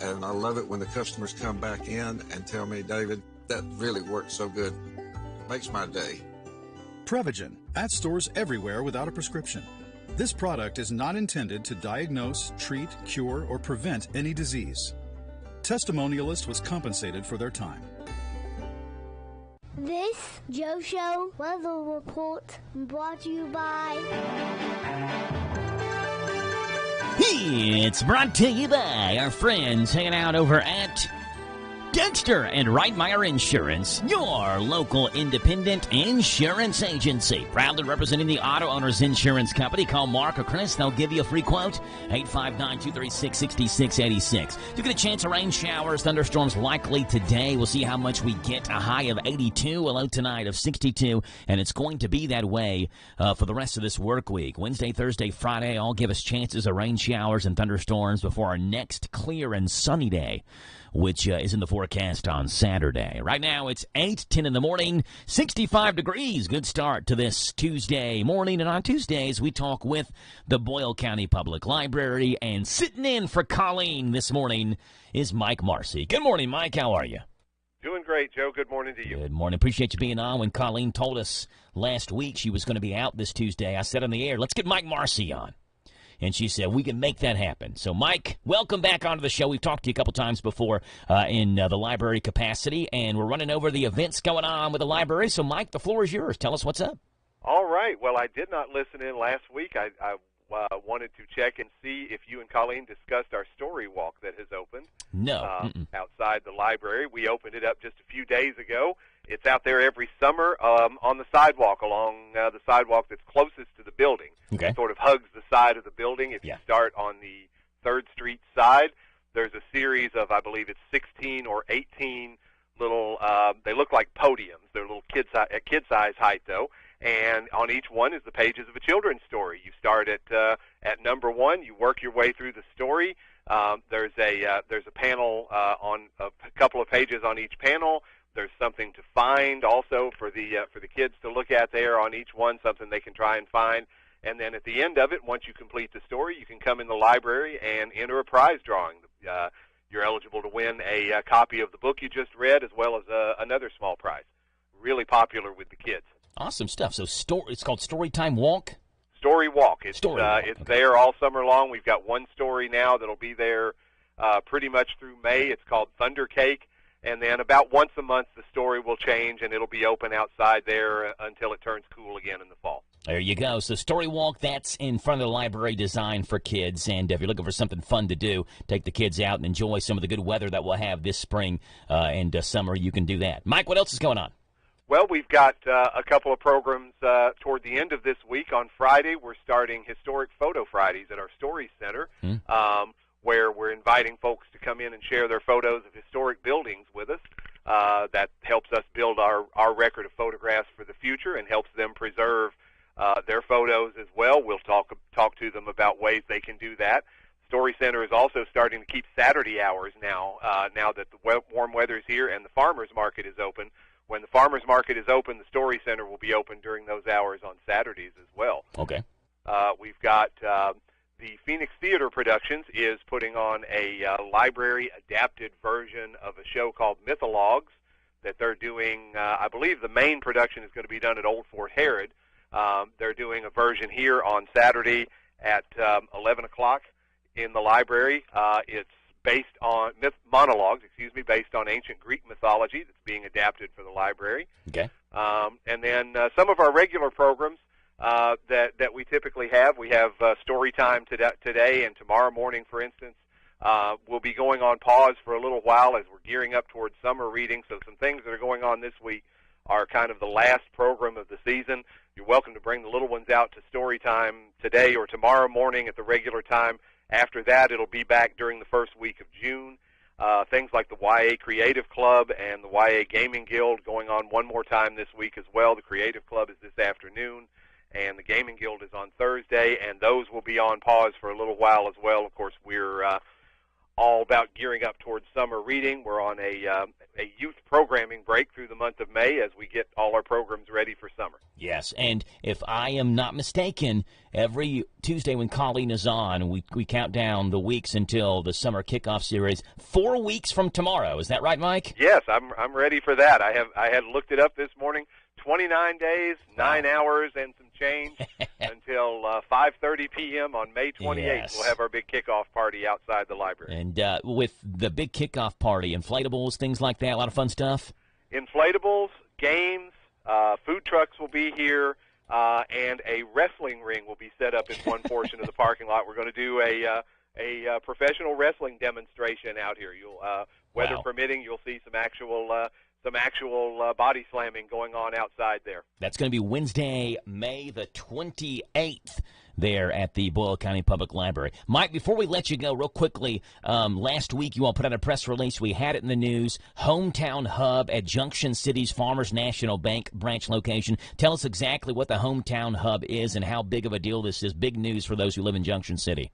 And I love it when the customers come back in and tell me, David, that really works so good. It makes my day. Prevagen, at stores everywhere without a prescription. This product is not intended to diagnose, treat, cure, or prevent any disease. Testimonialist was compensated for their time. This Joe Show weather report brought to you by... It's brought to you by our friends hanging out over at Dexter and Reitmeyer Insurance, your local independent insurance agency. Proudly representing the Auto Owners Insurance Company. Call Mark or Chris. They'll give you a free quote. 859-236-6686. You get a chance of rain showers, thunderstorms likely today. We'll see how much we get. A high of 82, a low tonight of 62, and it's going to be that way for the rest of this work week. Wednesday, Thursday, Friday all give us chances of rain showers and thunderstorms before our next clear and sunny day, which is in the forecast on Saturday. Right now, it's 8:10 in the morning, 65 degrees. Good start to this Tuesday morning. And on Tuesdays, we talk with the Boyle County Public Library. And sitting in for Colleen this morning is Mike Marcy. Good morning, Mike. How are you? Doing great, Joe. Good morning to you. Good morning. Appreciate you being on. When Colleen told us last week she was going to be out this Tuesday, I said on the air, let's get Mike Marcy on. And she said, we can make that happen. So, Mike, welcome back onto the show. We've talked to you a couple times before in the library capacity, and we're running over the events going on with the library. So, Mike, the floor is yours. Tell us what's up. All right. Well, I did not listen in last week. I wanted to check and see if you and Colleen discussed our story walk that has opened. No. Outside the library. We opened it up just a few days ago. It's out there every summer on the sidewalk, along the sidewalk that's closest to the building. Okay. It sort of hugs the side of the building. If you start on the 3rd Street side, there's a series of, I believe it's 16 or 18 little, they look like podiums. They're little kid-size height, though. And on each one is the pages of a children's story. You start at number 1. You work your way through the story. There's a panel on a couple of pages on each panel. There's something to find also for the kids to look at there on each one, something they can try and find. And then at the end of it, once you complete the story, you can come in the library and enter a prize drawing. You're eligible to win a copy of the book you just read, as well as another small prize. Really popular with the kids. Awesome stuff. So it's called Storytime Walk? Story Walk. It's okay. there all summer long. We've got one story now that'll be there pretty much through May. It's called Thunder Cake. And then about once a month, the story will change, and it'll be open outside there until it turns cool again in the fall. There you go. So Story Walk, that's in front of the library, designed for kids. And if you're looking for something fun to do, take the kids out and enjoy some of the good weather that we'll have this spring and summer. You can do that. Mike, what else is going on? Well, we've got a couple of programs toward the end of this week. On Friday, we're starting Historic Photo Fridays at our Story Center, where we're inviting folks to come in and share their photos of historic buildings with us. That helps us build our record of photographs for the future and helps them preserve their photos as well. We'll talk to them about ways they can do that. Story Center is also starting to keep Saturday hours now that the warm weather is here and the farmers market is open. When the farmers market is open, the Story Center will be open during those hours on Saturdays as well. Okay. We've got the Phoenix Theater Productions is putting on a library-adapted version of a show called Mythologues that they're doing. I believe the main production is going to be done at Old Fort Herod. They're doing a version here on Saturday at 11 o'clock in the library. It's based on monologues, based on ancient Greek mythology that's being adapted for the library. Okay. And then some of our regular programs that we typically have. We have story time today and tomorrow morning, for instance. We'll be going on pause for a little while as we're gearing up towards summer reading. So some things that are going on this week are kind of the last program of the season. You're welcome to bring the little ones out to story time today or tomorrow morning at the regular time. After that, it'll be back during the first week of June. Things like the YA Creative Club and the YA Gaming Guild going on one more time this week as well. The Creative Club is this afternoon, and the Gaming Guild is on Thursday, and those will be on pause for a little while as well. Of course, we're all about gearing up towards summer reading. We're on a youth programming break through the month of May as we get all our programs ready for summer. Yes, and if I am not mistaken, every Tuesday when Colleen is on, we count down the weeks until the summer kickoff series. 4 weeks from tomorrow. Is that right, Mike? Yes, I'm ready for that. I had looked it up this morning. 29 days, 9 hours, and some change until 5:30 p.m. on May 28th. Yes. We'll have our big kickoff party outside the library. And with the big kickoff party, inflatables, things like that, a lot of fun stuff? Inflatables, games, food trucks will be here, and a wrestling ring will be set up in one portion of the parking lot. We're going to do a professional wrestling demonstration out here. Weather permitting, you'll see some actual body slamming going on outside there. That's going to be Wednesday, May the 28th there at the Boyle County Public Library. Mike, before we let you go, real quickly, last week you all put out a press release. We had it in the news. Hometown Hub at Junction City's Farmers National Bank branch location. Tell us exactly what the Hometown Hub is and how big of a deal this is. Big news for those who live in Junction City.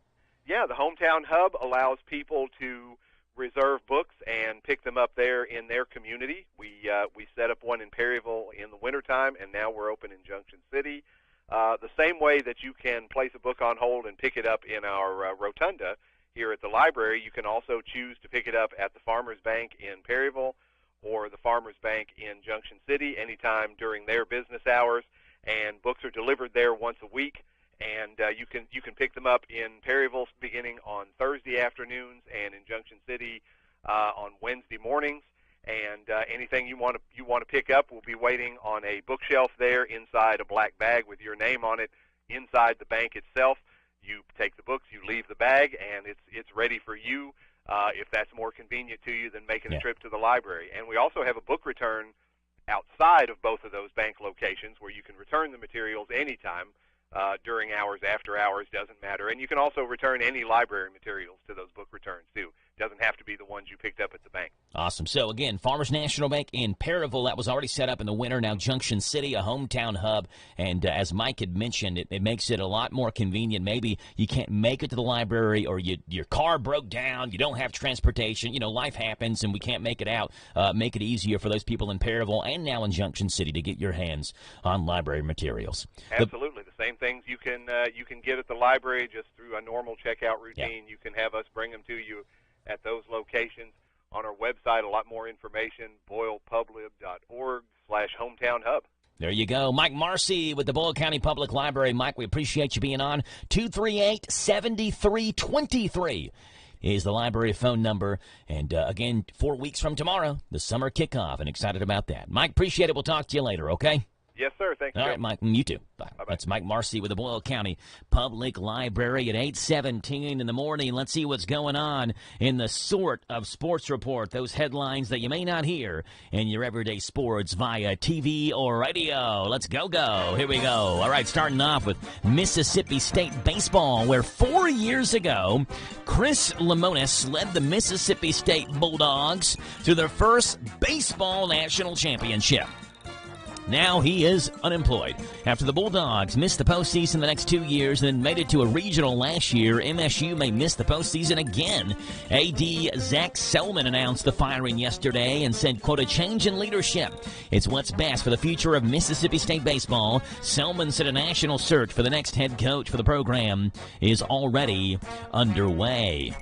Yeah, the Hometown Hub allows people to reserve books and pick them up there in their community. We set up one in Perryville in the wintertime, and now we're open in Junction City. The same way that you can place a book on hold and pick it up in our rotunda here at the library, you can also choose to pick it up at the Farmers Bank in Perryville or the Farmers Bank in Junction City anytime during their business hours, and books are delivered there once a week. And you can pick them up in Perryville beginning on Thursday afternoons and in Junction City on Wednesday mornings. And anything you want to pick up will be waiting on a bookshelf there inside a black bag with your name on it inside the bank itself. You take the books, you leave the bag, and it's ready for you if that's more convenient to you than making a trip to the library. And we also have a book return outside of both of those bank locations where you can return the materials anytime. During hours, after hours, doesn't matter. And you can also return any library materials to those book returns, too. Doesn't have to be the ones you picked up at the bank. Awesome. So, again, Farmers National Bank in Perryville, that was already set up in the winter. Now Junction City, a hometown hub. And as Mike had mentioned, it makes it a lot more convenient. Maybe you can't make it to the library or your car broke down, you don't have transportation. You know, life happens and we can't make it out. Make it easier for those people in Perryville and now in Junction City to get your hands on library materials. Absolutely. The same things you can get at the library just through a normal checkout routine. You can have us bring them to you at those locations. On our website, a lot more information, boylepublib.org/hometownhub. There you go. Mike Marcy with the Boyle County Public Library. Mike, we appreciate you being on. 238-7323. is the library phone number. And, again, 4 weeks from tomorrow, the summer kickoff, and excited about that. Mike, appreciate it. We'll talk to you later, okay? Yes, sir. Thank you. All right, Mike. You too. Bye. That's Mike Marcy with the Boyle County Public Library at 8:17 in the morning. Let's see what's going on in the sort of sports report. Those headlines that you may not hear in your everyday sports via TV or radio. Let's go. Here we go. All right, starting off with Mississippi State baseball, where 4 years ago, Chris Lemonis led the Mississippi State Bulldogs to their first baseball national championship. Now he is unemployed. After the Bulldogs missed the postseason the next 2 years and then made it to a regional last year, MSU may miss the postseason again. AD Zach Selman announced the firing yesterday and said, quote, a change in leadership. It's what's best for the future of Mississippi State baseball. Selman said a national search for the next head coach for the program is already underway.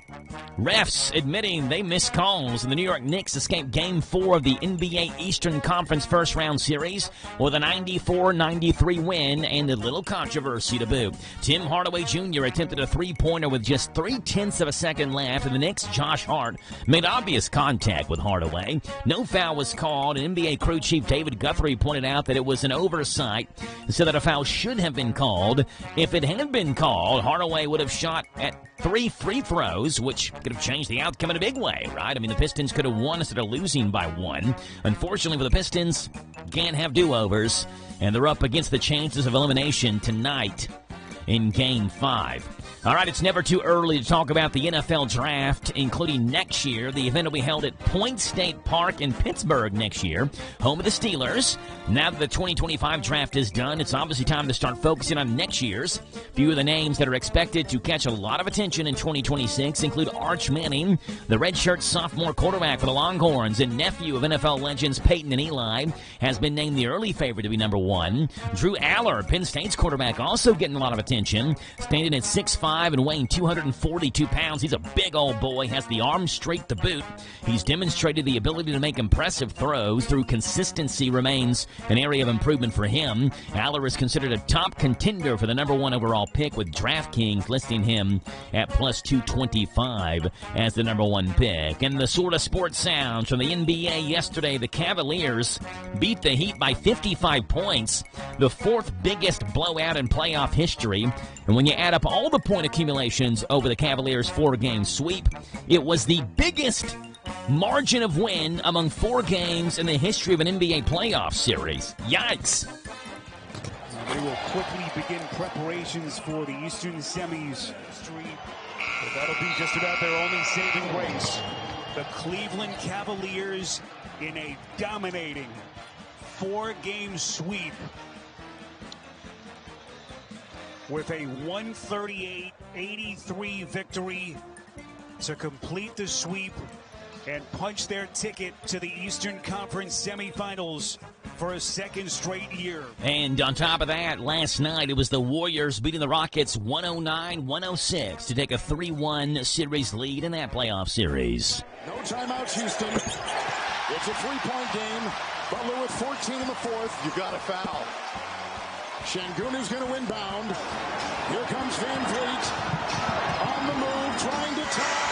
Refs admitting they missed calls, and the New York Knicks escaped Game 4 of the NBA Eastern Conference first-round series with a 94-93 win and a little controversy to boot. Tim Hardaway Jr. attempted a three-pointer with just 0.3 of a second left, and the Knicks' Josh Hart made obvious contact with Hardaway. No foul was called, and NBA crew chief David Guthrie pointed out that it was an oversight, so that a foul should have been called. If it had been called, Hardaway would have shot at 3 free throws, which could have changed the outcome in a big way, right? I mean, the Pistons could have won instead of losing by 1. Unfortunately for the Pistons, can't have do-overs, and they're up against the chances of elimination tonight in Game 5. All right, it's never too early to talk about the NFL Draft, including next year. The event will be held at Point State Park in Pittsburgh next year, home of the Steelers. Now that the 2025 Draft is done, it's obviously time to start focusing on next year's. A few of the names that are expected to catch a lot of attention in 2026 include Arch Manning, the redshirt sophomore quarterback for the Longhorns and nephew of NFL legends Peyton and Eli, has been named the early favorite to be number 1. Drew Aller, Penn State's quarterback, also getting a lot of attention, standing at 6'5", and weighing 242 pounds. He's a big old boy, has the arm strength to boot. He's demonstrated the ability to make impressive throws. Through consistency remains an area of improvement for him. Aller is considered a top contender for the number 1 overall pick, with DraftKings listing him at plus 225 as the number 1 pick. And the sort of sports sounds from the NBA yesterday, the Cavaliers beat the Heat by 55 points, the 4th biggest blowout in playoff history. And when you add up all the point accumulations over the Cavaliers' 4-game sweep, it was the biggest margin of win among 4 games in the history of an NBA playoff series. Yikes. They will quickly begin preparations for the Eastern Semis. But that'll be just about their only saving grace. The Cleveland Cavaliers in a dominating 4-game sweep with a 138-83 victory to complete the sweep and punch their ticket to the Eastern Conference semifinals for a 2nd straight year. And on top of that, last night it was the Warriors beating the Rockets 109-106 to take a 3-1 series lead in that playoff series. No timeouts, Houston. It's a 3-point game. Butler with 14 in the 4th. You've got a foul. Şengün's going to inbound. Here comes Van Vliet. On the move, trying to tie.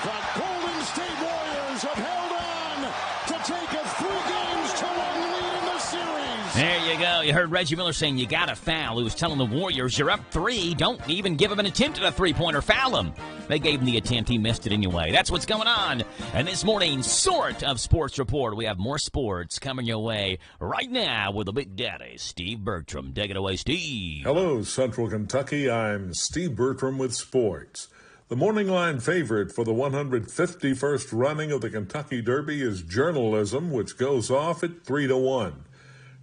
The Golden State Warriors have held on to take a 3-1 lead in the series. There you go. You heard Reggie Miller saying you got a foul. He was telling the Warriors, you're up 3. Don't even give him an attempt at a 3-pointer. Foul him. They gave him the attempt. He missed it anyway. That's what's going on. And this morning's sort of sports report. We have more sports coming your way right now with the Big Daddy, Steve Bertram. Take it away, Steve. Hello, Central Kentucky. I'm Steve Bertram with sports. The morning line favorite for the 151st running of the Kentucky Derby is Journalism, which goes off at 3-1.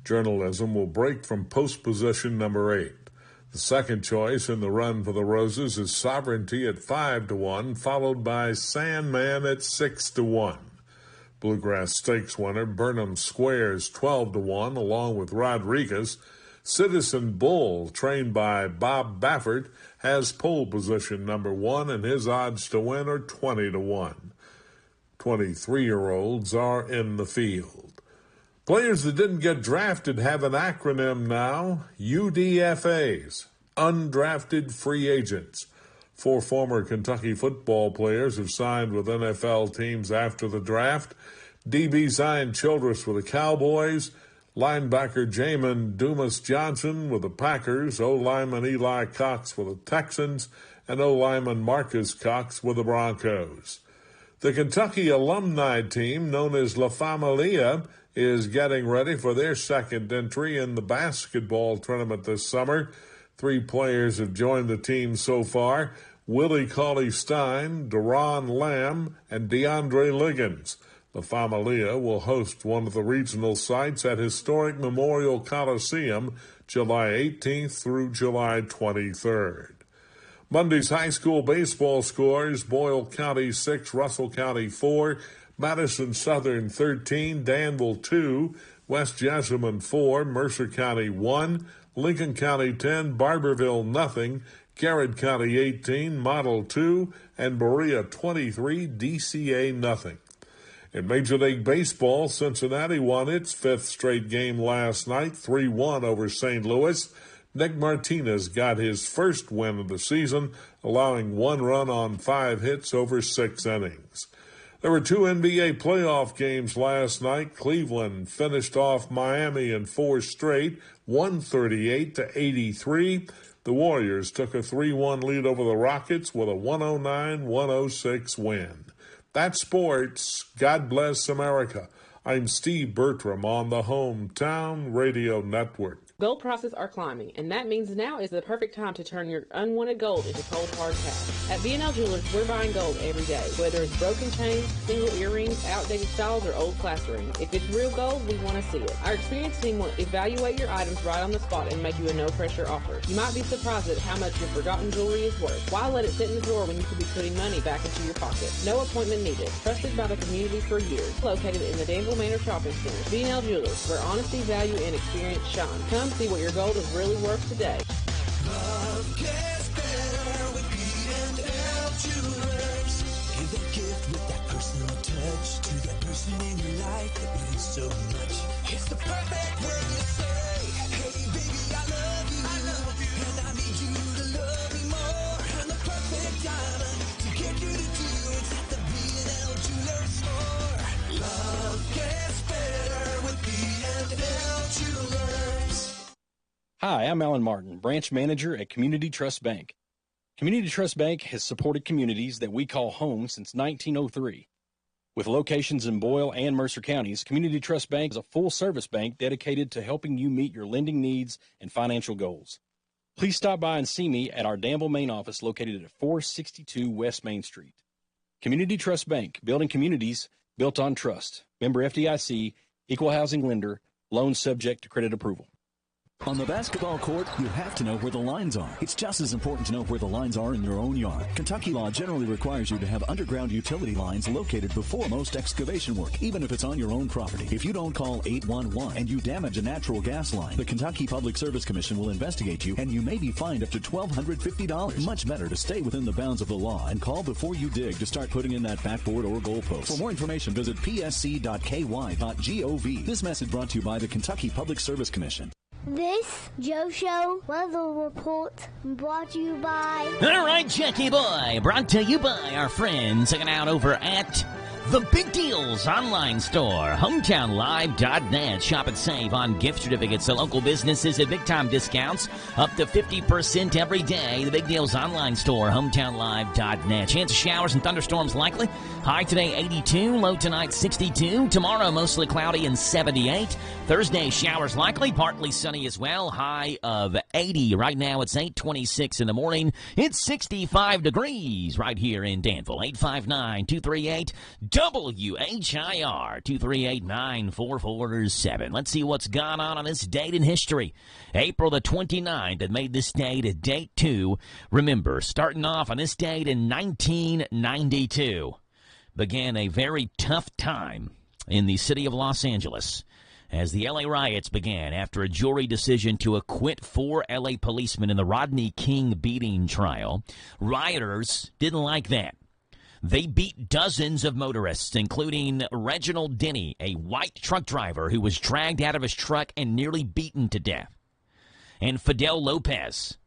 Journalism will break from post position number 8. The second choice in the run for the Roses is Sovereignty at 5-1, followed by Sandman at 6-1. Bluegrass Stakes winner Burnham Squares 12-1, along with Rodriguez. Citizen Bull, trained by Bob Baffert, has pole position number 1, and his odds to win are 20-1. 23-year-olds are in the field. Players that didn't get drafted have an acronym now, UDFAs, Undrafted Free Agents. 4 former Kentucky football players have signed with NFL teams after the draft. DB Zion Childress with the Cowboys, linebacker Jamin Dumas Johnson with the Packers, O-lineman Eli Cox with the Texans, and O-lineman Marcus Cox with the Broncos. The Kentucky alumni team, known as La Familia, is getting ready for their second entry in the basketball tournament this summer. 3 players have joined the team so far: Willie Cauley-Stein, Deron Lamb, and DeAndre Liggins. La Familia will host one of the regional sites at historic Memorial Coliseum July 18th through July 23rd. Monday's high school baseball scores: Boyle County 6, Russell County 4, Madison Southern 13, Danville 2, West Jessamine 4, Mercer County 1, Lincoln County 10, Barberville nothing, Garrett County 18, Model 2, and Berea 23, DCA nothing. In Major League Baseball, Cincinnati won its 5th straight game last night, 3-1 over St. Louis. Nick Martinez got his first win of the season, allowing 1 run on 5 hits over 6 innings. There were 2 NBA playoff games last night. Cleveland finished off Miami in 4 straight, 138-83. The Warriors took a 3-1 lead over the Rockets with a 109-106 win. That's sports. God bless America. I'm Steve Bertram on the Hometown Radio Network. Gold prices are climbing, and that means now is the perfect time to turn your unwanted gold into cold hard cash. At B&L Jewelers, we're buying gold every day, whether it's broken chains, single earrings, outdated styles, or old class rings. If it's real gold, we want to see it. Our experienced team will evaluate your items right on the spot and make you a no-pressure offer. You might be surprised at how much your forgotten jewelry is worth. Why let it sit in the drawer when you could be putting money back into your pocket? No appointment needed. Trusted by the community for years. Located in the Danville Manor Shopping Center. B&L Jewelers, where honesty, value, and experience shine. Come see what your gold is really worth today. Love gets better with B&L Jewelers. Give a gift with that personal touch to that person in your life that means so much. It's the perfect word to say, hey baby, I love you, and I need you to love me more. And the perfect diamond to get you to do it's at the B&L Jewelers store. Love gets better with B&L Jewelers. Hi, I'm Alan Martin, branch manager at Community Trust Bank. Community Trust Bank has supported communities that we call home since 1903. With locations in Boyle and Mercer counties, Community Trust Bank is a full-service bank dedicated to helping you meet your lending needs and financial goals. Please stop by and see me at our Danville main office located at 462 West Main Street. Community Trust Bank, building communities built on trust. Member FDIC, equal housing lender, loans subject to credit approval. On the basketball court, you have to know where the lines are. It's just as important to know where the lines are in your own yard. Kentucky law generally requires you to have underground utility lines located before most excavation work, even if it's on your own property. If you don't call 811 and you damage a natural gas line, the Kentucky Public Service Commission will investigate you and you may be fined up to $1,250. Much better to stay within the bounds of the law and call before you dig to start putting in that backboard or goalpost. For more information, visit psc.ky.gov. This message brought to you by the Kentucky Public Service Commission. This Joe Show weather report brought to you by... All right, Jackie Boy, brought to you by our friends hanging out over at The Big Deals online store, hometownlive.net. Shop and save on gift certificates to local businesses at big-time discounts, up to 50% every day. The Big Deals online store, hometownlive.net. Chance of showers and thunderstorms likely. High today, 82. Low tonight, 62. Tomorrow, mostly cloudy and 78. Thursday, showers likely. Partly sunny as well. High of 80. Right now, it's 8:26 in the morning. It's 65 degrees right here in Danville. 859-238 WHIR 238-9447. Let's see what's gone on this date in history. April the 29th, it made this date a date too. Remember, starting off on this date in 1992, began a very tough time in the city of Los Angeles as the L.A. riots began after a jury decision to acquit 4 L.A. policemen in the Rodney King beating trial. Rioters didn't like that. They beat dozens of motorists, including Reginald Denny, a white truck driver who was dragged out of his truck and nearly beaten to death. And Fidel Lopez,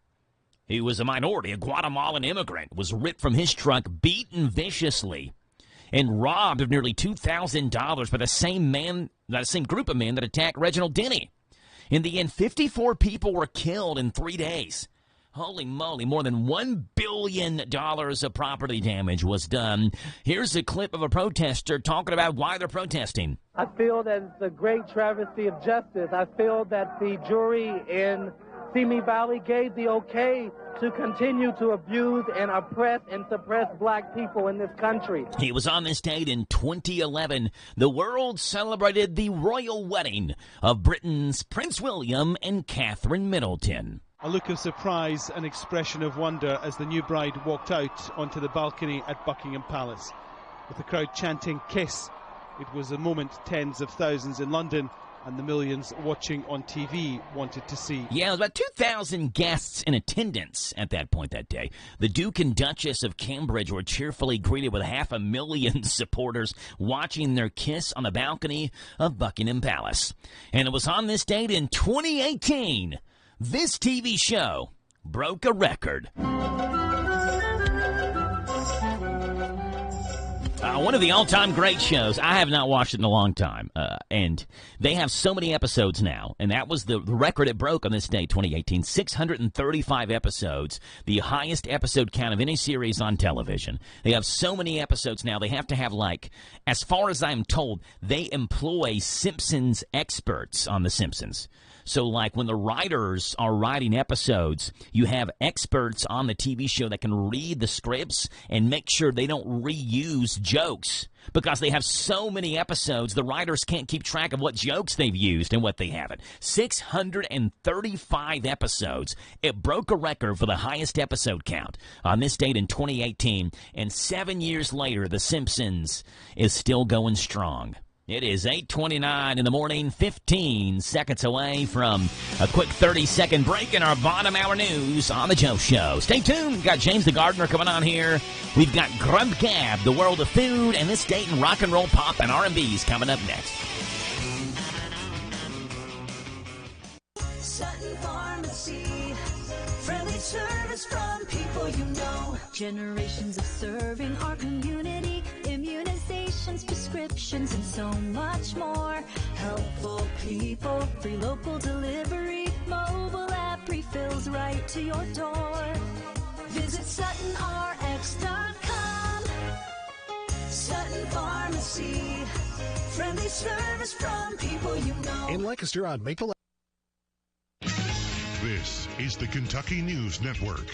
He was a minority, a Guatemalan immigrant, was ripped from his truck, beaten viciously, and robbed of nearly $2,000 by the same group of men that attacked Reginald Denny. In the end, 54 people were killed in 3 days. Holy moly, more than $1 billion of property damage was done. Here's a clip of a protester talking about why they're protesting. I feel that it's a great travesty of justice. I feel that the jury in Simi Valley gave the okay to continue to abuse and oppress and suppress black people in this country. He was on this date in 2011. The world celebrated the royal wedding of Britain's Prince William and Catherine Middleton. A look of surprise and expression of wonder as the new bride walked out onto the balcony at Buckingham Palace. With the crowd chanting "Kiss," it was a moment tens of thousands in London and the millions watching on TV wanted to see. Yeah, it was about 2,000 guests in attendance at that point that day. The Duke and Duchess of Cambridge were cheerfully greeted with 500,000 supporters watching their kiss on the balcony of Buckingham Palace. And it was on this date in 2018, this TV show broke a record. One of the all-time great shows. I have not watched it in a long time. And they have so many episodes now. And that was the record it broke on this day, 2018. 635 episodes. The highest episode count of any series on television. They have so many episodes now. They have to have, like, as far as I'm told, they employ Simpsons experts on The Simpsons. So, like, when the writers are writing episodes, you have experts on the TV show that can read the scripts and make sure they don't reuse jokes. Because they have so many episodes, the writers can't keep track of what jokes they've used and what they haven't. 635 episodes. It broke a record for the highest episode count on this date in 2018. And 7 years later, The Simpsons is still going strong. It is 8:29 in the morning, 15 seconds away from a quick 30-second break in our bottom hour news on The Joe Show. Stay tuned. We've got James the Gardener coming on here. We've got Grub Gab, the world of food, and this date in rock and roll, pop, and R&B's coming up next. Sutton Pharmacy, friendly service from people you know. Generations of serving our community, immunizations, prescriptions, and so much more. Helpful people, free local delivery, mobile app refills right to your door. Visit SuttonRx.com. Sutton Pharmacy, friendly service from people you know. In Lancaster on Maple. This is the Kentucky News Network.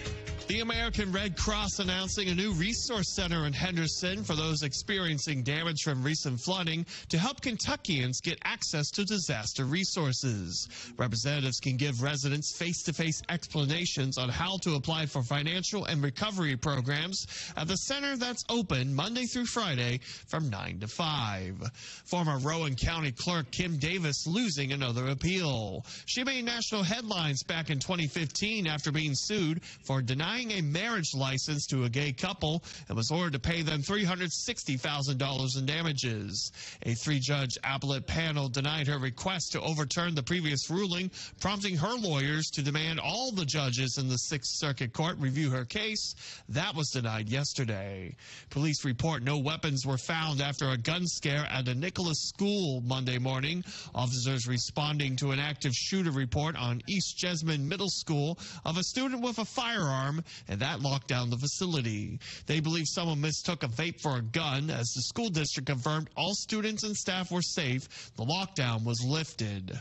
The American Red Cross announcing a new resource center in Henderson for those experiencing damage from recent flooding to help Kentuckians get access to disaster resources. Representatives can give residents face-to-face explanations on how to apply for financial and recovery programs at the center that's open Monday through Friday from 9 to 5. Former Rowan County Clerk Kim Davis losing another appeal. She made national headlines back in 2015 after being sued for denying a marriage license to a gay couple and was ordered to pay them $360,000 in damages. A 3-judge appellate panel denied her request to overturn the previous ruling, prompting her lawyers to demand all the judges in the Sixth Circuit Court review her case. That was denied yesterday. Police report no weapons were found after a gun scare at a Nicholas school Monday morning. Officers responding to an active shooter report on East Jesmond Middle School of a student with a firearm, and that locked down the facility. They believe someone mistook a vape for a gun. As the school district confirmed all students and staff were safe, the lockdown was lifted.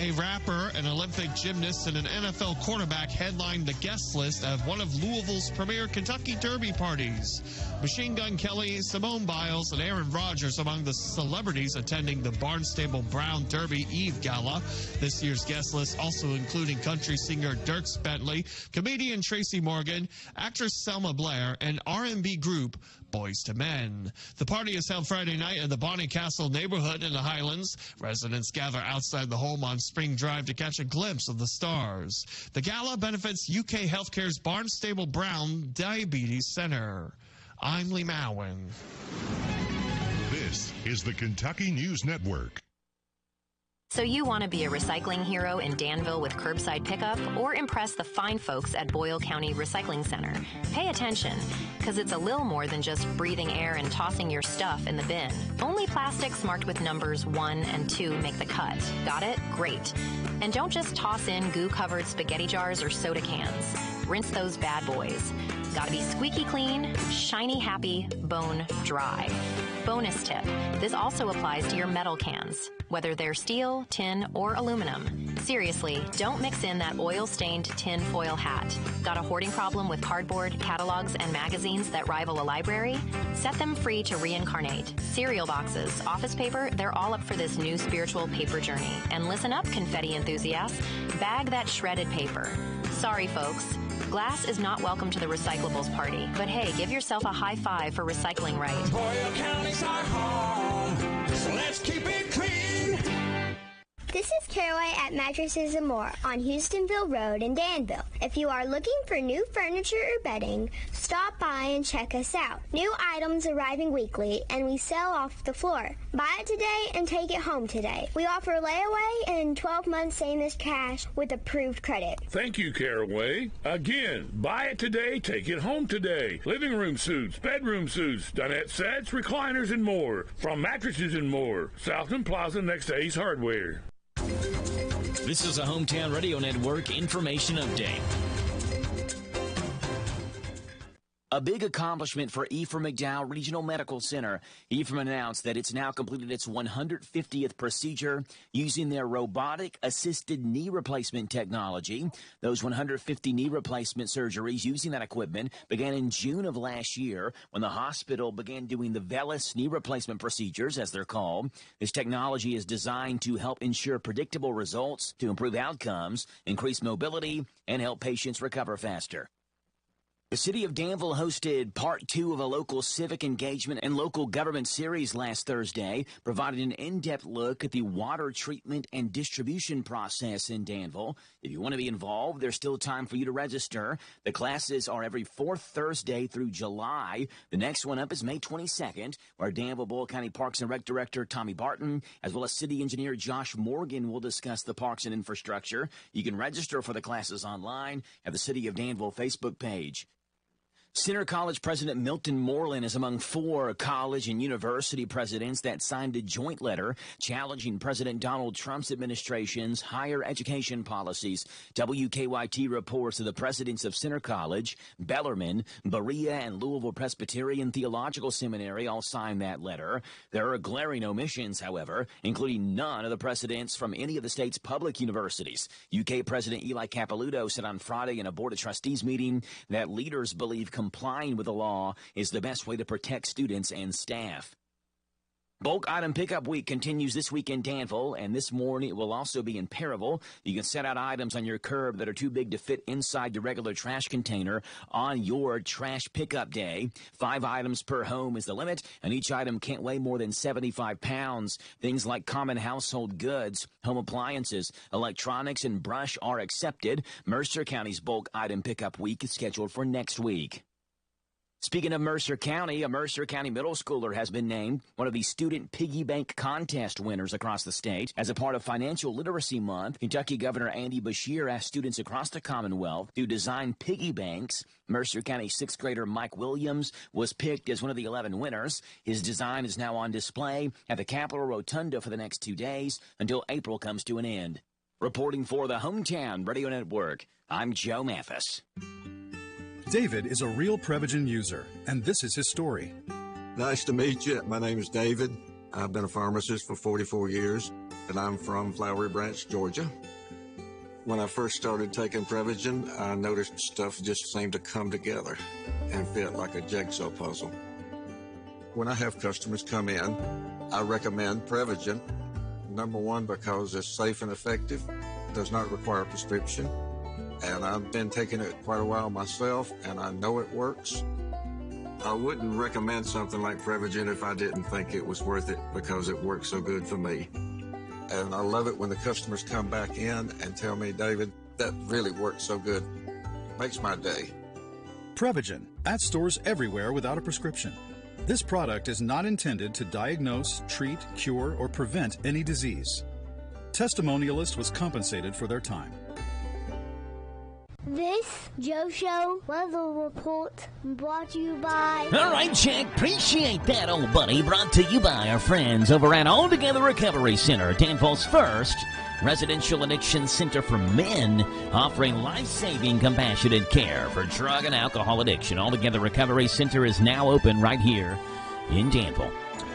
A rapper, an Olympic gymnast, and an NFL quarterback headlined the guest list at one of Louisville's premier Kentucky Derby parties. Machine Gun Kelly, Simone Biles, and Aaron Rodgers among the celebrities attending the Barnstable Brown Derby Eve Gala. This year's guest list also including country singer Dierks Bentley, comedian Tracy Morgan, actress Selma Blair, and R&B group Boys to Men. The party is held Friday night in the Bonnie Castle neighborhood in the Highlands. Residents gather outside the home on Spring Drive to catch a glimpse of the stars. The gala benefits UK Healthcare's Barnstable Brown Diabetes Center. I'm Lee Mowen. This is the Kentucky News Network. So you want to be a recycling hero in Danville with curbside pickup or impress the fine folks at Boyle County Recycling Center? Pay attention, because it's a little more than just breathing air and tossing your stuff in the bin. Only plastics marked with numbers 1 and 2 make the cut. Got it? Great. And don't just toss in goo-covered spaghetti jars or soda cans. Rinse those bad boys. Gotta be squeaky clean, shiny happy, bone dry. Bonus tip, this also applies to your metal cans, whether they're steel, tin, or aluminum. Seriously, don't mix in that oil-stained tin foil hat. Got a hoarding problem with cardboard, catalogs, and magazines that rival a library? Set them free to reincarnate. Cereal boxes, office paper, they're all up for this new spiritual paper journey. And listen up, confetti enthusiasts, bag that shredded paper. Sorry, folks. Glass is not welcome to the recyclables party, but hey, give yourself a high five for recycling right. Boyle County's our home, so let's keep it clean. This is Caraway at Mattresses and More on Houstonville Road in Danville. If you are looking for new furniture or bedding, stop by and check us out. New items arriving weekly, and we sell off the floor. Buy it today and take it home today. We offer layaway and 12 months same as cash with approved credit. Thank you, Caraway. Again, buy it today, take it home today. Living room suits, bedroom suits, dinette sets, recliners, and more. From Mattresses and More, Southland Plaza next to Ace Hardware. This is a Hometown Radio Network information update. A big accomplishment for Ephraim McDowell Regional Medical Center. Ephraim announced that it's now completed its 150th procedure using their robotic-assisted knee replacement technology. Those 150 knee replacement surgeries using that equipment began in June of last year when the hospital began doing the VELUS knee replacement procedures, as they're called. This technology is designed to help ensure predictable results, to improve outcomes, increase mobility, and help patients recover faster. The city of Danville hosted part 2 of a local civic engagement and local government series last Thursday, providing an in-depth look at the water treatment and distribution process in Danville. If you want to be involved, there's still time for you to register. The classes are every 4th Thursday through July. The next one up is May 22nd, where Danville Boyle County Parks and Rec Director Tommy Barton, as well as City Engineer Josh Morgan, will discuss the parks and infrastructure. You can register for the classes online at the City of Danville Facebook page. Center College President Milton Moreland is among 4 college and university presidents that signed a joint letter challenging President Donald Trump's administration's higher education policies. WKYT reports that the presidents of Center College, Bellarmine, Berea, and Louisville Presbyterian Theological Seminary all signed that letter. There are glaring omissions, however, including none of the presidents from any of the state's public universities. UK President Eli Capilouto said on Friday in a Board of Trustees meeting that leaders believe complying with the law is the best way to protect students and staff. Bulk item pickup week continues this week in Danville, and this morning it will also be in Perryville. You can set out items on your curb that are too big to fit inside the regular trash container on your trash pickup day. 5 items per home is the limit, and each item can't weigh more than 75 pounds. Things like common household goods, home appliances, electronics, and brush are accepted. Mercer County's bulk item pickup week is scheduled for next week. Speaking of Mercer County, a Mercer County middle schooler has been named one of the Student Piggy Bank Contest winners across the state. As a part of Financial Literacy Month, Kentucky Governor Andy Beshear asked students across the Commonwealth to design piggy banks. Mercer County 6th grader Mike Williams was picked as one of the 11 winners. His design is now on display at the Capitol Rotunda for the next 2 days until April comes to an end. Reporting for the Hometown Radio Network, I'm Joe Mathis. David is a real Prevagen user, and this is his story. Nice to meet you. My name is David. I've been a pharmacist for 44 years, and I'm from Flowery Branch, Georgia. When I first started taking Prevagen, I noticed stuff just seemed to come together and fit like a jigsaw puzzle. When I have customers come in, I recommend Prevagen. Number one, because it's safe and effective, does not require a prescription. And I've been taking it quite a while myself, and I know it works. I wouldn't recommend something like Prevagen if I didn't think it was worth it, because it works so good for me. And I love it when the customers come back in and tell me, David, that really works so good. Makes my day. Prevagen, at stores everywhere without a prescription. This product is not intended to diagnose, treat, cure, or prevent any disease. Testimonialist was compensated for their time. This Joe Show weather report brought to you by... All right, Jack. Appreciate that, old buddy. Brought to you by our friends over at All Together Recovery Center, Danville's first residential addiction center for men, offering life-saving, compassionate care for drug and alcohol addiction. All Together Recovery Center is now open right here in Danville.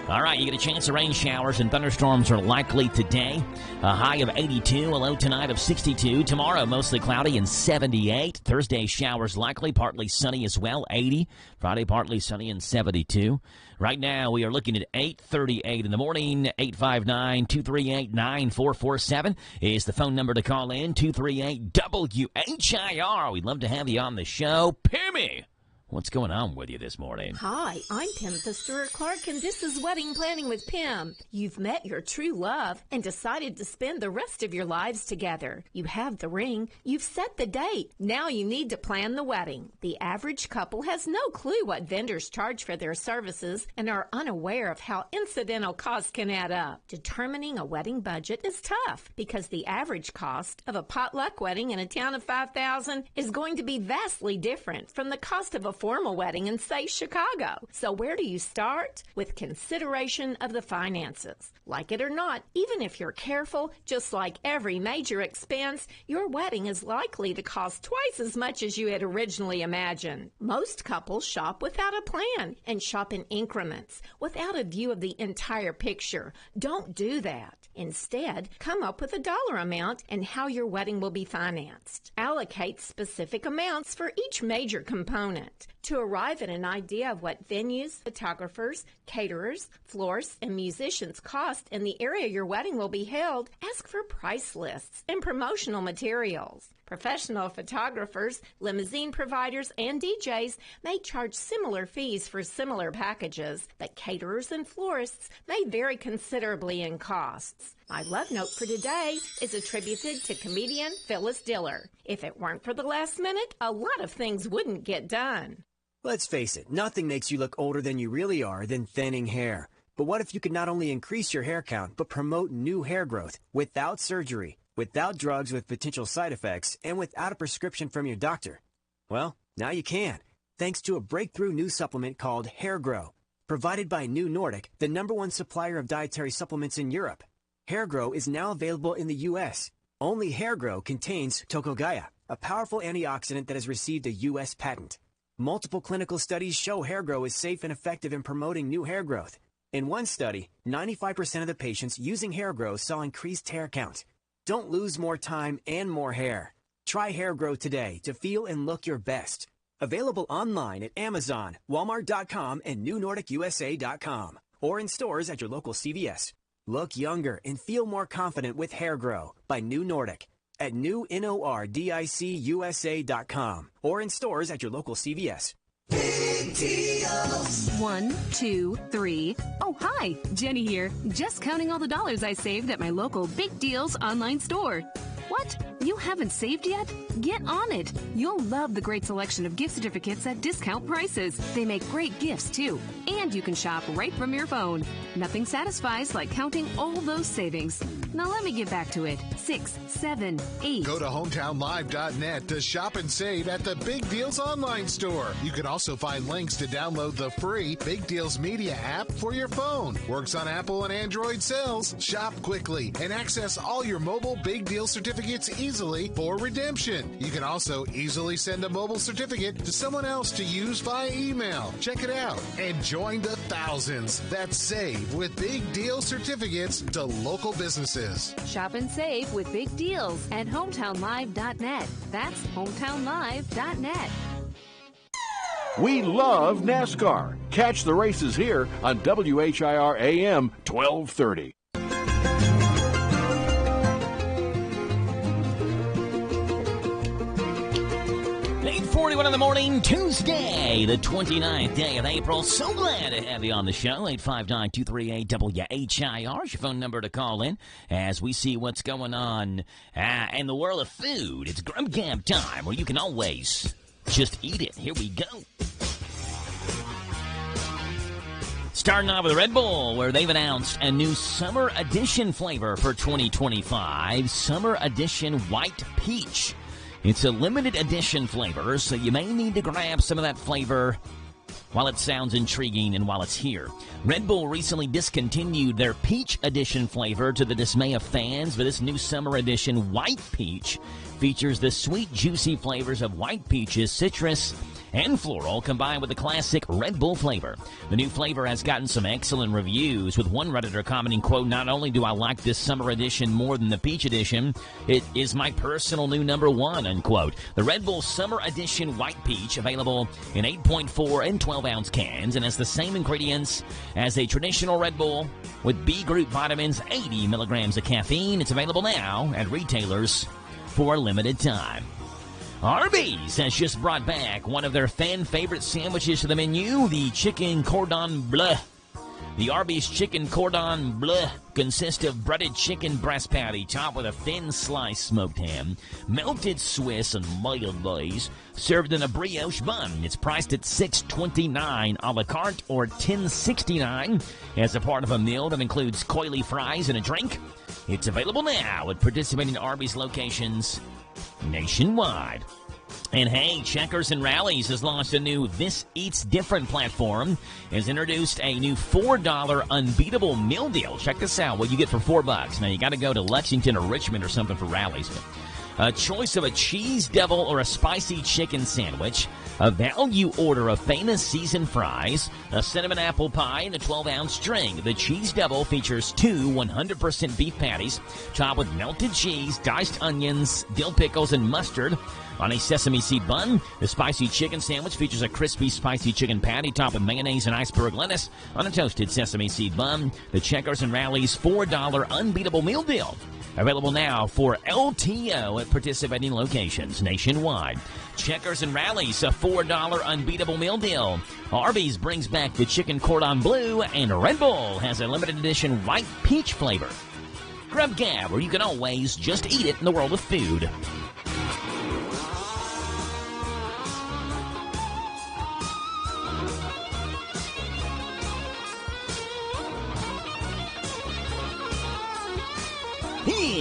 All right, you get a chance of rain showers and thunderstorms are likely today. A high of 82, a low tonight of 62. Tomorrow, mostly cloudy and 78. Thursday, showers likely, partly sunny as well, 80. Friday, partly sunny and 72. Right now, we are looking at 8:38 in the morning. 859-238-9447 is the phone number to call in. 238-WHIR. We'd love to have you on the show. Pimmy, what's going on with you this morning? Hi, I'm Pim Stewart-Clark, and this is Wedding Planning with Pim. You've met your true love and decided to spend the rest of your lives together. You have the ring. You've set the date. Now you need to plan the wedding. The average couple has no clue what vendors charge for their services and are unaware of how incidental costs can add up. Determining a wedding budget is tough because the average cost of a potluck wedding in a town of 5,000 is going to be vastly different from the cost of a formal wedding in, say, Chicago. So where do you start? With consideration of the finances. Like it or not, even if you're careful, just like every major expense, your wedding is likely to cost twice as much as you had originally imagined. Most couples shop without a plan and shop in increments, without a view of the entire picture. Don't do that. Instead, come up with a dollar amount and how your wedding will be financed. Allocate specific amounts for each major component. To arrive at an idea of what venues, photographers, caterers, florists, and musicians cost in the area your wedding will be held, ask for price lists and promotional materials. Professional photographers, limousine providers, and DJs may charge similar fees for similar packages, but caterers and florists may vary considerably in costs. My love note for today is attributed to comedian Phyllis Diller. If it weren't for the last minute, a lot of things wouldn't get done. Let's face it, nothing makes you look older than you really are than thinning hair. But what if you could not only increase your hair count, but promote new hair growth without surgery, without drugs with potential side effects, and without a prescription from your doctor? Well, now you can, thanks to a breakthrough new supplement called Hair Grow, provided by New Nordic, the #1 supplier of dietary supplements in Europe. Hair Grow is now available in the U.S. Only Hair Grow contains Tocogaya, a powerful antioxidant that has received a U.S. patent. Multiple clinical studies show Hair Grow is safe and effective in promoting new hair growth. In one study, 95% of the patients using Hair Grow saw increased hair count. Don't lose more time and more hair. Try Hair Grow today to feel and look your best. Available online at Amazon, Walmart.com, and NewNordicUSA.com, or in stores at your local CVS. Look younger and feel more confident with Hair Grow by New Nordic at NewNordicUSA.com, or in stores at your local CVS. Big deals. 1, 2, 3. Oh, hi, Jenny here. Just counting all the dollars I saved at my local Big Deals online store. What? You haven't saved yet? Get on it. You'll love the great selection of gift certificates at discount prices. They make great gifts, too. And you can shop right from your phone. Nothing satisfies like counting all those savings. Now let me get back to it. 6, 7, 8. Go to hometownlive.net to shop and save at the Big Deals online store. You can also find links to download the free Big Deals Media app for your phone. Works on Apple and Android cells. Shop quickly and access all your mobile Big Deal certificates easily for redemption. You can also easily send a mobile certificate to someone else to use via email. Check it out and join the thousands that save with Big Deal certificates to local businesses. Shop and save with Big Deals at hometownlive.net. That's hometownlive.net. We love NASCAR. Catch the races here on WHIR AM 1230. 8:41 in the morning, Tuesday, the 29th day of April. So glad to have you on the show. 859-238-WHIR is your phone number to call in as we see what's going on in the world of food. It's Grub Gab time, where you can always just eat it. Here we go. Starting off with Red Bull, where they've announced a new Summer Edition flavor for 2025, Summer Edition White Peach. It's a limited edition flavor, so you may need to grab some of that flavor while it sounds intriguing and while it's here. Red Bull recently discontinued their Peach Edition flavor to the dismay of fans, but this new Summer Edition White Peach features the sweet, juicy flavors of white peaches, citrus, and floral combined with the classic Red Bull flavor. The new flavor has gotten some excellent reviews, with one Redditor commenting, quote, "Not only do I like this summer edition more than the Peach Edition, it is my personal new number one," unquote. The Red Bull Summer Edition White Peach, available in 8.4 and 12-ounce cans, and has the same ingredients as a traditional Red Bull with B group vitamins, 80 milligrams of caffeine. It's available now at retailers for a limited time. Arby's has just brought back one of their fan-favorite sandwiches to the menu, the chicken cordon bleu. The Arby's chicken cordon bleu consists of breaded chicken breast patty topped with a thin sliced smoked ham, melted Swiss and mayonnaise, served in a brioche bun. It's priced at $6.29 a la carte or $10.69 as a part of a meal that includes coily fries and a drink. It's available now at participating Arby's locations nationwide. And hey, Checkers and Rallies has launched a new This Eats Different platform, has introduced a new $4 unbeatable meal deal. Check this out, what you get for $4. Now, you got to go to Lexington or Richmond or something for Rallies. A choice of a cheese devil or a spicy chicken sandwich, a value order of famous seasoned fries, a cinnamon apple pie, and a 12-ounce drink. The cheese devil features two 100% beef patties topped with melted cheese, diced onions, dill pickles, and mustard on a sesame seed bun. The spicy chicken sandwich features a crispy spicy chicken patty topped with mayonnaise and iceberg lettuce on a toasted sesame seed bun. The Checkers and Rallies $4 unbeatable meal deal. Available now for LTO at participating locations nationwide. Checkers and Rallies, a $4 unbeatable meal deal. Arby's brings back the chicken cordon bleu, and Red Bull has a limited edition white peach flavor. Grub Gab, where you can always just eat it in the world of food.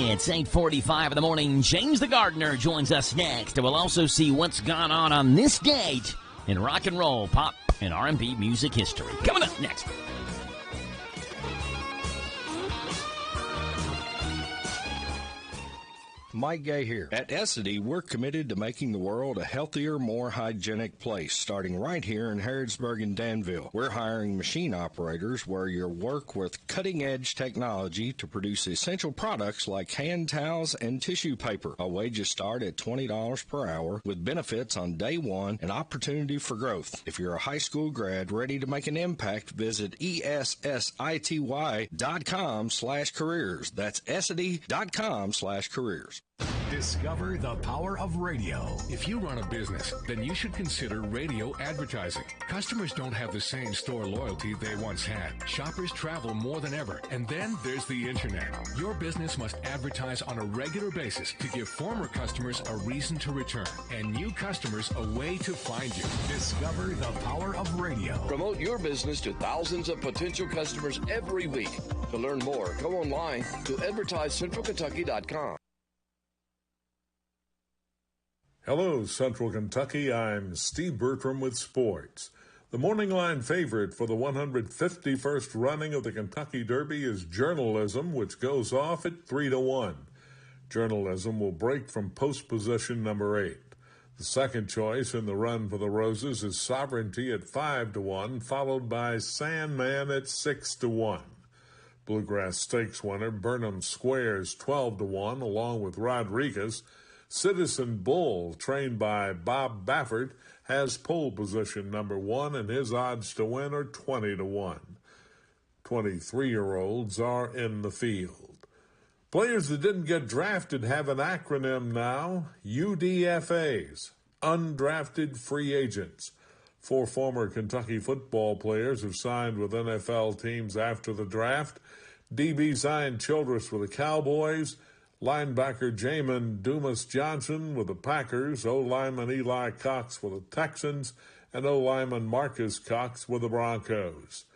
It's 8:45 in the morning. James the Gardener joins us next. We'll also see what's gone on this date in rock and roll, pop, and R&B music history. Coming up next. Mike Gay here. At Essity, we're committed to making the world a healthier, more hygienic place, starting right here in Harrodsburg and Danville. We're hiring machine operators where you'll work with cutting-edge technology to produce essential products like hand towels and tissue paper. Our wages start at $20 per hour with benefits on day one and opportunity for growth. If you're a high school grad ready to make an impact, visit ESSITY.com/careers. That's Essity.com/careers. Discover the power of radio. If you run a business, then you should consider radio advertising. Customers don't have the same store loyalty they once had. Shoppers travel more than ever. And then there's the internet. Your business must advertise on a regular basis to give former customers a reason to return and new customers a way to find you. Discover the power of radio. Promote your business to thousands of potential customers every week. To learn more, go online to advertisecentralkentucky.com. Hello, Central Kentucky. I'm Steve Bertram with sports. The morning line favorite for the 151st running of the Kentucky Derby is Journalism, which goes off at 3-1. Journalism will break from post position number 8. The second choice in the run for the Roses is Sovereignty at 5-1, followed by Sandman at 6-1. Bluegrass Stakes winner Burnham Squares 12-1, along with Rodriguez. Citizen Bull, trained by Bob Baffert, has pole position number 1, and his odds to win are 20-1. 23-year-olds are in the field. Players that didn't get drafted have an acronym now, UDFAs, Undrafted Free Agents. 4 former Kentucky football players have signed with NFL teams after the draft. DB Zion Childress with the Cowboys, linebacker Jamin Dumas Johnson with the Packers, O-lineman Eli Cox with the Texans, and O-lineman Marcus Cox with the Broncos.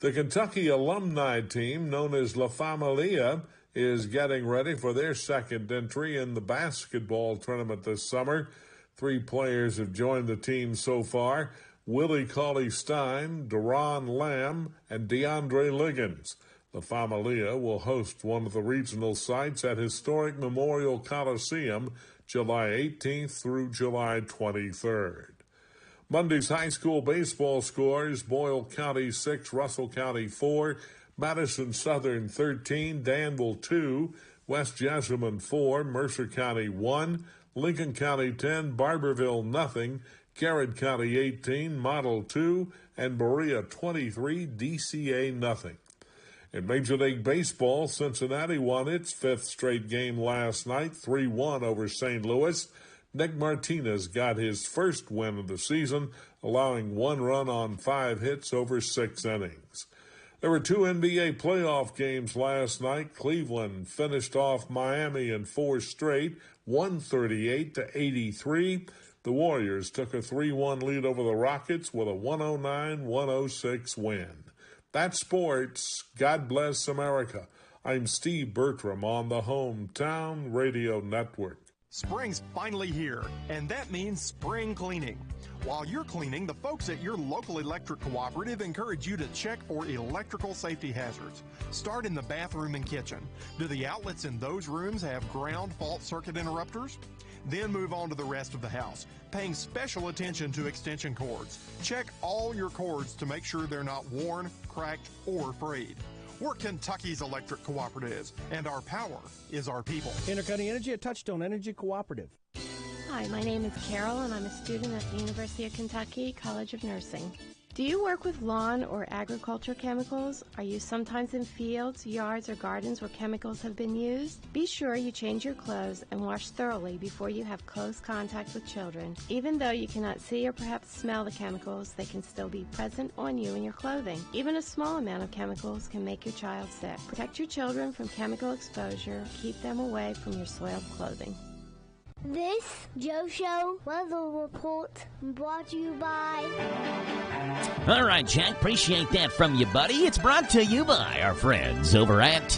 The Kentucky alumni team, known as La Familia, is getting ready for their second entry in the basketball tournament this summer. 3 players have joined the team so far: Willie Cauley-Stein, Deron Lamb, and DeAndre Liggins. La Familia will host one of the regional sites at historic Memorial Coliseum July 18th through July 23rd. Monday's high school baseball scores: Boyle County 6, Russell County 4, Madison Southern 13, Danville 2, West Jessamine 4, Mercer County 1, Lincoln County 10, Barberville nothing, Garrett County 18, Model 2, and Berea 23, DCA nothing. In Major League Baseball, Cincinnati won its 5th straight game last night, 3-1 over St. Louis. Nick Martinez got his first win of the season, allowing 1 run on 5 hits over 6 innings. There were 2 NBA playoff games last night. Cleveland finished off Miami in 4 straight, 138-83. The Warriors took a 3-1 lead over the Rockets with a 109-106 win. That's sports. God bless America. I'm Steve Bertram on the Hometown Radio Network. Spring's finally here, and that means spring cleaning. While you're cleaning, the folks at your local electric cooperative encourage you to check for electrical safety hazards. Start in the bathroom and kitchen. Do the outlets in those rooms have ground fault circuit interrupters? Then move on to the rest of the house, paying special attention to extension cords. Check all your cords to make sure they're not worn, cracked, or frayed. We're Kentucky's electric cooperatives, and our power is our people. Intercutting Energy, a Touchstone Energy Cooperative. Hi, my name is Carol, and I'm a student at the University of Kentucky College of Nursing. Do you work with lawn or agriculture chemicals? Are you sometimes in fields, yards, or gardens where chemicals have been used? Be sure you change your clothes and wash thoroughly before you have close contact with children. Even though you cannot see or perhaps smell the chemicals, they can still be present on you and your clothing. Even a small amount of chemicals can make your child sick. Protect your children from chemical exposure. Keep them away from your soiled clothing. This Joe Show weather report brought to you by... All right, Jack, appreciate that from you, buddy. It's brought to you by our friends over at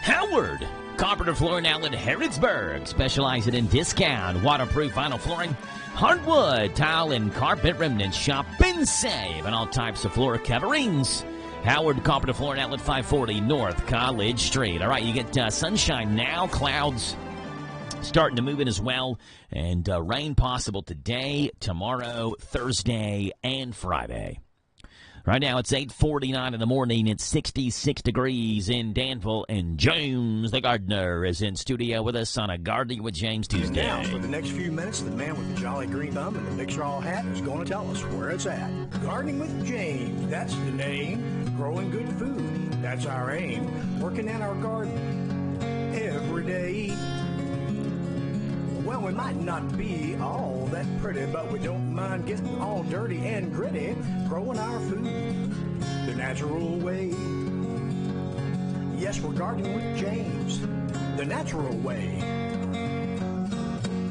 Howard Carpenter Flooring Outlet, Harrodsburg, specializing in discount, waterproof vinyl flooring, hardwood, tile, and carpet remnants. Shop and save on all types of floor coverings. Howard Carpenter Flooring Outlet, 540 North College Street. All right, you get sunshine now, clouds starting to move in as well, and rain possible today, tomorrow, Thursday, and Friday. Right now, it's 8:49 in the morning. It's 66 degrees in Danville, and James the gardener is in studio with us on a Gardening with James Tuesday. Now, for the next few minutes, the man with the jolly green thumb and the big straw hat is going to tell us where it's at. Gardening with James, that's the name. Growing good food, that's our aim. Working in our garden every day. Well, we might not be all that pretty, but we don't mind getting all dirty and gritty, growing our food the natural way. Yes, we're gardening with James, the natural way.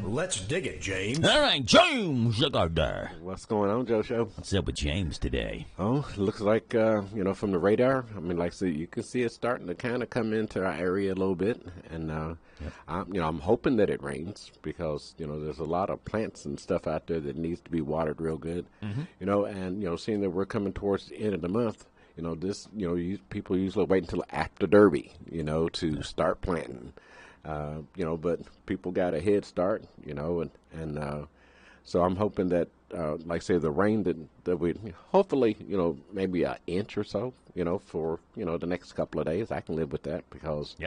Let's dig it, James. All right, James the gardener. What's going on, Joe Show? What's up with James today? Oh, it looks like, from the radar, I mean, like, so you can see it starting to kind of come into our area a little bit. And, I'm hoping that it rains because, there's a lot of plants and stuff out there that needs to be watered real good. Mm-hmm. Seeing that we're coming towards the end of the month, people usually wait until after Derby, to start planting. But people got a head start, so I'm hoping that, the rain that we hopefully, maybe an inch or so, for, the next couple of days. I can live with that because,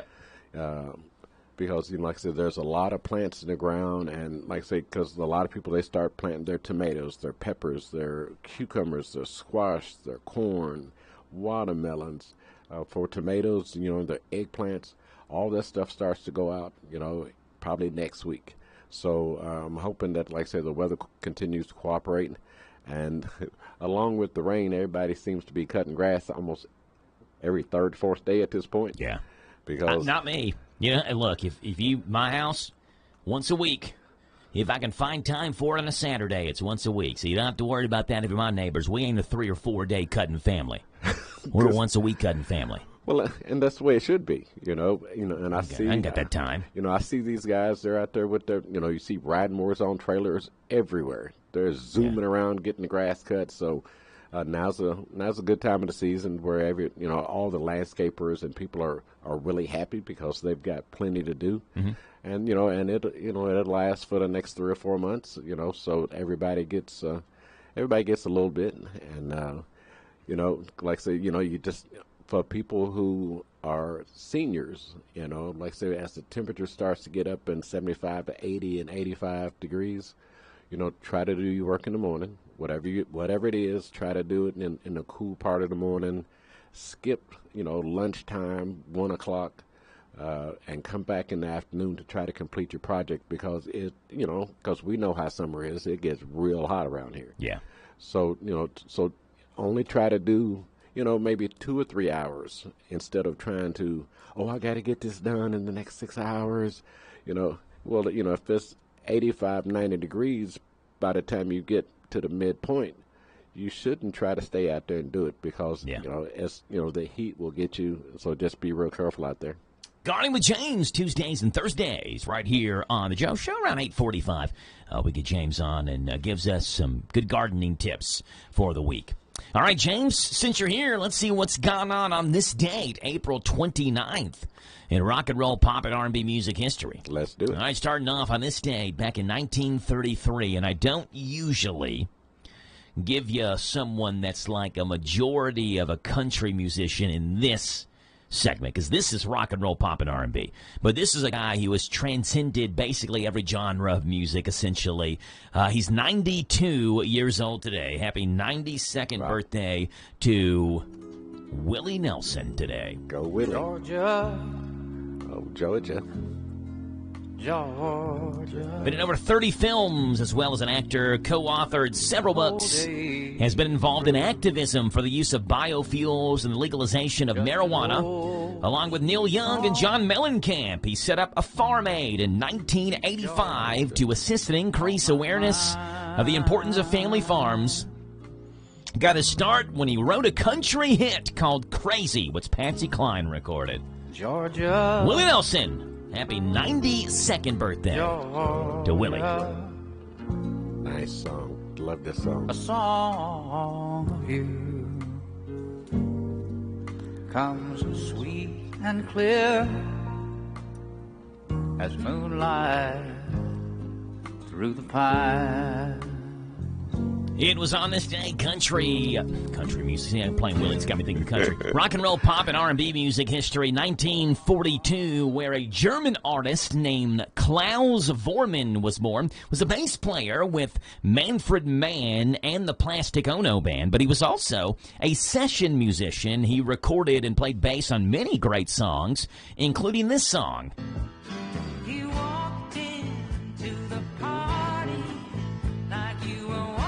there's a lot of plants in the ground, and because a lot of people, they start planting their tomatoes, their peppers, their cucumbers, their squash, their corn, watermelons, for tomatoes, their eggplants. All that stuff starts to go out, probably next week. So I'm hoping that, the weather continues to cooperate. And along with the rain, everybody seems to be cutting grass almost every third, fourth day at this point. Yeah. Because not me. Look, if my house, once a week, if I can find time for it on a Saturday, it's once a week. So you don't have to worry about that if you're my neighbors. We ain't a 3 or 4 day cutting family. We're a once-a-week cutting family. Well, and that's the way it should be, and I ain't got that time. I see these guys, they're out there with their, you see riding mowers on trailers everywhere. They're zooming around, getting the grass cut, so now's a good time of the season where all the landscapers and people are really happy because they've got plenty to do. Mm-hmm. And, it'll last for the next 3 or 4 months, so everybody gets a little bit. And, like I say, you just, for people who are seniors, like I say, as the temperature starts to get up in 75 to 80 and 85 degrees, try to do your work in the morning. Whatever it is, try to do it in the cool part of the morning. Skip, lunchtime, 1 o'clock, and come back in the afternoon to try to complete your project because because we know how summer is. It gets real hot around here. Yeah. So, so only try to do, maybe 2 or 3 hours instead of trying to, I got to get this done in the next 6 hours. If it's 85, 90 degrees by the time you get to the midpoint, you shouldn't try to stay out there and do it because, the heat will get you. So just be real careful out there. Gardening with James, Tuesdays and Thursdays, right here on the Joe Show around 8:45. We get James on and gives us some good gardening tips for the week. All right, James, since you're here, let's see what's gone on this date, April 29th, in rock and roll, pop, and R&B music history. Let's do it. All right, starting off on this date back in 1933, and I don't usually give you someone that's like a majority of a country musician in this segment, because this is rock and roll, pop, and R&B. But this is a guy who has transcended basically every genre of music, essentially. He's 92 years old today. Happy 92nd birthday to Willie Nelson today. Go Willie. Georgia. Oh, Georgia. Georgia. Been in over 30 films, as well as an actor, co-authored several books, has been involved in activism for the use of biofuels and the legalization of marijuana. Along with Neil Young and John Mellencamp, he set up a Farm Aid in 1985 to assist and increase awareness of the importance of family farms. Got his start when he wrote a country hit called Crazy, which Patsy Cline recorded. Georgia. Willie Nelson. Happy 92nd birthday to Willie. Nice song. Love this song. A song of you comes sweet and clear as moonlight through the pine. It was on this day, country music. Yeah, playing Willie's got me thinking country. Rock and roll, pop, and R&B music history. 1942, where a German artist named Klaus Vormann was born. Was a bass player with Manfred Mann and the Plastic Ono Band, but he was also a session musician. He recorded and played bass on many great songs, including this song. You walked into the party like you were walking.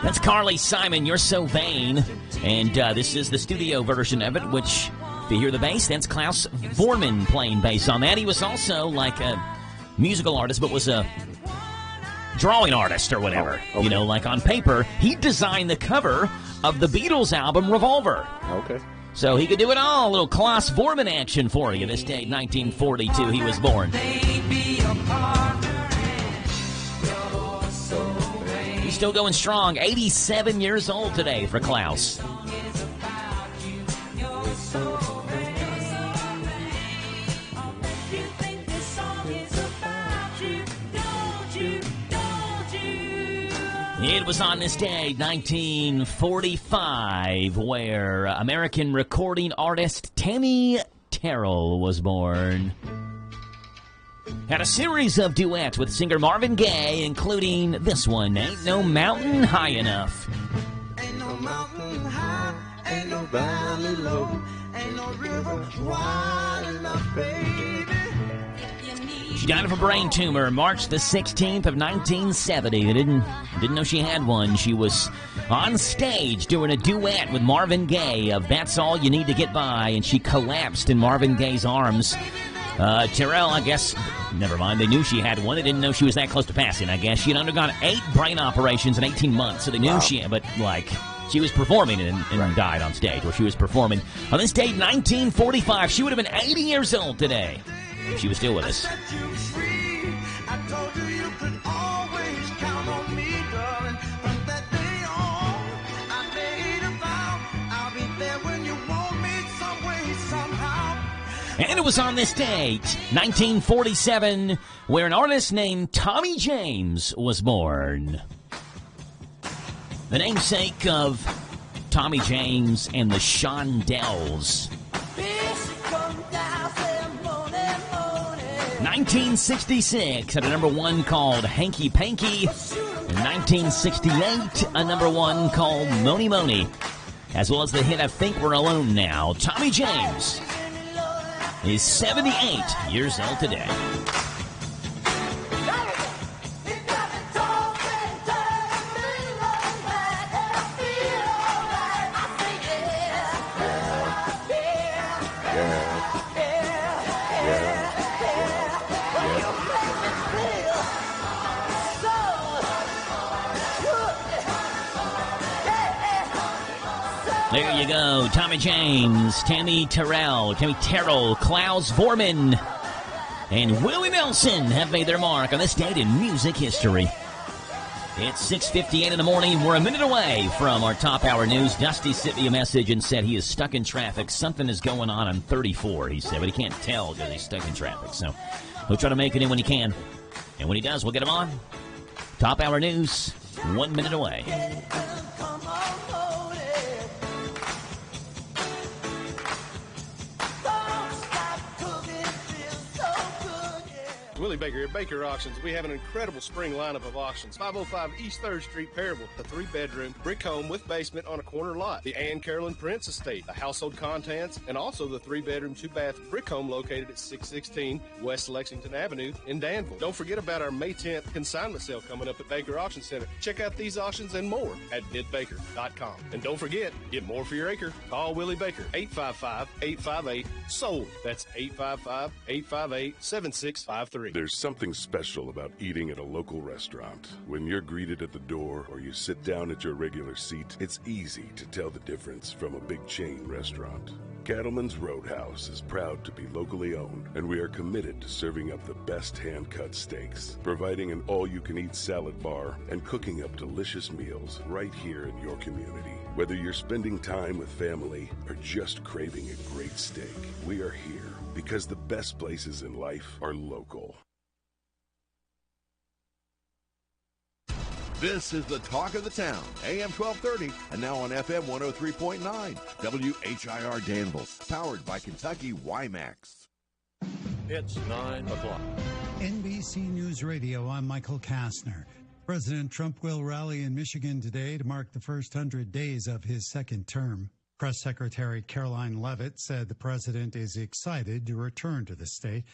That's Carly Simon, You're So Vain. And this is the studio version of it, which, if you hear the bass, that's Klaus Vormann playing bass on that. He was also like a musical artist, but was a drawing artist or whatever. Oh, okay. Like on paper. He designed the cover of the Beatles album Revolver. Okay. So he could do it all. A little Klaus Vormann action for you. This day, 1942, he was born. He's still going strong. 87 years old today for Klaus. It was on this day, 1945, where American recording artist Tammy Terrell was born. Had a series of duets with singer Marvin Gaye, including this one, Ain't No Mountain High Enough. Ain't no mountain high, ain't no valley low, ain't no river wide enough, baby. She died of a brain tumor March the 16th of 1970. They didn't know she had one. She was on stage doing a duet with Marvin Gaye of That's All You Need to Get By, and she collapsed in Marvin Gaye's arms. Terrell, I guess, never mind. They knew she had one. They didn't know she was that close to passing, I guess. She had undergone 8 brain operations in 18 months, so they knew she had, but, She was performing and died on stage while she was performing. On this date, 1945, she would have been 80 years old today. She was still with us. And it was on this date, 1947, where an artist named Tommy James was born. The namesake of Tommy James and the Shondells. 1966 had a number one called Hanky Panky. In 1968, a number one called Mony Mony. As well as the hit I Think We're Alone Now. Tommy James is 78 years old today. There you go. Tommy James, Tammy Terrell, Klaus Vorman, and Willie Nelson have made their mark on this date in music history. It's 6:58 in the morning. We're a minute away from our top hour news. Dusty sent me a message and said he is stuck in traffic. Something is going on 34, he said, but he can't tell because he's stuck in traffic. So he'll try to make it in when he can. And when he does, we'll get him on. Top hour news, 1 minute away. Willie Baker at Baker Auctions. We have an incredible spring lineup of auctions. 505 East 3rd Street, Perryville. The 3-bedroom brick home with basement on a corner lot. The Ann Carolyn Prince Estate. The household contents. And also the 3-bedroom, 2-bath brick home located at 616 West Lexington Avenue in Danville. Don't forget about our May 10th consignment sale coming up at Baker Auction Center. Check out these auctions and more at bidbaker.com. And don't forget, get more for your acre. Call Willie Baker. 855-858-SOLD. That's 855-858-7653. There's something special about eating at a local restaurant. When you're greeted at the door or you sit down at your regular seat, it's easy to tell the difference from a big chain restaurant. Cattleman's Roadhouse is proud to be locally owned, and we are committed to serving up the best hand-cut steaks, providing an all-you-can-eat salad bar, and cooking up delicious meals right here in your community. Whether you're spending time with family or just craving a great steak, we are here because the best places in life are local. This is the talk of the town, AM 1230, and now on FM 103.9, WHIR Danville, powered by Kentucky WiMAX. It's 9 o'clock. NBC News Radio, I'm Michael Kastner. President Trump will rally in Michigan today to mark the first 100 days of his second term. Press Secretary Caroline Leavitt said the president is excited to return to the state.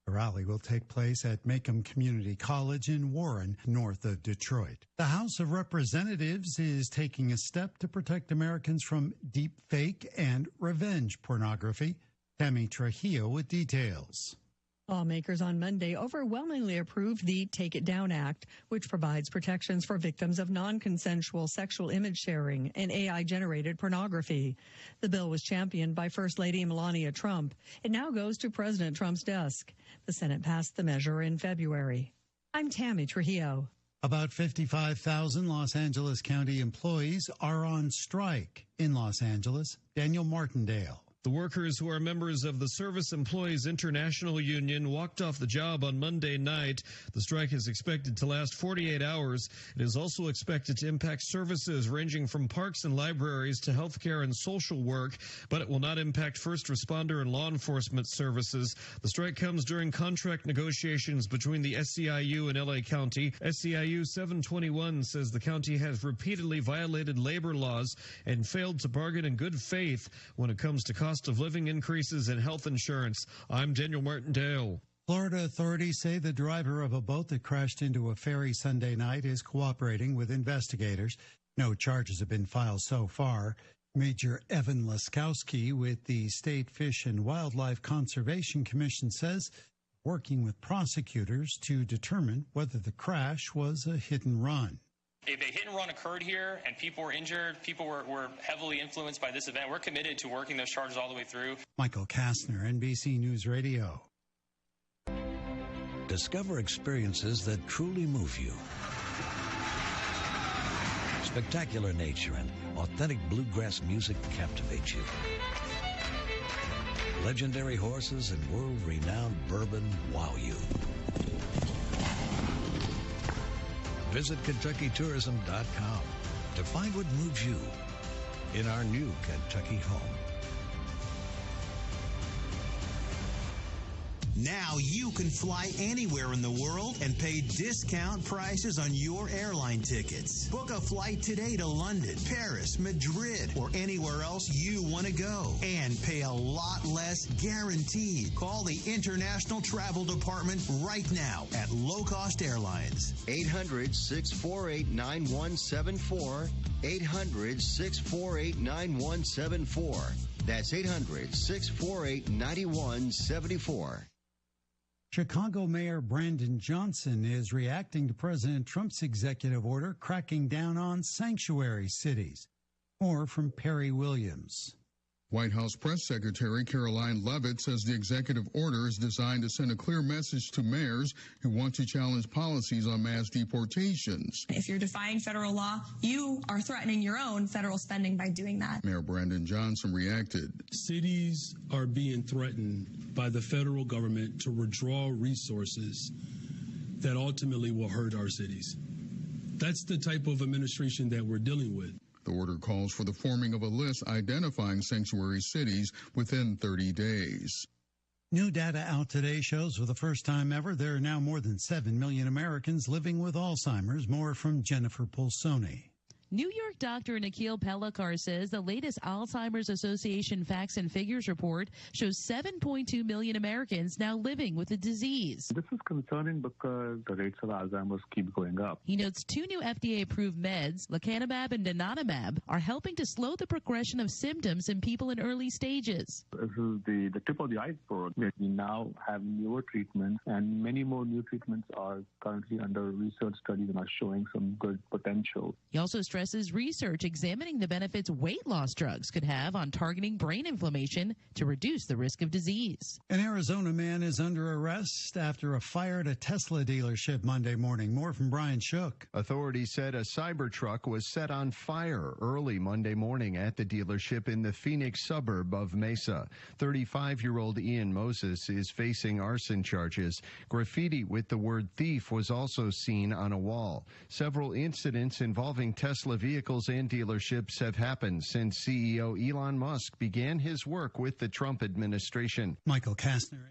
The rally will take place at Macomb Community College in Warren, north of Detroit. The House of Representatives is taking a step to protect Americans from deep fake and revenge pornography. Tammy Trujillo with details. Lawmakers on Monday overwhelmingly approved the Take It Down Act, which provides protections for victims of non-consensual sexual image sharing and AI-generated pornography. The bill was championed by First Lady Melania Trump. It now goes to President Trump's desk. The Senate passed the measure in February. I'm Tammy Trujillo. About 55,000 Los Angeles County employees are on strike. In Los Angeles, Daniel Martindale. The workers, who are members of the Service Employees International Union, walked off the job on Monday night. The strike is expected to last 48 hours. It is also expected to impact services ranging from parks and libraries to healthcare and social work, but it will not impact first responder and law enforcement services. The strike comes during contract negotiations between the SEIU and LA County. SEIU 721 says the county has repeatedly violated labor laws and failed to bargain in good faith when it comes to cost of living increases and health insurance. I'm Daniel Martindale. Florida authorities say the driver of a boat that crashed into a ferry Sunday night is cooperating with investigators. No charges have been filed so far. Major Evan Laskowski with the State Fish and Wildlife Conservation Commission says working with prosecutors to determine whether the crash was a hit and run. If a hit and run occurred here and people were injured, people were heavily influenced by this event, we're committed to working those charges all the way through. Michael Kastner, NBC News Radio. Discover experiences that truly move you. Spectacular nature and authentic bluegrass music captivate you. Legendary horses and world-renowned bourbon wow you. Visit KentuckyTourism.com to find what moves you in our new Kentucky home. Now you can fly anywhere in the world and pay discount prices on your airline tickets. Book a flight today to London, Paris, Madrid, or anywhere else you want to go. And pay a lot less guaranteed. Call the International Travel Department right now at Low Cost Airlines. 800-648-9174. 800-648-9174. That's 800-648-9174. Chicago Mayor Brandon Johnson is reacting to President Trump's executive order cracking down on sanctuary cities. More from Perry Williams. White House Press Secretary Caroline Leavitt says the executive order is designed to send a clear message to mayors who want to challenge policies on mass deportations. If you're defying federal law, you are threatening your own federal spending by doing that. Mayor Brandon Johnson reacted. Cities are being threatened by the federal government to withdraw resources that ultimately will hurt our cities. That's the type of administration that we're dealing with. The order calls for the forming of a list identifying sanctuary cities within 30 days. New data out today shows for the first time ever there are now more than 7 million Americans living with Alzheimer's. More from Jennifer Pulsoni. New York doctor Nikhil Pellikar says the latest Alzheimer's Association Facts and Figures report shows 7.2 million Americans now living with the disease. This is concerning because the rates of Alzheimer's keep going up. He notes 2 new FDA-approved meds, lecanemab and donanemab, are helping to slow the progression of symptoms in people in early stages. This is the tip of the iceberg. We now have newer treatments, and many more new treatments are currently under research studies and are showing some good potential. He also stresses research examining the benefits weight loss drugs could have on targeting brain inflammation to reduce the risk of disease. An Arizona man is under arrest after a fire at a Tesla dealership Monday morning. More from Brian Shook. Authorities said a Cybertruck was set on fire early Monday morning at the dealership in the Phoenix suburb of Mesa. 35-year-old Ian Moses is facing arson charges. Graffiti with the word thief was also seen on a wall. Several incidents involving Tesla vehicles and dealerships have happened since CEO Elon Musk began his work with the Trump administration. Michael Kastner.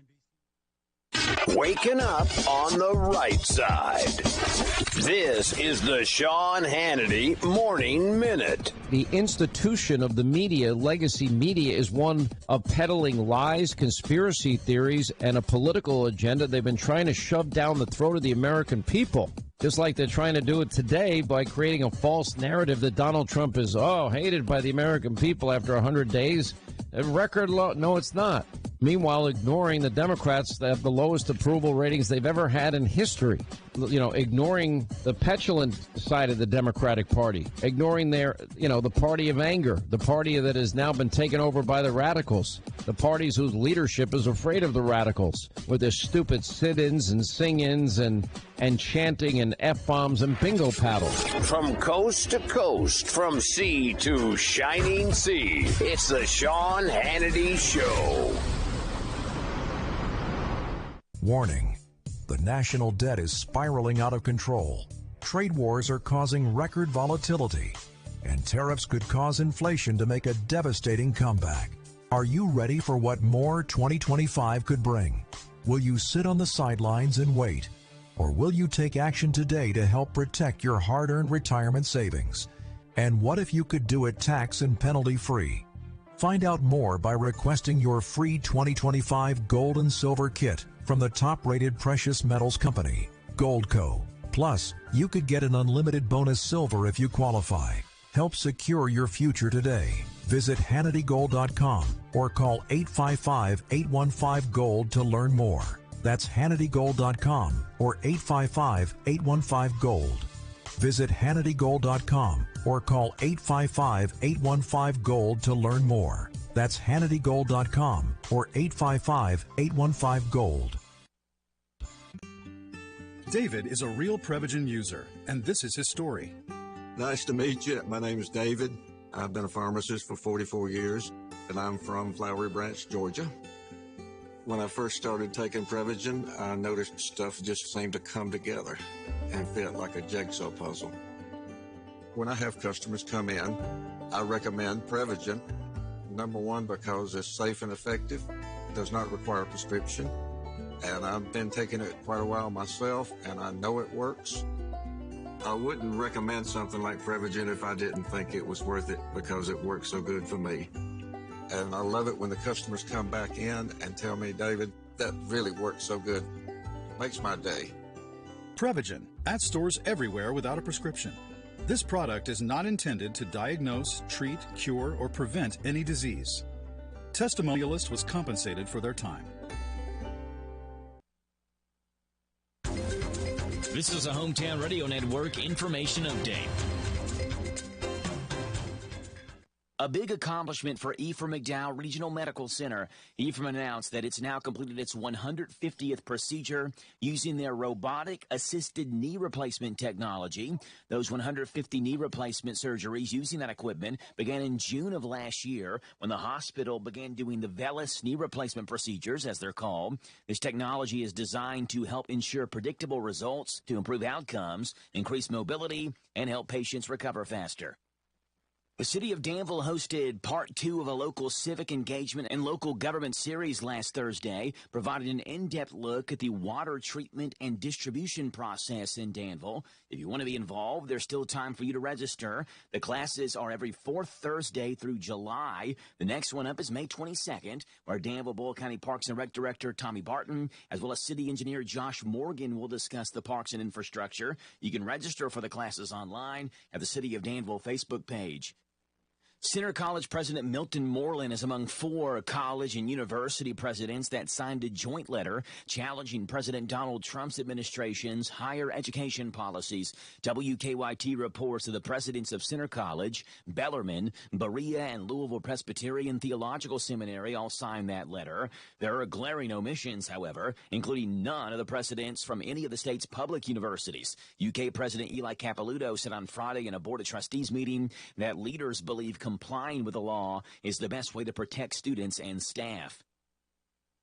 Waking up on the right side. This is the Sean Hannity Morning Minute. The institution of the media, legacy media, is one of peddling lies, conspiracy theories, and a political agenda they've been trying to shove down the throat of the American people. Just like they're trying to do it today by creating a false narrative that Donald Trump is, hated by the American people after 100 days. A record low. No, it's not. Meanwhile, ignoring the Democrats that have the lowest approval ratings they've ever had in history. Ignoring the petulant side of the Democratic Party. Ignoring their, the party of anger. The party that has now been taken over by the radicals. The parties whose leadership is afraid of the radicals with their stupid sit-ins and sing-ins and chanting and F-bombs and bingo paddles. From coast to coast, from sea to shining sea, it's the Sean Hannity Show. Warning. The national debt is spiraling out of control. Trade wars are causing record volatility. And tariffs could cause inflation to make a devastating comeback. Are you ready for what more 2025 could bring? Will you sit on the sidelines and wait? Or will you take action today to help protect your hard-earned retirement savings? And what if you could do it tax and penalty-free? Find out more by requesting your free 2025 Gold and Silver Kit from the top-rated precious metals company, Goldco. Plus, you could get an unlimited bonus silver if you qualify. Help secure your future today. Visit HannityGold.com or call 855-815-GOLD to learn more. That's HannityGold.com or 855-815-GOLD. Visit HannityGold.com or call 855-815-GOLD to learn more. That's HannityGold.com or 855-815-GOLD. David is a real Prevagen user, and this is his story. Nice to meet you. My name is David. I've been a pharmacist for 44 years, and I'm from Flowery Branch, Georgia. When I first started taking Prevagen, I noticed stuff just seemed to come together and fit like a jigsaw puzzle. When I have customers come in, I recommend Prevagen. Number one, because it's safe and effective, does not require a prescription, and I've been taking it quite a while myself, and I know it works. I wouldn't recommend something like Prevagen if I didn't think it was worth it because it works so good for me. And I love it when the customers come back in and tell me, David, that really works so good. Makes my day. Prevagen, at stores everywhere without a prescription. This product is not intended to diagnose, treat, cure, or prevent any disease. Testimonialist was compensated for their time. This is a Hometown Radio Network information update. A big accomplishment for Ephraim McDowell Regional Medical Center. Ephraim announced that it's now completed its 150th procedure using their robotic-assisted knee replacement technology. Those 150 knee replacement surgeries using that equipment began in June of last year when the hospital began doing the VELUS knee replacement procedures, as they're called. This technology is designed to help ensure predictable results, to improve outcomes, increase mobility, and help patients recover faster. The city of Danville hosted part 2 of a local civic engagement and local government series last Thursday, providing an in-depth look at the water treatment and distribution process in Danville. If you want to be involved, there's still time for you to register. The classes are every 4th Thursday through July. The next one up is May 22nd, where Danville-Boyle County Parks and Rec Director Tommy Barton, as well as City Engineer Josh Morgan, will discuss the parks and infrastructure. You can register for the classes online at the City of Danville Facebook page. Center College President Milton Moreland is among 4 college and university presidents that signed a joint letter challenging President Donald Trump's administration's higher education policies. WKYT reports that the presidents of Center College, Bellarmine, Berea, and Louisville Presbyterian Theological Seminary all signed that letter. There are glaring omissions, however, including none of the presidents from any of the state's public universities. UK President Eli Capilouto said on Friday in a Board of Trustees meeting that leaders believe complying with the law is the best way to protect students and staff.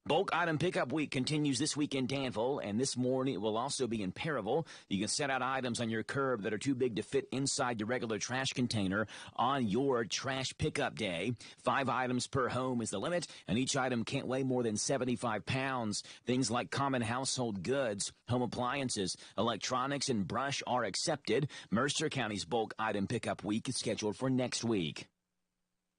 Bulk item pickup week continues this week in Danville, and this morning it will also be in Perryville. You can set out items on your curb that are too big to fit inside your regular trash container on your trash pickup day. 5 items per home is the limit, and each item can't weigh more than 75 pounds. Things like common household goods, home appliances, electronics, and brush are accepted. Mercer County's bulk item pickup week is scheduled for next week.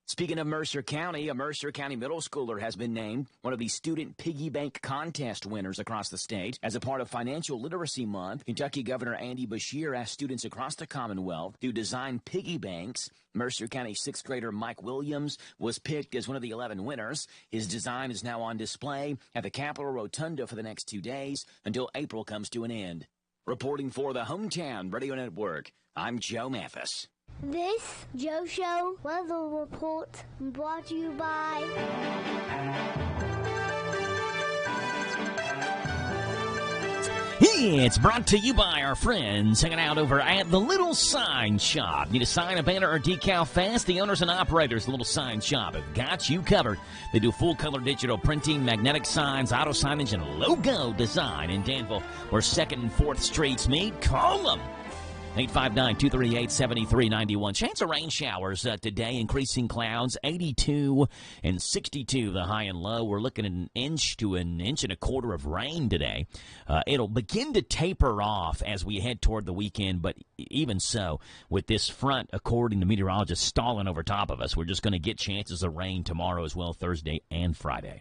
Speaking of Mercer County, a Mercer County middle schooler has been named one of the student piggy bank contest winners across the state. As a part of Financial Literacy Month, Kentucky Governor Andy Beshear asked students across the Commonwealth to design piggy banks. Mercer County 6th grader Mike Williams was picked as one of the 11 winners. His design is now on display at the Capitol Rotunda for the next 2 days until April comes to an end. Reporting for the Hometown Radio Network, I'm Joe Mathis. This Joe Show weather report brought to you by It's brought to you by our friends hanging out over at the Little Sign Shop. Need a sign, a banner, or decal fast? The owners and operators of the Little Sign Shop have got you covered. They do full-color digital printing, magnetic signs, auto signage, and logo design in Danville, where 2nd and 4th Streets meet. Call them. 859-238-7391. Chance of rain showers today, increasing clouds, 82 and 62, the high and low. We're looking at an inch to an inch and a quarter of rain today. It'll begin to taper off as we head toward the weekend, but even so, with this front, according to meteorologists, stalling over top of us, we're just going to get chances of rain tomorrow as well, Thursday and Friday.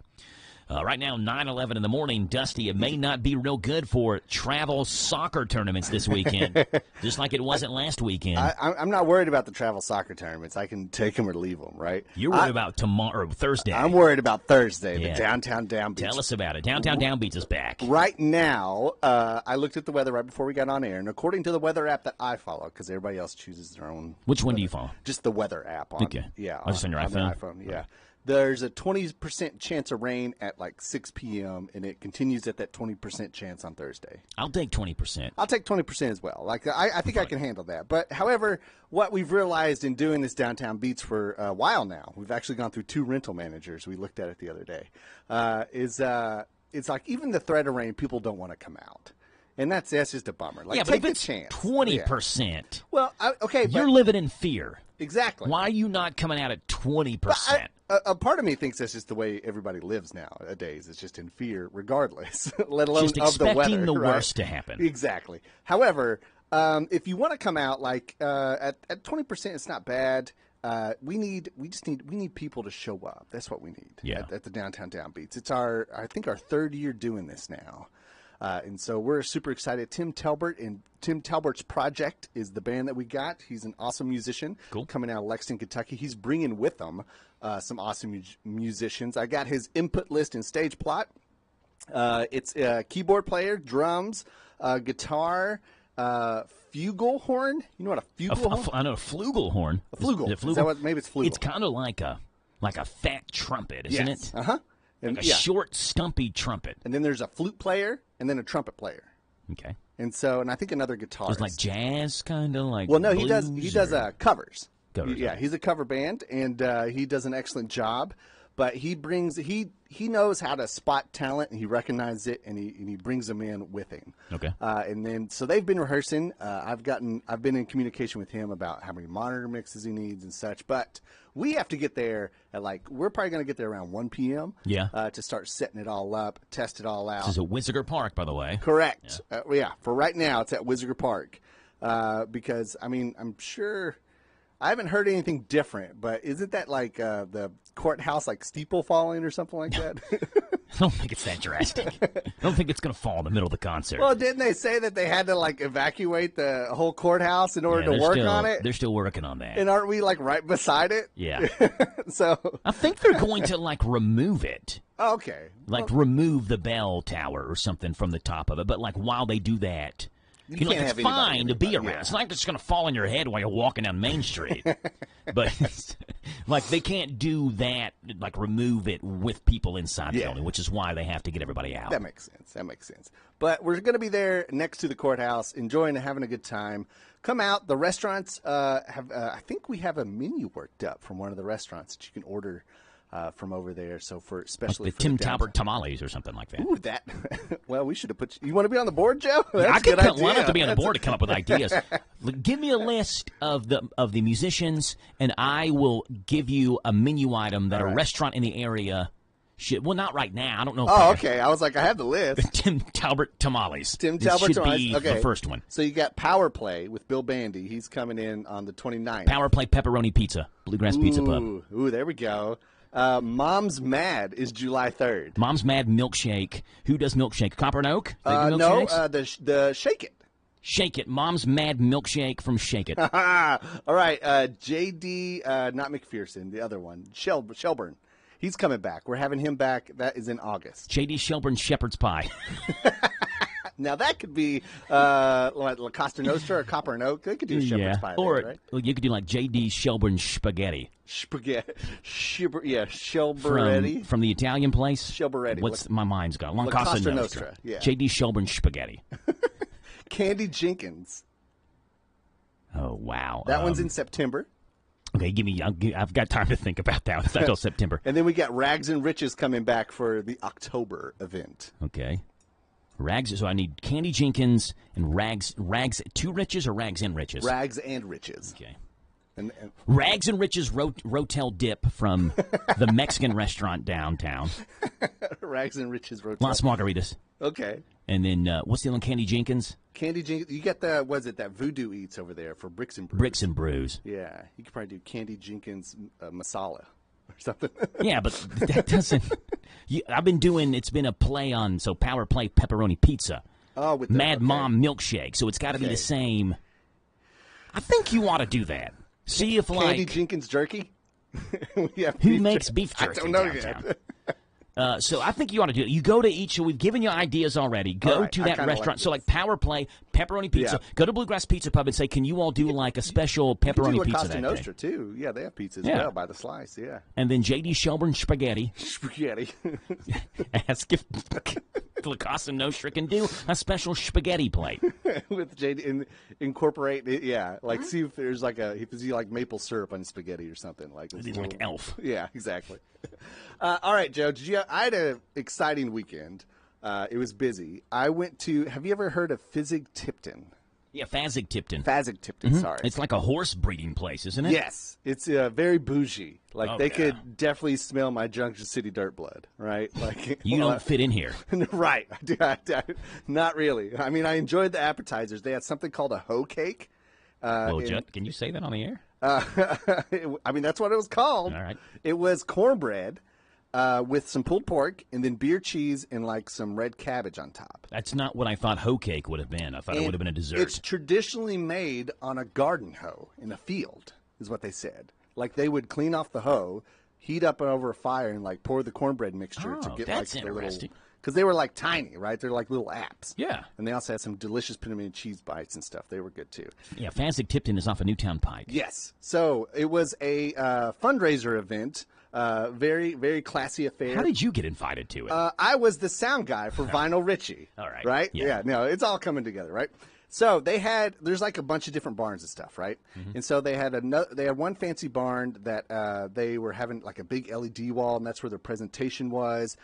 Right now, 9:11 in the morning, Dusty. It may not be real good for travel soccer tournaments this weekend, just like it wasn't last weekend. I'm not worried about the travel soccer tournaments. I can take them or leave them, right? You're worried about tomorrow, Thursday. I'm worried about Thursday, Yeah. the downtown downbeats. Tell us about it. Downtown Downbeats is back. Right now, I looked at the weather right before we got on air, and according to the weather app that I follow, because everybody else chooses their own. Which one do you follow? Just the weather app. Okay. Yeah. Oh, just on your iPhone? The iPhone, yeah. There's a 20% chance of rain at like 6 p.m., and it continues at that 20% chance on Thursday. I'll take 20%. I'll take 20% as well. Like I think I can handle that. But however, what we've realized in doing this downtown beats for a while now, we've actually gone through 2 rental managers. We looked at it the other day. It's like even the threat of rain, people don't want to come out. And that's just a bummer. Like, yeah, but take if it's the chance. 20%, yeah. Well, okay, you're living in fear. Exactly. Why are you not coming out at 20%? A part of me thinks that's just the way everybody lives nowadays. It's just in fear, regardless, let alone just of the weather. expecting the right? worst to happen. Exactly. However, if you want to come out like at 20%, it's not bad. We need people to show up. That's what we need. At the downtown downbeats. It's I think our 3rd year doing this now. And so we're super excited. Tim Talbert and Tim Talbert's Project is the band that we got. He's an awesome musician coming out of Lexington, Kentucky. He's bringing with him some awesome musicians. I got his input list and stage plot. It's a keyboard player, drums, guitar, flugelhorn. You know what a flugelhorn? I know a flugelhorn. A flugel. Is that what, maybe it's flugel. It's kind of like a fat trumpet, isn't it? Uh-huh. Like a short, stumpy trumpet. And then there's a flute player and then a trumpet player. Okay. And I think another guitarist. It's like jazz, kind of like. Well, no, he does covers. Covers. Yeah, he's a cover band, and he does an excellent job. But he knows how to spot talent, and he recognizes it, and he brings them in with him. Okay. And then so they've been rehearsing. I've been in communication with him about how many monitor mixes he needs and such. But we have to get there at we're probably going to get there around 1 p.m. Yeah. To start setting it all up, test it all out. This is at Whizziger Park, by the way. Correct. Yeah. For right now, it's at Whizziger Park. Because I'm sure. I haven't heard anything different, but isn't that like the courthouse steeple falling or something like that? I don't think it's that drastic. I don't think it's going to fall in the middle of the concert. Well, didn't they say that they had to evacuate the whole courthouse in order to work on it? They're still working on that. And aren't we right beside it? Yeah. So I think they're going to remove it. Oh, okay. Remove the bell tower or something from the top of it. But while they do that. It's fine to be around. Yeah. It's not like it's going to fall on your head while you're walking down Main Street. But they can't do that, remove it with people inside the building, which is why they have to get everybody out. That makes sense. But we're going to be there next to the courthouse, enjoying and having a good time. Come out. The restaurants have, I think we have a menu worked up from one of the restaurants that you can order from over there. So especially the Tim Talbert tamales or something like that. Ooh, that. Well, we should have put. You want to be on the board, Joe? Yeah, I could come. Well, I don't have to be on the board to come up with ideas. Give me a list of the musicians, and I will give you a menu item that a restaurant in the area should. Well, not right now. I don't know. Okay. I was I have the list. Tim Talbert tamales. Tim Talbert tamales. Be the first one. So you got Power Play with Bill Bandy. He's coming in on the 29th. Power Play pepperoni pizza, Bluegrass Pizza Pub. Ooh, there we go. Mom's Mad is July 3rd. Mom's Mad milkshake. Who does milkshake? Copper and Oak? No, the Shake It. Shake It. Mom's Mad milkshake from Shake It. All right. JD, not McPherson, the other one. Shelburne. He's coming back. We're having him back. That is in August. JD Shelburne Shepherd's Pie. Now, that could be La Costa Nostra or Copper and Oak. They could do shepherd's pie or there, right? You could do J.D. Shelburne Spaghetti. Shelburnetti. From the Italian place? Shelburnetti. What's my mind's gone? La Costa Nostra. Yeah. J.D. Shelburne Spaghetti. Candy Jenkins. Oh, wow. That one's in September. Okay, I've got time to think about that. It's until September. And then we got Rags and Riches coming back for the October event. Okay. Rags. So I need Candy Jenkins and Rags. Rags to Riches or Rags and Riches? Rags and Riches. Okay. And Rags and Riches Rotel Dip from the Mexican restaurant downtown. Rags and Riches Rotel. Las Margaritas. Okay. And then what's the other one? Candy Jenkins. Candy Jenkins. You got that Voodoo Eats over there for Bricks and Brews. Bricks and Brews. Yeah. You could probably do Candy Jenkins masala. something. Yeah, but that doesn't. It's been a play on, so Power Play Pepperoni Pizza. Oh, with Mad Mom Milkshake, so it's got to be the same. I think you ought to do that. See if Candy Jenkins Jerky? Who makes beef jerky I don't know downtown? yet. So I think you ought to do it. You go to each, so we've given you ideas already. Go to that restaurant. So like Power Play, Pepperoni Pizza. Yeah. Go to Bluegrass Pizza Pub and say, can you all do like a special pepperoni pizza Costa that Nostra day? too. Yeah, they have pizza as Yeah. well by the slice. Yeah. And then J.D. Shelburne Spaghetti. Spaghetti. Ask if La Costa Nostra can do a special spaghetti plate. With JD and incorporate it, yeah. Like see if there's like maple syrup on spaghetti or something like. It's like Elf. Yeah, exactly. All right, Joe. I had an exciting weekend. It was busy. I went to. Have you ever heard of Fazig-Tipton? Yeah, Fazig-Tipton. Fazig-Tipton. Sorry, it's like a horse breeding place, isn't it? Yes, it's very bougie. Like Oh, they yeah. could definitely smell my Junction City dirt blood, right? Like You don't fit in here. Right. Not really. I mean, I enjoyed the appetizers. They had something called a hoe cake. Can you say that on the air? I mean, that's what it was called. All right. It was cornbread with some pulled pork and then beer cheese and like some red cabbage on top. That's not what I thought hoe cake would have been. I thought it would have been a dessert. It's traditionally made on a garden hoe in a field, is what they said. Like they would clean off the hoe, heat up over a fire, and like pour the cornbread mixture to get that's like the interesting. little. Because they were like tiny, right? They're like little apps. Yeah. And they also had some delicious pepperoni cheese bites and stuff. They were good too. Yeah, Fazig-Tipton is off of Newtown Pike. Yes. So it was a fundraiser event. Very, very classy affair. How did you get invited to it? I was the sound guy for Vinyl Richie. All right. Right? Yeah. No, it's all coming together, right? So there's like a bunch of different barns and stuff, right? Mm-hmm. And so they had one fancy barn that they were having like a big LED wall, and that's where their presentation was.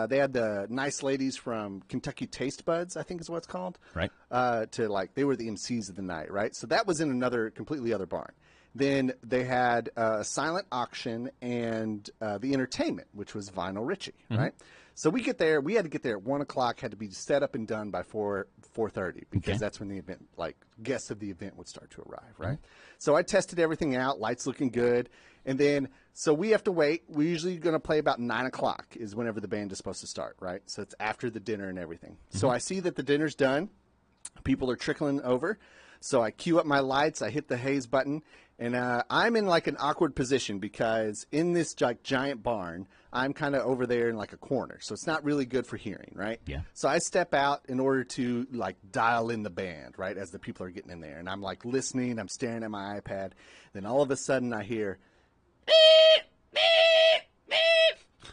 They had the nice ladies from Kentucky Taste Buds, I think is what it's called. Right. They were the MCs of the night, right? So that was in another completely other barn. Then they had a silent auction and the entertainment, which was Vinyl Richie, right? So we get there. We had to get there at 1 o'clock. Had to be set up and done by 4:30 because that's when the event, like guests of the event, would start to arrive, right? So I tested everything out. Lights looking good, and then so we have to wait. We're usually going to play about 9 o'clock is whenever the band is supposed to start, right? So it's after the dinner and everything. So I see that the dinner's done. People are trickling over. So I cue up my lights. I hit the haze button. And I'm in like an awkward position because in this giant barn, I'm kind of over there in like a corner. So it's not really good for hearing, right? Yeah. So I step out in order to like dial in the band, right, as the people are getting in there. And I'm like listening. I'm staring at my iPad. Then all of a sudden I hear, beep, beep, beep.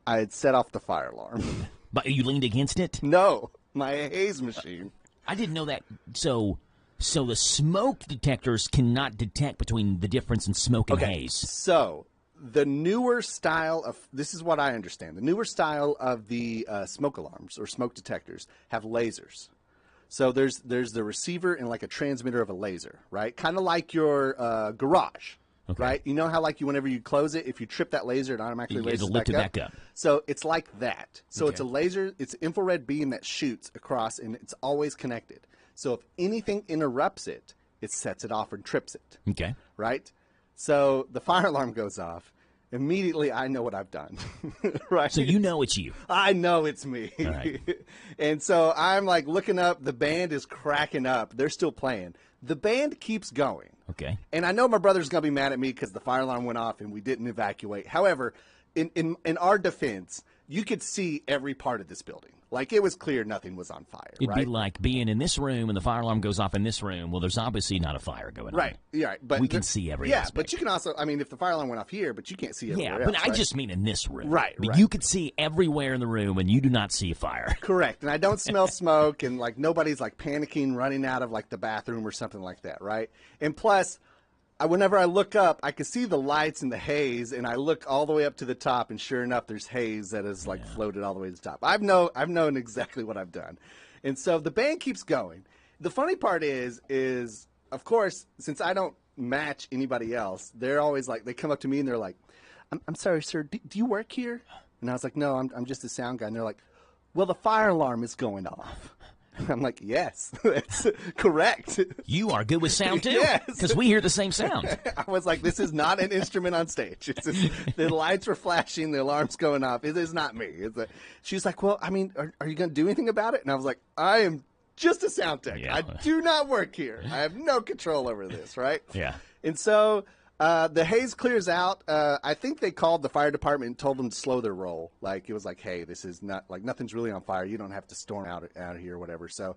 I had set off the fire alarm. But you leaned against it? No, my haze machine. I didn't know that. So the smoke detectors cannot detect between the difference in smoke and haze. So the newer style of this is what I understand. The newer style of the smoke alarms or smoke detectors have lasers. So there's the receiver and like a transmitter of a laser, right? Kind of like your garage, right? You know how like whenever you close it, if you trip that laser, it automatically raises It'll lift it back up. So it's like that. So it's a laser. It's an infrared beam that shoots across, and it's always connected. So if anything interrupts it, it sets it off and trips it. Okay. Right? So the fire alarm goes off. Immediately, I know what I've done. Right? So you know it's you. I know it's me. All right. And so I'm like looking up. The band is cracking up. They're still playing. The band keeps going. Okay. And I know my brother's going to be mad at me because the fire alarm went off and we didn't evacuate. However, in our defense, you could see every part of this building. Like, it was clear nothing was on fire, It'd right? be like being in this room and the fire alarm goes off in this room. Well, there's obviously not a fire going on. Right, yeah, but we can see every yeah, aspect. but you can also, I mean, if the fire alarm went off here, but you can't see everywhere Yeah, but else, I right? just mean in this room. Right, I mean, right. you could see everywhere in the room and you do not see a fire. Correct. And I don't smell smoke, and like nobody's like panicking, running out of like the bathroom or something like that, right? And plus, whenever I look up, I can see the lights and the haze, and I look all the way up to the top, and sure enough, there's haze that is like floated all the way to the top. I've known exactly what I've done. And so the band keeps going. The funny part is of course, since I don't match anybody else, they're always like, they come up to me and they're like, I'm sorry, sir, do you work here? And I was like, no, I'm just a sound guy. And they're like, well, the fire alarm is going off. I'm like, yes, that's correct. You are good with sound, too. Yes. Because we hear the same sound. I was like, this is not an instrument on stage. It's just, the lights were flashing, the alarm's going off. It is not me. She's like, well, I mean, are you going to do anything about it? And I was like, I am just a sound tech. Yeah. I do not work here. I have no control over this, right? Yeah. And so the haze clears out. I think they called the fire department and told them to slow their roll. Like, it was like, hey, this is not, like, nothing's really on fire. You don't have to storm out of here or whatever. So,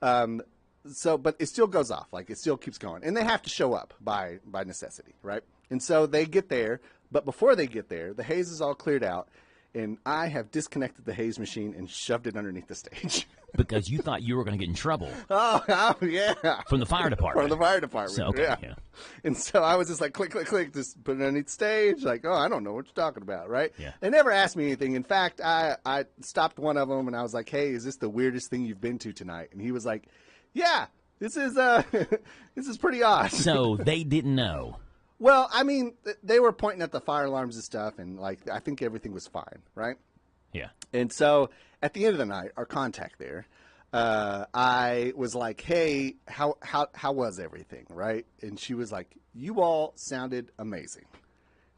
but it still goes off. Like, it still keeps going. And they have to show up by necessity, right? And so they get there. But before they get there, the haze is all cleared out. And I have disconnected the haze machine and shoved it underneath the stage. Because you thought you were going to get in trouble. Oh, yeah. From the fire department. From the fire department. So, okay, yeah. And so I was just like, click, click, click, just put it underneath the stage. Like, oh, I don't know what you're talking about, right? Yeah. They never asked me anything. In fact, I stopped one of them and I was like, hey, is this the weirdest thing you've been to tonight? And he was like, yeah, this is pretty odd. So they didn't know. Well, I mean, they were pointing at the fire alarms and stuff, and like I think everything was fine, right? Yeah. And so at the end of the night, our contact there, I was like, "Hey, how was everything?" Right? And she was like, "You all sounded amazing."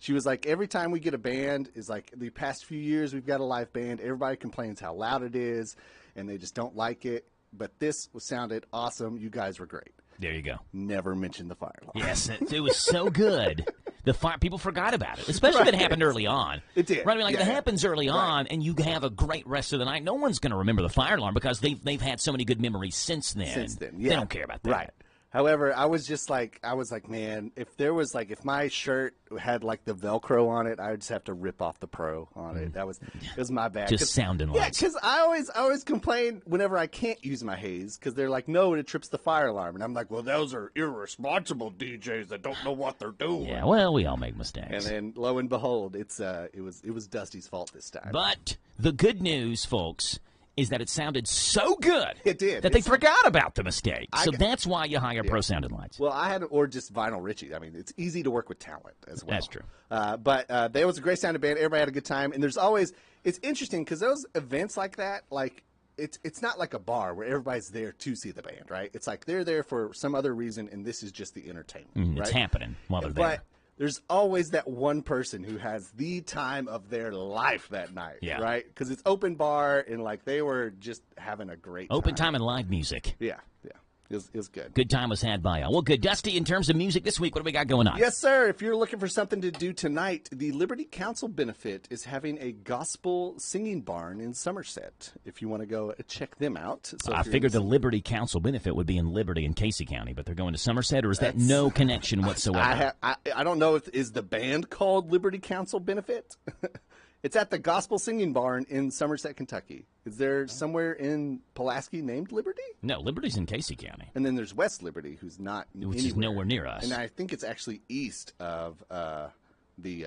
She was like, "Every time we get a band, is like the past few years we've got a live band. Everybody complains how loud it is, and they just don't like it. But this sounded awesome. You guys were great." There you go. Never mentioned the fire alarm. Yes, it was so good. The fire people forgot about it, especially if it happened early on. It did. Right? I mean, like, if it happens early on and you have a great rest of the night, no one's going to remember the fire alarm because they've had so many good memories since then. Yeah. They don't care about that. Right. However, I was like, man, if if my shirt had like the Velcro on it, I would just have to rip off the pro on it. It was my bad. Just sounding like. Yeah, because I always complain whenever I can't use my haze because they're like, no, it trips the fire alarm, and I'm like, well, those are irresponsible DJs that don't know what they're doing. Yeah, well, we all make mistakes. And then lo and behold, it was Dusty's fault this time. But the good news, folks, is that it sounded so good that they forgot about the mistake. So that's why you hire Pro Sounding Lights. Well, or just Vinyl Richie. I mean, it's easy to work with talent as well. That's true. But there was a great sounding band. Everybody had a good time. And there's always – it's interesting because those events like that, like it's not like a bar where everybody's there to see the band, right? It's like they're there for some other reason, and this is just the entertainment. It's happening while they're there. But there's always that one person who has the time of their life that night, right? Because it's open bar, and like they were just having a great open time and live music. Yeah. It was good. Good time was had by all. Well, good. Dusty, in terms of music this week, what do we got going on? Yes, sir. If you're looking for something to do tonight, the Liberty Council Benefit is having a gospel singing barn in Somerset. If you want to go check them out. So I figured the Liberty Council Benefit would be in Liberty and Casey County, but they're going to Somerset, or is that no connection whatsoever? I don't know is the band called Liberty Council Benefit? It's at the Gospel Singing Barn in Somerset, Kentucky. Is there somewhere in Pulaski named Liberty? No, Liberty's in Casey County. And then there's West Liberty, who's not Which is nowhere near us. And I think it's actually east of the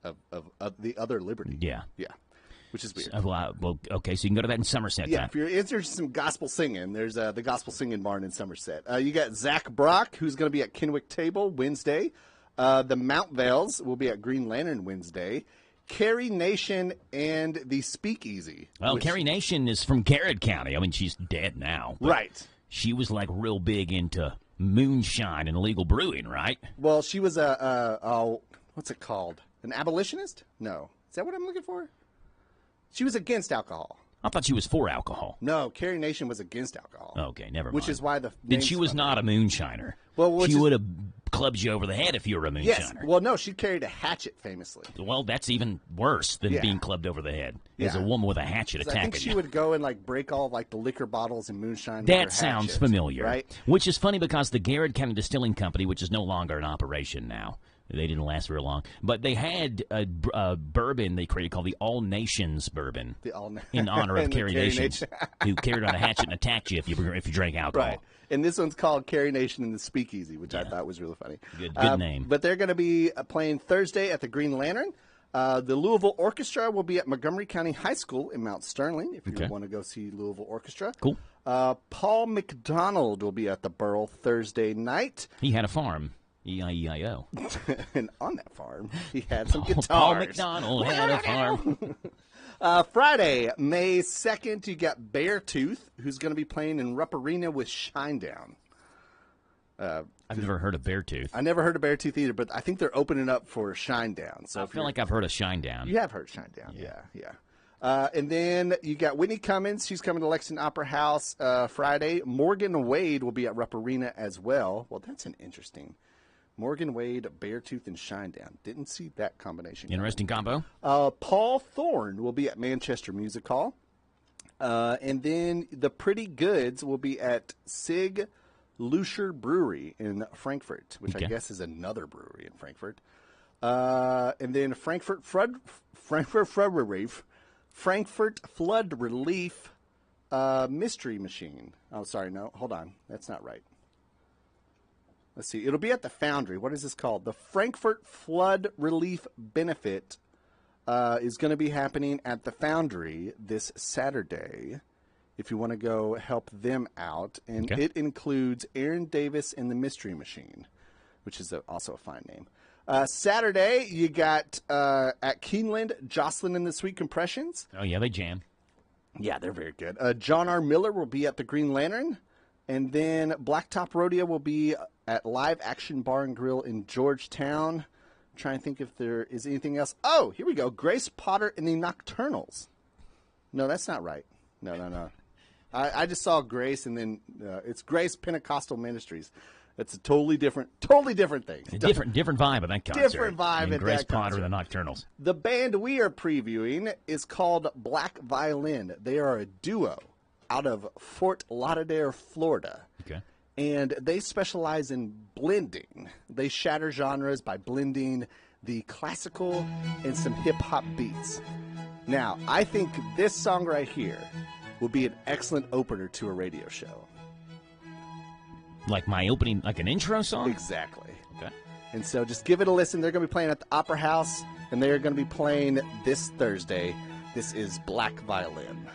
other Liberty. Yeah. Which is weird. Well, okay, so you can go to that in Somerset. Yeah, then. if you're interested in some gospel singing, there's the Gospel Singing Barn in Somerset. You got Zach Brock, who's going to be at Kenwick Table Wednesday. The Mount Vales will be at Green Lantern Wednesday. Carrie Nation and the Speakeasy. Well, Carrie Nation is from Garrett County. I mean, she's dead now. Right. She was like real big into moonshine and illegal brewing, right? Well, she was what's it called? An abolitionist? No. Is that what I'm looking for? She was against alcohol. I thought she was for alcohol. No, Carrie Nation was against alcohol. Okay, never mind. Which is why then she was not a moonshiner. Well, she would have clubbed you over the head if you were a moonshiner. Yes. Well, no, she carried a hatchet famously. Well, that's even worse than being clubbed over the head. There's a woman with a hatchet attacking you. I think she would go and like break all like the liquor bottles and moonshine. That sounds familiar, right? Which is funny because the Garrett County Distilling Company, which is no longer in operation now. They didn't last very long. But they had a bourbon they created called the All Nations Bourbon in honor of Carrie Nation, who carried on a hatchet and attacked you if you drank alcohol. Right. And this one's called Carrie Nation and the Speakeasy, which I thought was really funny. Good name. But they're going to be playing Thursday at the Green Lantern. The Louisville Orchestra will be at Montgomery County High School in Mount Sterling if you want to go see Louisville Orchestra. Cool. Paul McDonald will be at the Burl Thursday night. He had a farm. E-I-E-I-O. And on that farm, he had some guitars. Paul McDonald had a farm. Friday, May 2nd, you got Beartooth, who's going to be playing in Rupp Arena with Shinedown. I've never heard of Beartooth. I never heard of Beartooth either, but I think they're opening up for Shinedown. So I feel like I've heard of Shinedown. You have heard Shinedown, yeah. And then you got Whitney Cummings. She's coming to Lexington Opera House Friday. Morgan Wade will be at Rupp Arena as well. Well, that's an interesting. Morgan Wade, Beartooth, and Shinedown. Didn't see that combination. Interesting combo. Paul Thorne will be at Manchester Music Hall. And then the Pretty Goods will be at Sig Lucier Brewery in Frankfurt, which I guess is another brewery in Frankfurt. And then Frankfurt Flood Relief Mystery Machine. Oh, sorry, no, hold on. That's not right. Let's see. It'll be at the Foundry. What is this called? The Frankfurt Flood Relief Benefit is going to be happening at the Foundry this Saturday if you want to go help them out. And it includes Aaron Davis and the Mystery Machine, which is also a fine name. Saturday, you got at Keeneland, Jocelyn and the Sweet Compressions. Oh, yeah, they jam. Yeah, they're very good. John R. Miller will be at the Green Lantern. And then Blacktop Rodeo will be at Live Action Bar and Grill in Georgetown. I'm trying to think if there is anything else. Oh, here we go. Grace Potter and the Nocturnals. No, that's not right. No. I just saw Grace, and then it's Grace Pentecostal Ministries. It's a totally different thing. Different vibe of that concert. Different vibe at Grace that Potter concert. and the Nocturnals. The band we are previewing is called Black Violin. They are a duo out of Fort Lauderdale, Florida. Okay. And they specialize in blending. They shatter genres by blending the classical and some hip-hop beats. Now, I think this song right here will be an excellent opener to a radio show. Like my opening, like an intro song? Exactly. Okay. And so just give it a listen. They're going to be playing at the Opera House, and they're going to be playing this Thursday. This is Black Violin.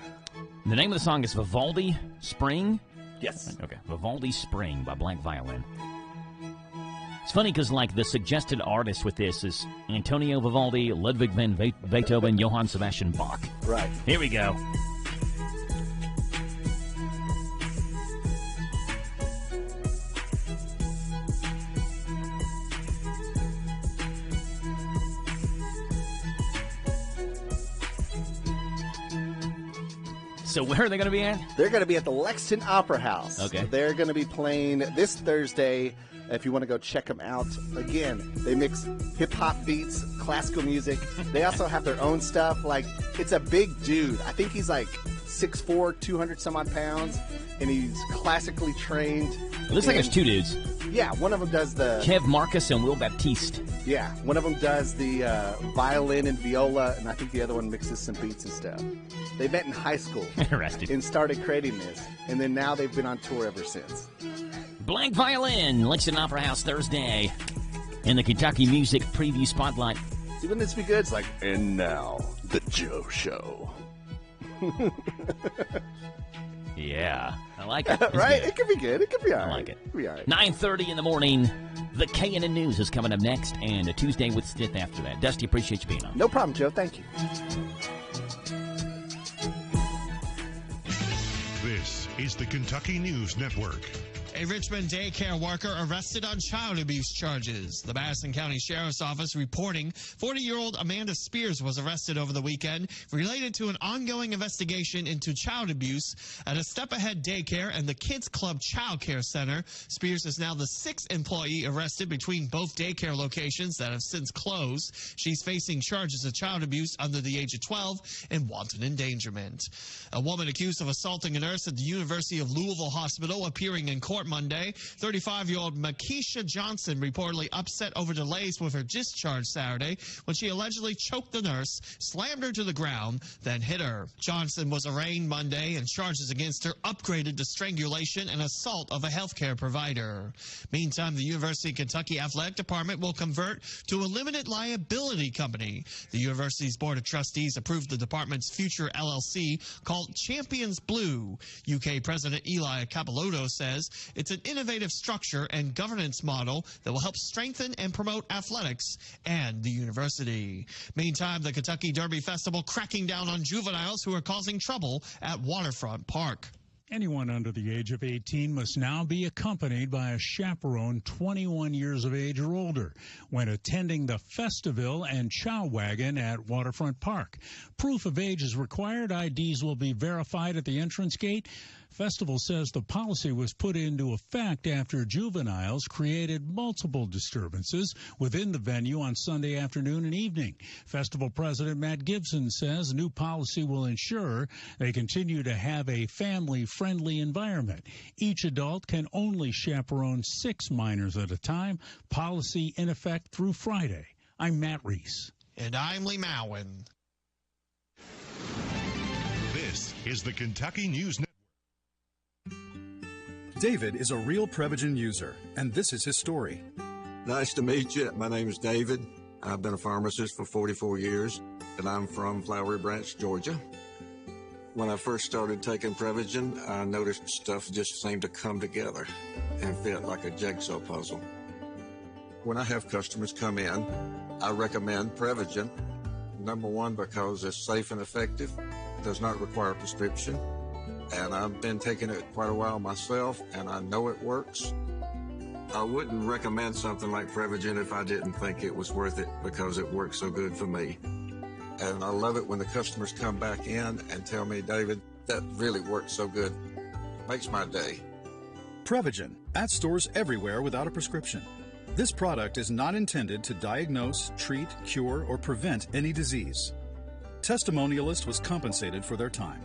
The name of the song is Vivaldi Spring? Yes. Okay. Vivaldi Spring by Black Violin. It's funny because, like, the suggested artist with this is Antonio Vivaldi, Ludwig van Beethoven, Johann Sebastian Bach. Right. Here we go. So where are they going to be at? They're going to be at the Lexington Opera House. Okay. They're going to be playing this Thursday. If you want to go check them out. Again, they mix hip-hop beats, classical music. They also have their own stuff. Like, it's a big dude. I think he's like 6'4", 200-some-odd pounds, and he's classically trained. It looks like there's two dudes. Yeah, one of them does the... Kev Marcus and Will Baptiste. Yeah, one of them does the violin and viola, and I think the other one mixes some beats and stuff. They met in high school. Interesting. And started creating this, and then now they've been on tour ever since. Black Violin, Lexington Opera House Thursday, in the Kentucky Music Preview Spotlight. See, wouldn't this be good? It's like, and now, the Joe Show. Yeah, I like it. Right? Good. It could be good. It could be all right. I like it. It could be all right. 9:30 in the morning, the KNN News is coming up next, and a Tuesday with Stith after that. Dusty, appreciate you being on. No problem, Joe. Thank you. This is the Kentucky News Network. A Richmond daycare worker arrested on child abuse charges. The Madison County Sheriff's Office reporting 40-year-old Amanda Spears was arrested over the weekend related to an ongoing investigation into child abuse at a Step Ahead Daycare and the Kids Club Child Care Center. Spears is now the sixth employee arrested between both daycare locations that have since closed. She's facing charges of child abuse under the age of 12 and wanton endangerment. A woman accused of assaulting a nurse at the University of Louisville Hospital appearing in court Monday. 35-year-old Makisha Johnson reportedly upset over delays with her discharge Saturday when she allegedly choked the nurse, slammed her to the ground, then hit her. Johnson was arraigned Monday, and charges against her upgraded to strangulation and assault of a healthcare provider. Meantime, the University of Kentucky Athletic Department will convert to a limited liability company. The university's Board of Trustees approved the department's future LLC called Champions Blue. UK President Eli Capelotto says It's an innovative structure and governance model that will help strengthen and promote athletics and the university. Meantime, the Kentucky Derby Festival cracking down on juveniles who are causing trouble at Waterfront Park. Anyone under the age of 18 must now be accompanied by a chaperone 21 years of age or older when attending the Festivale and Chow Wagon at Waterfront Park. Proof of age is required. IDs will be verified at the entrance gate. Festival says the policy was put into effect after juveniles created multiple disturbances within the venue on Sunday afternoon and evening. Festival President Matt Gibson says the new policy will ensure they continue to have a family-friendly environment. Each adult can only chaperone 6 minors at a time. Policy in effect through Friday. I'm Matt Reese. And I'm Lee Mowen. This is the Kentucky News Network. David is a real Prevagen user, and this is his story. Nice to meet you. My name is David. I've been a pharmacist for 44 years, and I'm from Flowery Branch, Georgia. When I first started taking Prevagen, I noticed stuff just seemed to come together and fit like a jigsaw puzzle. When I have customers come in, I recommend Prevagen. Number one, because it's safe and effective, does not require a prescription. And I've been taking it quite a while myself, and I know it works. I wouldn't recommend something like Prevagen if I didn't think it was worth it because it works so good for me. And I love it when the customers come back in and tell me, David, that really works so good. Makes my day. Prevagen, at stores everywhere without a prescription. This product is not intended to diagnose, treat, cure, or prevent any disease. Testimonialist was compensated for their time.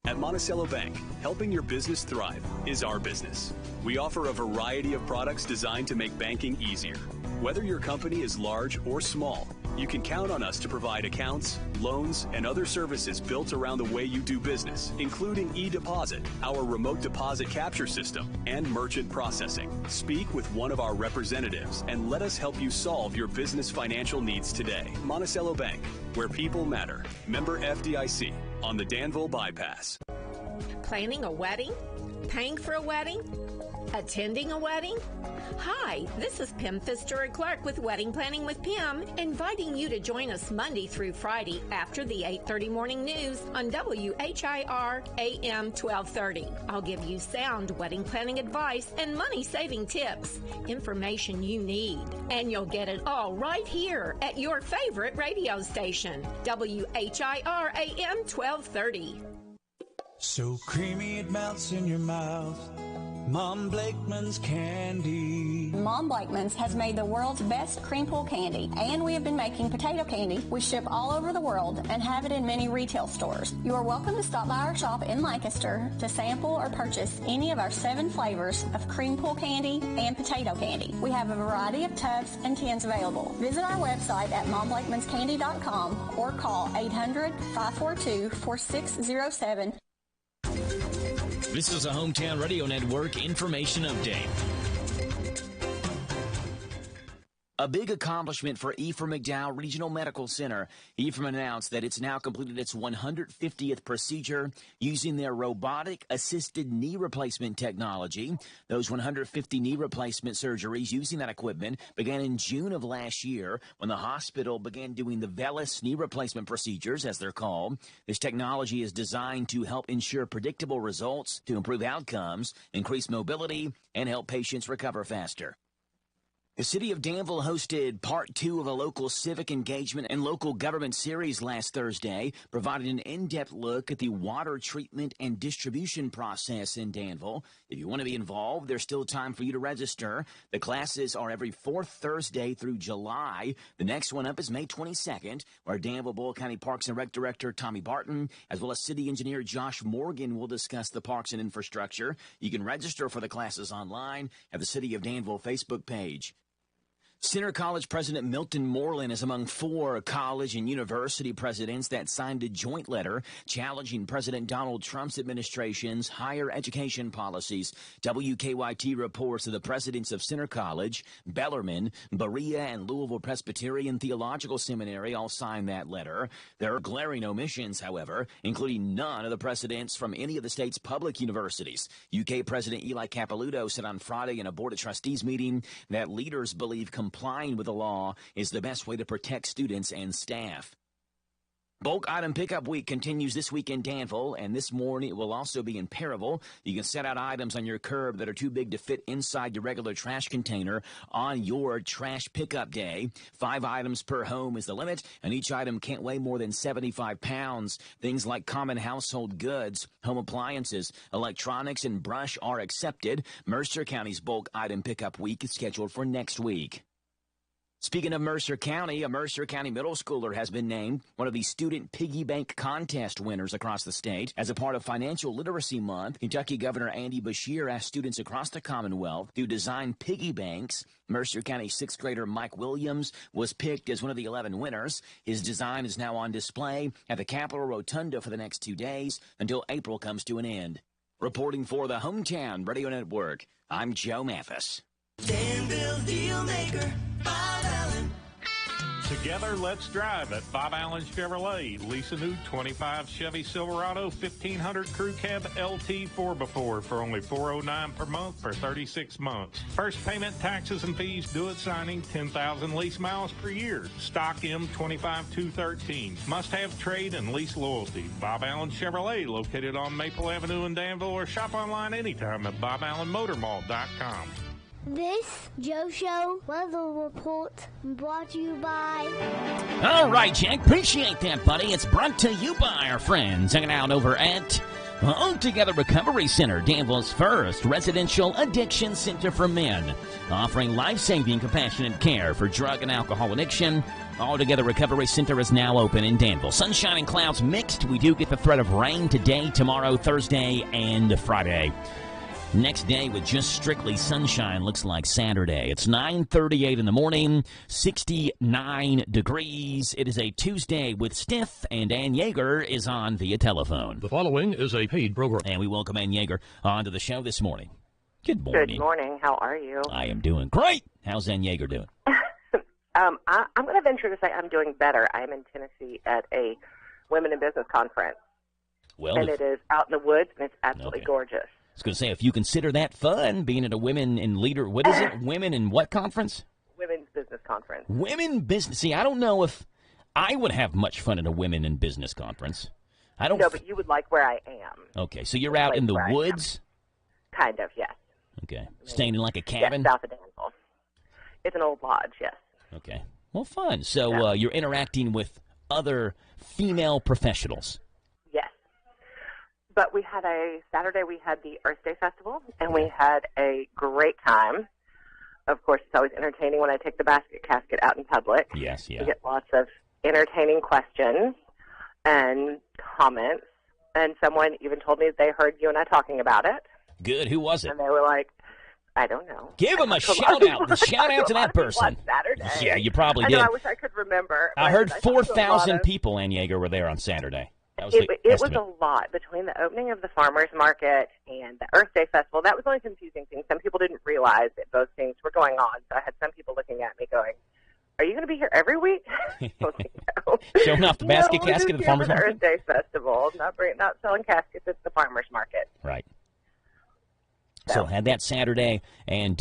At Monticello Bank, helping your business thrive is our business. We offer a variety of products designed to make banking easier. Whether your company is large or small, you can count on us to provide accounts, loans, and other services built around the way you do business, including e-deposit, our remote deposit capture system, and merchant processing. Speak with one of our representatives and let us help you solve your business financial needs today. Monticello Bank, where people matter. Member FDIC, on the Danville Bypass. Planning a wedding? Paying for a wedding? Attending a wedding? Hi, this is Pam Pfister and Clark with Wedding Planning with Pam, inviting you to join us Monday through Friday after the 8:30 morning news on WHIR AM 1230. I'll give you sound wedding planning advice and money-saving tips, information you need, and you'll get it all right here at your favorite radio station, WHIR AM 1230. So creamy it melts in your mouth. Mom Blakeman's candy. Mom Blakeman's has made the world's best cream pull candy, and we have been making potato candy. We ship all over the world and have it in many retail stores. You are welcome to stop by our shop in Lancaster to sample or purchase any of our 7 flavors of cream pull candy and potato candy. We have a variety of tubs and tins available. Visit our website at momblakeman'scandy.com or call 800-542-4607. This is a Hometown Radio Network information update. A big accomplishment for Ephraim McDowell Regional Medical Center. Ephraim announced that it's now completed its 150th procedure using their robotic-assisted knee replacement technology. Those 150 knee replacement surgeries using that equipment began in June of last year when the hospital began doing the VELUS knee replacement procedures, as they're called. This technology is designed to help ensure predictable results, to improve outcomes, increase mobility, and help patients recover faster. The city of Danville hosted part 2 of a local civic engagement and local government series last Thursday, providing an in-depth look at the water treatment and distribution process in Danville. If you want to be involved, there's still time for you to register. The classes are every 4th Thursday through July. The next one up is May 22nd, where Danville-Boyle County Parks and Rec Director Tommy Barton, as well as City Engineer Josh Morgan, will discuss the parks and infrastructure. You can register for the classes online at the City of Danville Facebook page. Centre College President Milton Moreland is among 4 college and university presidents that signed a joint letter challenging President Donald Trump's administration's higher education policies. WKYT reports that the presidents of Centre College, Bellarmine, Berea, and Louisville Presbyterian Theological Seminary all signed that letter. There are glaring omissions, however, including none of the presidents from any of the state's public universities. UK President Eli Capilouto said on Friday in a Board of Trustees meeting that leaders believe complying with the law is the best way to protect students and staff. Bulk item pickup week continues this week in Danville, and this morning it will also be in Perryville. You can set out items on your curb that are too big to fit inside your regular trash container on your trash pickup day. 5 items per home is the limit, and each item can't weigh more than 75 pounds. Things like common household goods, home appliances, electronics, and brush are accepted. Mercer County's bulk item pickup week is scheduled for next week. Speaking of Mercer County, a Mercer County middle schooler has been named one of the student piggy bank contest winners across the state. As a part of Financial Literacy Month, Kentucky Governor Andy Beshear asked students across the Commonwealth to design piggy banks. Mercer County 6th grader Mike Williams was picked as one of the 11 winners. His design is now on display at the Capitol Rotunda for the next 2 days until April comes to an end. Reporting for the Hometown Radio Network, I'm Joe Mathis. Danville Deal Maker, Bob Allen. Together, let's drive at Bob Allen Chevrolet. Lease a new 25 Chevy Silverado 1500 Crew Cab LT 4x4 for only $409 per month for 36 months. First payment, taxes, and fees due at signing, 10,000 lease miles per year. Stock M25213. Must have trade and lease loyalty. Bob Allen Chevrolet, located on Maple Avenue in Danville, or shop online anytime at BobAllenMotorMall.com. This Joe Show weather report brought to you by... All right, Jack. Appreciate that, buddy. It's brought to you by our friends hanging out over at Altogether Recovery Center, Danville's first residential addiction center for men, offering life-saving, compassionate care for drug and alcohol addiction. Altogether Recovery Center is now open in Danville. Sunshine and clouds mixed. We do get the threat of rain today, tomorrow, Thursday, and Friday. Next day with just strictly sunshine looks like Saturday. It's 9:38 in the morning, 69 degrees. It is a Tuesday with Stiff, and Ann Yeager is on via telephone. The following is a paid program. And we welcome Ann Yeager onto the show this morning. Good morning. Good morning. How are you? I am doing great. How's Ann Yeager doing? I'm going to venture to say I'm doing better. I'm in Tennessee at a Women in Business conference. Well, and it is out in the woods, and it's absolutely gorgeous. I was going to say, if you consider that fun, being at a Women in Leader, what is it? Women in what conference? Women's Business Conference. Women Business. See, I don't know if I would have much fun at a Women in Business conference. I don't. No, but you would like where I am. Okay, so you're out in the woods? Kind of, yes. Okay. Staying in like a cabin? Yes, south of Danville. It's an old lodge, yes. Okay. Well, fun. So you're interacting with other female professionals. But we had Saturday we had the Earth Day Festival, and we had a great time. Of course, it's always entertaining when I take the basket casket out in public. Yes, yeah. We get lots of entertaining questions and comments, and someone even told me that they heard you and I talking about it. Good. Who was it? And they were like, I don't know. Give them a shout-out. Shout-out to that person. Saturday. Yeah, you probably did. I wish I could remember. I heard 4,000 people, Ann Yeager, were there on Saturday. It was a lot between the opening of the farmers market and the Earth Day Festival. That was the only confusing thing. Some people didn't realize that both things were going on. So I had some people looking at me going, "Are you going to be here every week?" Showing off the basket casket at the farmers market. Earth Day Festival, not selling caskets at the farmers market. Right. So had that Saturday, and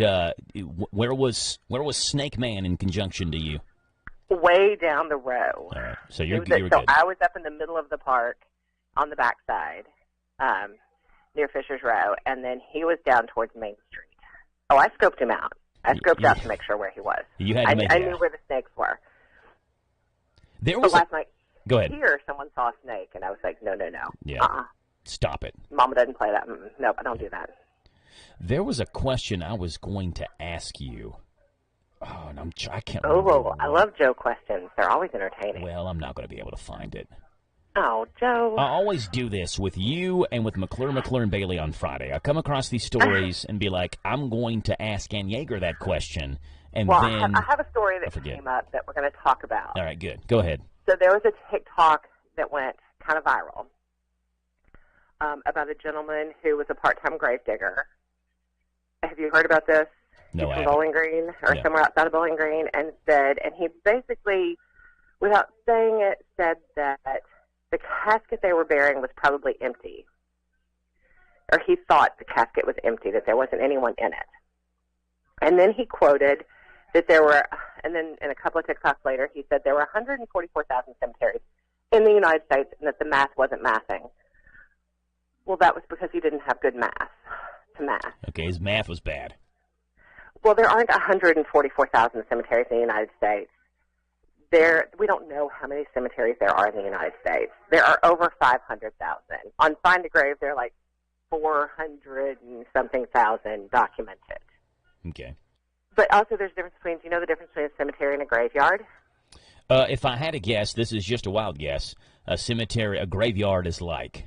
where was Snake Man in conjunction to you? Way down the row. All right. So you're good. So I was up in the middle of the park on the backside near Fisher's Row, and then he was down towards Main Street. Oh, I scoped him out. I scoped out to make sure where he was. You had to I knew where the snakes were. There was last night. Go ahead. Here, someone saw a snake, and I was like, no. Yeah. Stop it. Mama doesn't play that. Nope, I don't do that. There was a question I was going to ask you. Oh, and I can't remember. Oh, I love Joe questions. They're always entertaining. Well, I'm not going to be able to find it. Oh, Joe. I always do this with you and with McClure and Bailey on Friday. I come across these stories and be like, I'm going to ask Ann Yeager that question. And well, then I have a story that came up that we're going to talk about. All right, good. Go ahead. So there was a TikTok that went kind of viral about a gentleman who was a part-time grave digger. Have you heard about this? No, He's I from haven't. Bowling Green or somewhere outside of Bowling Green, and he basically, without saying it, said that the casket they were burying was probably empty. Or he thought the casket was empty, that there wasn't anyone in it. And then he quoted that there were, and then in a couple of TikToks later, he said there were 144,000 cemeteries in the United States and that the math wasn't mathing. Well, that was because he didn't have good math to math. Okay, his math was bad. Well, there aren't 144,000 cemeteries in the United States. We don't know how many cemeteries there are in the United States. There are over 500,000. On Find a Grave, there are like 400 and something thousand documented. Okay. But also there's a difference between, do you know the difference between a cemetery and a graveyard? If I had to guess, this is just a wild guess, a graveyard is like,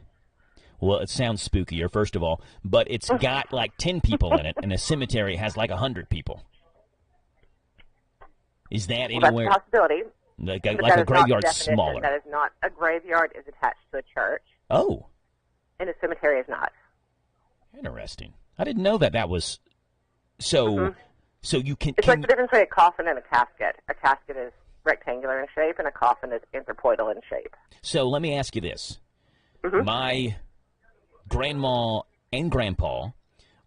well, it sounds spookier, first of all, but it's got like 10 people in it, and a cemetery has like 100 people. Is that anywhere? That's a possibility. Like a graveyard's smaller. That is not. A graveyard is attached to a church. Oh. And a cemetery is not. Interesting. I didn't know that was... So you can... It's like the difference between a coffin and a casket. A casket is rectangular in shape, and a coffin is anthropoidal in shape. So let me ask you this. My grandma and grandpa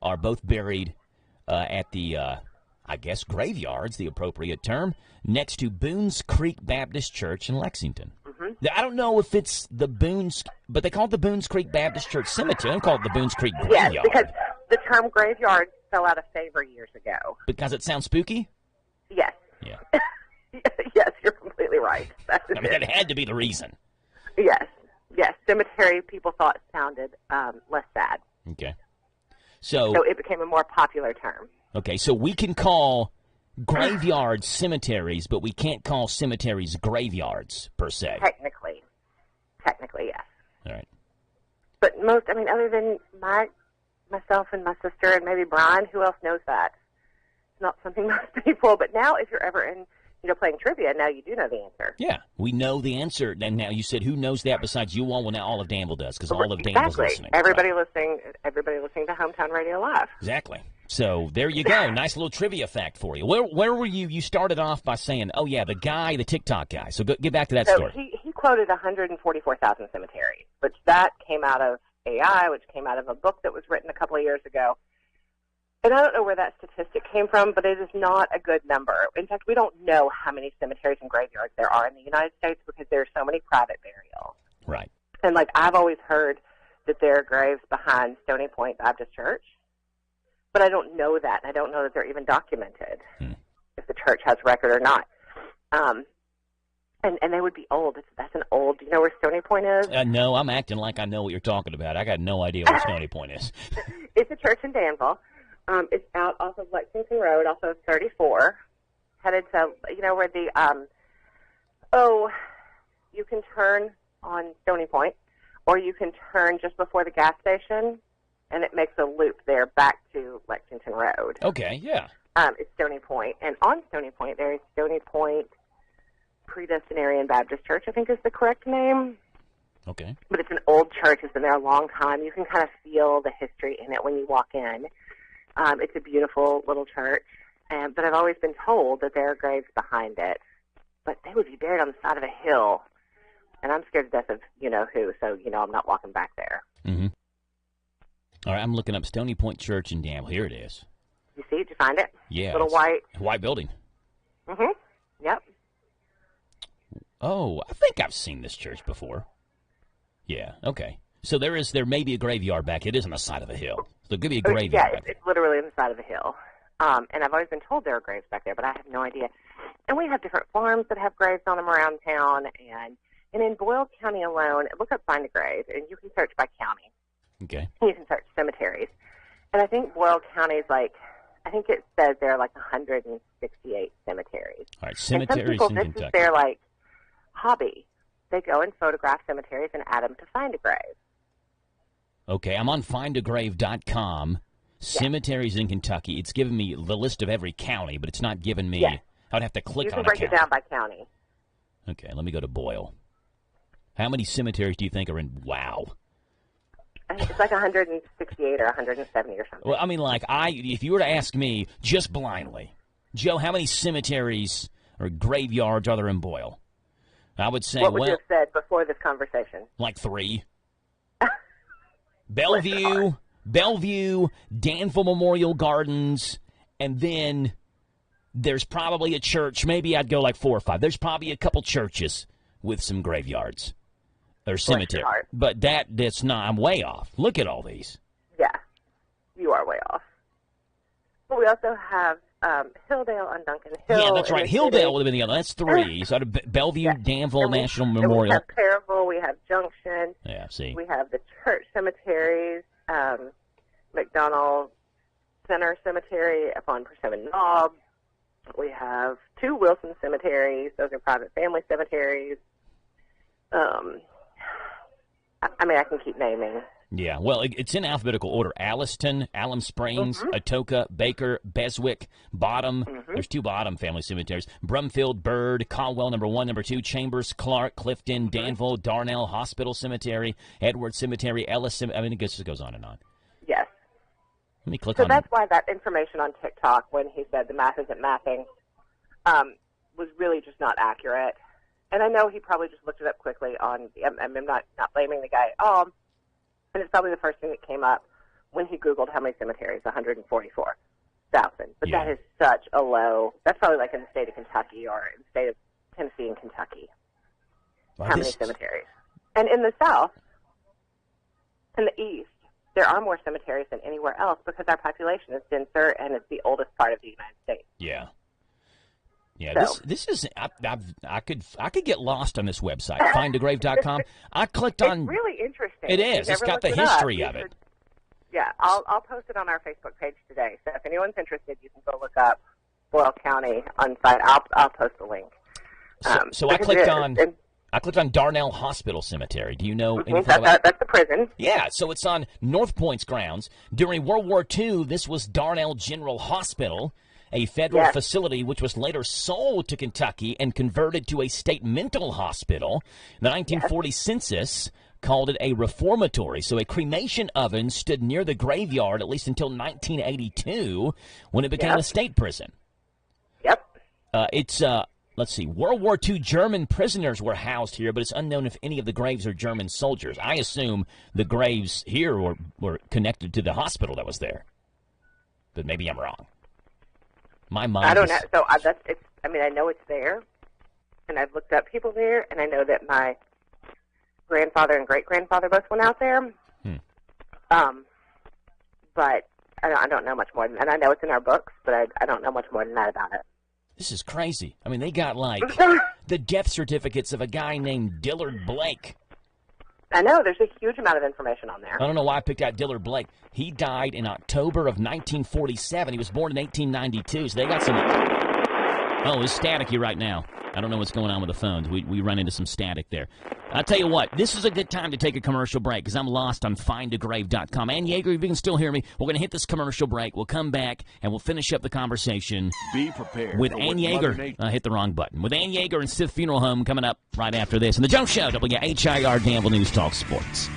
are both buried at the, I guess, graveyard's the appropriate term, next to Boones Creek Baptist Church in Lexington. I don't know if it's the Boones, but they call it the Boones Creek Baptist Church Cemetery. They don't call it the Boones Creek Graveyard. Yes, because the term graveyard fell out of favor years ago. Because it sounds spooky? Yes. Yeah. Yes, you're completely right. I mean, that had to be the reason. Yes. Yes, cemetery people thought sounded less bad. Okay. So it became a more popular term. Okay, so we can call graveyards cemeteries, but we can't call cemeteries graveyards, per se. Technically, yes. All right. But other than myself and my sister and maybe Brian, who else knows that? It's not something most people, but now if you're ever in, playing trivia, now you do know the answer. Yeah, we know the answer. And now you said, who knows that besides you all? Well, now all of Danville does, because all of Danville's listening. Everybody listening to Hometown Radio Live. Exactly. So there you go. Nice little trivia fact for you. Where were you? You started off by saying, oh, yeah, the TikTok guy. So get back to that story. He quoted 144,000 cemeteries, which that came out of AI, which came out of a book that was written a couple of years ago. And I don't know where that statistic came from, but it is not a good number. In fact, we don't know how many cemeteries and graveyards there are in the United States because there are so many private burials. Right. And, I've always heard that there are graves behind Stony Point Baptist Church, but I don't know that. And I don't know that they're even documented, if the church has record or not. And they would be old. That's an old... Do you know where Stony Point is? No, I'm acting like I know what you're talking about. I got no idea where Stony Point is. It's a church in Danville. It's out off of Lexington Road, off of 34, headed to, where the, you can turn on Stony Point, or you can turn just before the gas station, and it makes a loop there back to Lexington Road. Okay, yeah. It's Stony Point. And on Stony Point, there is Stony Point Predestinarian Baptist Church, I think is the correct name. Okay. But it's an old church. It's been there a long time. You can kind of feel the history in it when you walk in. It's a beautiful little church, but I've always been told that there are graves behind it. But they would be buried on the side of a hill, and I'm scared to death of you-know-who, so, I'm not walking back there. Mm-hmm. All right, I'm looking up Stony Point Church in Danville. Here it is. You see? Did you find it? Yeah. Little white building. Mm-hmm. Yep. Oh, I think I've seen this church before. Yeah, okay. So there may be a graveyard back. It is on the side of a hill. So there could be a graveyard back there. Yeah, it's literally on the side of a hill. And I've always been told there are graves back there, but I have no idea. And we have different farms that have graves on them around town. And in Boyle County alone, look up Find a Grave, and you can search by county. Okay. And you can search cemeteries. And I think Boyle County is I think it says there are 168 cemeteries. All right, cemeteries and some people, in this Kentucky. is their, hobby. They go and photograph cemeteries and add them to Find a Grave. Okay, I'm on findagrave.com. Cemeteries in Kentucky. It's given me the list of every county, but it's not given me. Yes. I would have to click on a You can break it down by county. Okay, let me go to Boyle. How many cemeteries do you think are in Wow? It's like 168 or 170 or something. Well, I mean, if you were to ask me just blindly, Joe, how many cemeteries or graveyards are there in Boyle? I would say, what would you have said before this conversation? Like 3. Bellevue, Danville Memorial Gardens, and then there's probably a church. Maybe I'd go like 4 or 5. There's probably a couple churches with some graveyards or cemetery. But that's not. I'm way off. Look at all these. Yeah, you are way off. But we also have Hilldale on Duncan Hill. Yeah, that's right. Hilldale would have been the other. That's 3. So Bellevue, Danville, National Memorial. We have Perryville. We have Junction. Yeah, see. We have the church cemeteries, McDonald Center Cemetery up on Persimmon Knob. We have 2 Wilson cemeteries. Those are private family cemeteries. I mean, I can keep naming. Yeah, well, it's in alphabetical order. Alliston, Alum Springs, Atoka, Baker, Beswick, Bottom. There's 2 Bottom family cemeteries. Brumfield, Bird, Caldwell, number 1, number 2, Chambers, Clark, Clifton, Danville, Darnell, Hospital Cemetery, Edwards Cemetery, Ellis Cemetery. I mean, it just goes on and on. Yes. Let me click on. So that's why that information on TikTok, when he said the math isn't mathing, was really just not accurate. And I know he probably just looked it up quickly on. I'm not blaming the guy. And it's probably the first thing that came up when he Googled how many cemeteries, 144,000. But that is such a low. That's probably like in the state of Kentucky or in the state of Tennessee and Kentucky. How many cemeteries? And in the South, in the East, there are more cemeteries than anywhere else because our population is denser and it's the oldest part of the United States. Yeah. Yeah, so. This is I could get lost on this website, findagrave.com. I clicked on. It's really interesting. It is. It's got the history of it. Yeah, I'll post it on our Facebook page today. So if anyone's interested, you can go look up Boyle County on site. I'll post the link. So I clicked on. I clicked on Darnell Hospital Cemetery. Do you know anything about that's the prison. Yeah, so it's on North Point's grounds. During World War II, this was Darnell General Hospital, a federal facility which was later sold to Kentucky and converted to a state mental hospital. The 1940 census called it a reformatory. So a cremation oven stood near the graveyard at least until 1982 when it became a state prison. Let's see, World War II German prisoners were housed here, but it's unknown if any of the graves are German soldiers. I assume the graves here were connected to the hospital that was there. But maybe I'm wrong. My mind I don't know. So I know it's there, and I've looked up people there, and I know that my grandfather and great-grandfather both went out there. But I don't know much more than that. And I know it's in our books, but I don't know much more than that about it. This is crazy. I mean, they got, the death certificates of a guy named Dillard Blake. I know. There's a huge amount of information on there. I don't know why I picked out Dillard Blake. He died in October of 1947. He was born in 1892, so they got some... Oh, it's staticky right now. I don't know what's going on with the phones. We run into some static there. I'll tell you what, this is a good time to take a commercial break because I'm lost on findagrave.com. Ann Yeager, if you can still hear me, we're going to hit this commercial break. We'll come back, and we'll finish up the conversation. Be prepared. With Ann Yeager. I hit the wrong button. With Ann Yeager and Sith Funeral Home coming up right after this. And The Joe Show, WHIR Danville News Talk Sports.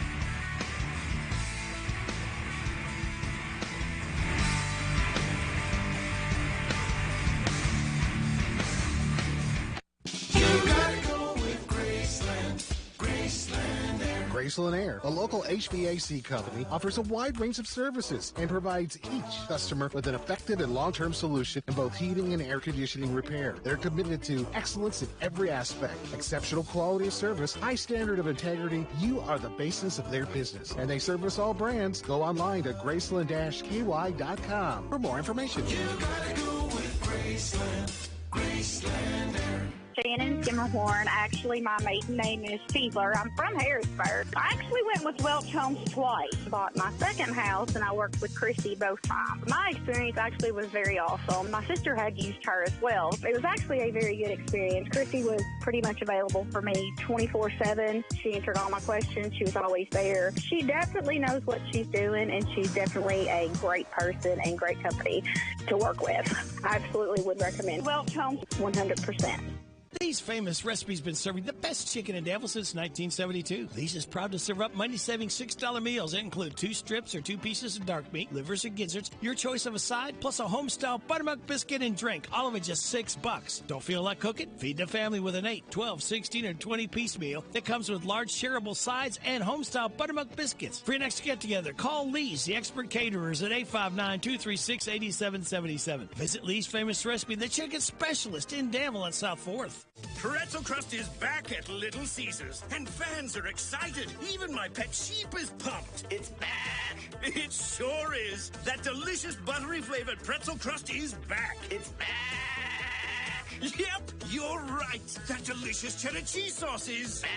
Graceland Air, a local HVAC company, offers a wide range of services and provides each customer with an effective and long-term solution in both heating and air conditioning repair. They're committed to excellence in every aspect, exceptional quality of service, high standard of integrity. You are the basis of their business, and they service all brands. Go online to Graceland-KY.com for more information. You gotta go with Graceland. Graceland Air. Shannon Skimmerhorn. Actually, my maiden name is Fiedler. I'm from Harrisburg. I actually went with Welch Homes twice. Bought my second house, and I worked with Christy both times. My experience actually was very awesome. My sister had used her as well. It was actually a very good experience. Christy was pretty much available for me 24/7. She answered all my questions. She was always there. She definitely knows what she's doing, and she's definitely a great person and great company to work with. I absolutely would recommend Welch Homes 100%. Lee's Famous Recipe's been serving the best chicken in Danville since 1972. Lee's is proud to serve up money-saving $6 meals that include 2 strips or 2 pieces of dark meat, livers or gizzards, your choice of a side, plus a home-style buttermilk biscuit and drink, all of it just $6. Don't feel like cooking? Feed the family with an 8, 12, 16, or 20-piece meal that comes with large shareable sides and home-style buttermilk biscuits. For your next get-together, call Lee's, the expert caterers, at 859-236-8777. Visit Lee's Famous Recipe, the chicken specialist in Danville and South 4th. Pretzel Crust is back at Little Caesars, and fans are excited. Even my pet sheep is pumped. It's back. It sure is. That delicious buttery flavored Pretzel Crust is back. It's back. Yep, you're right. That delicious cheddar cheese sauce is back.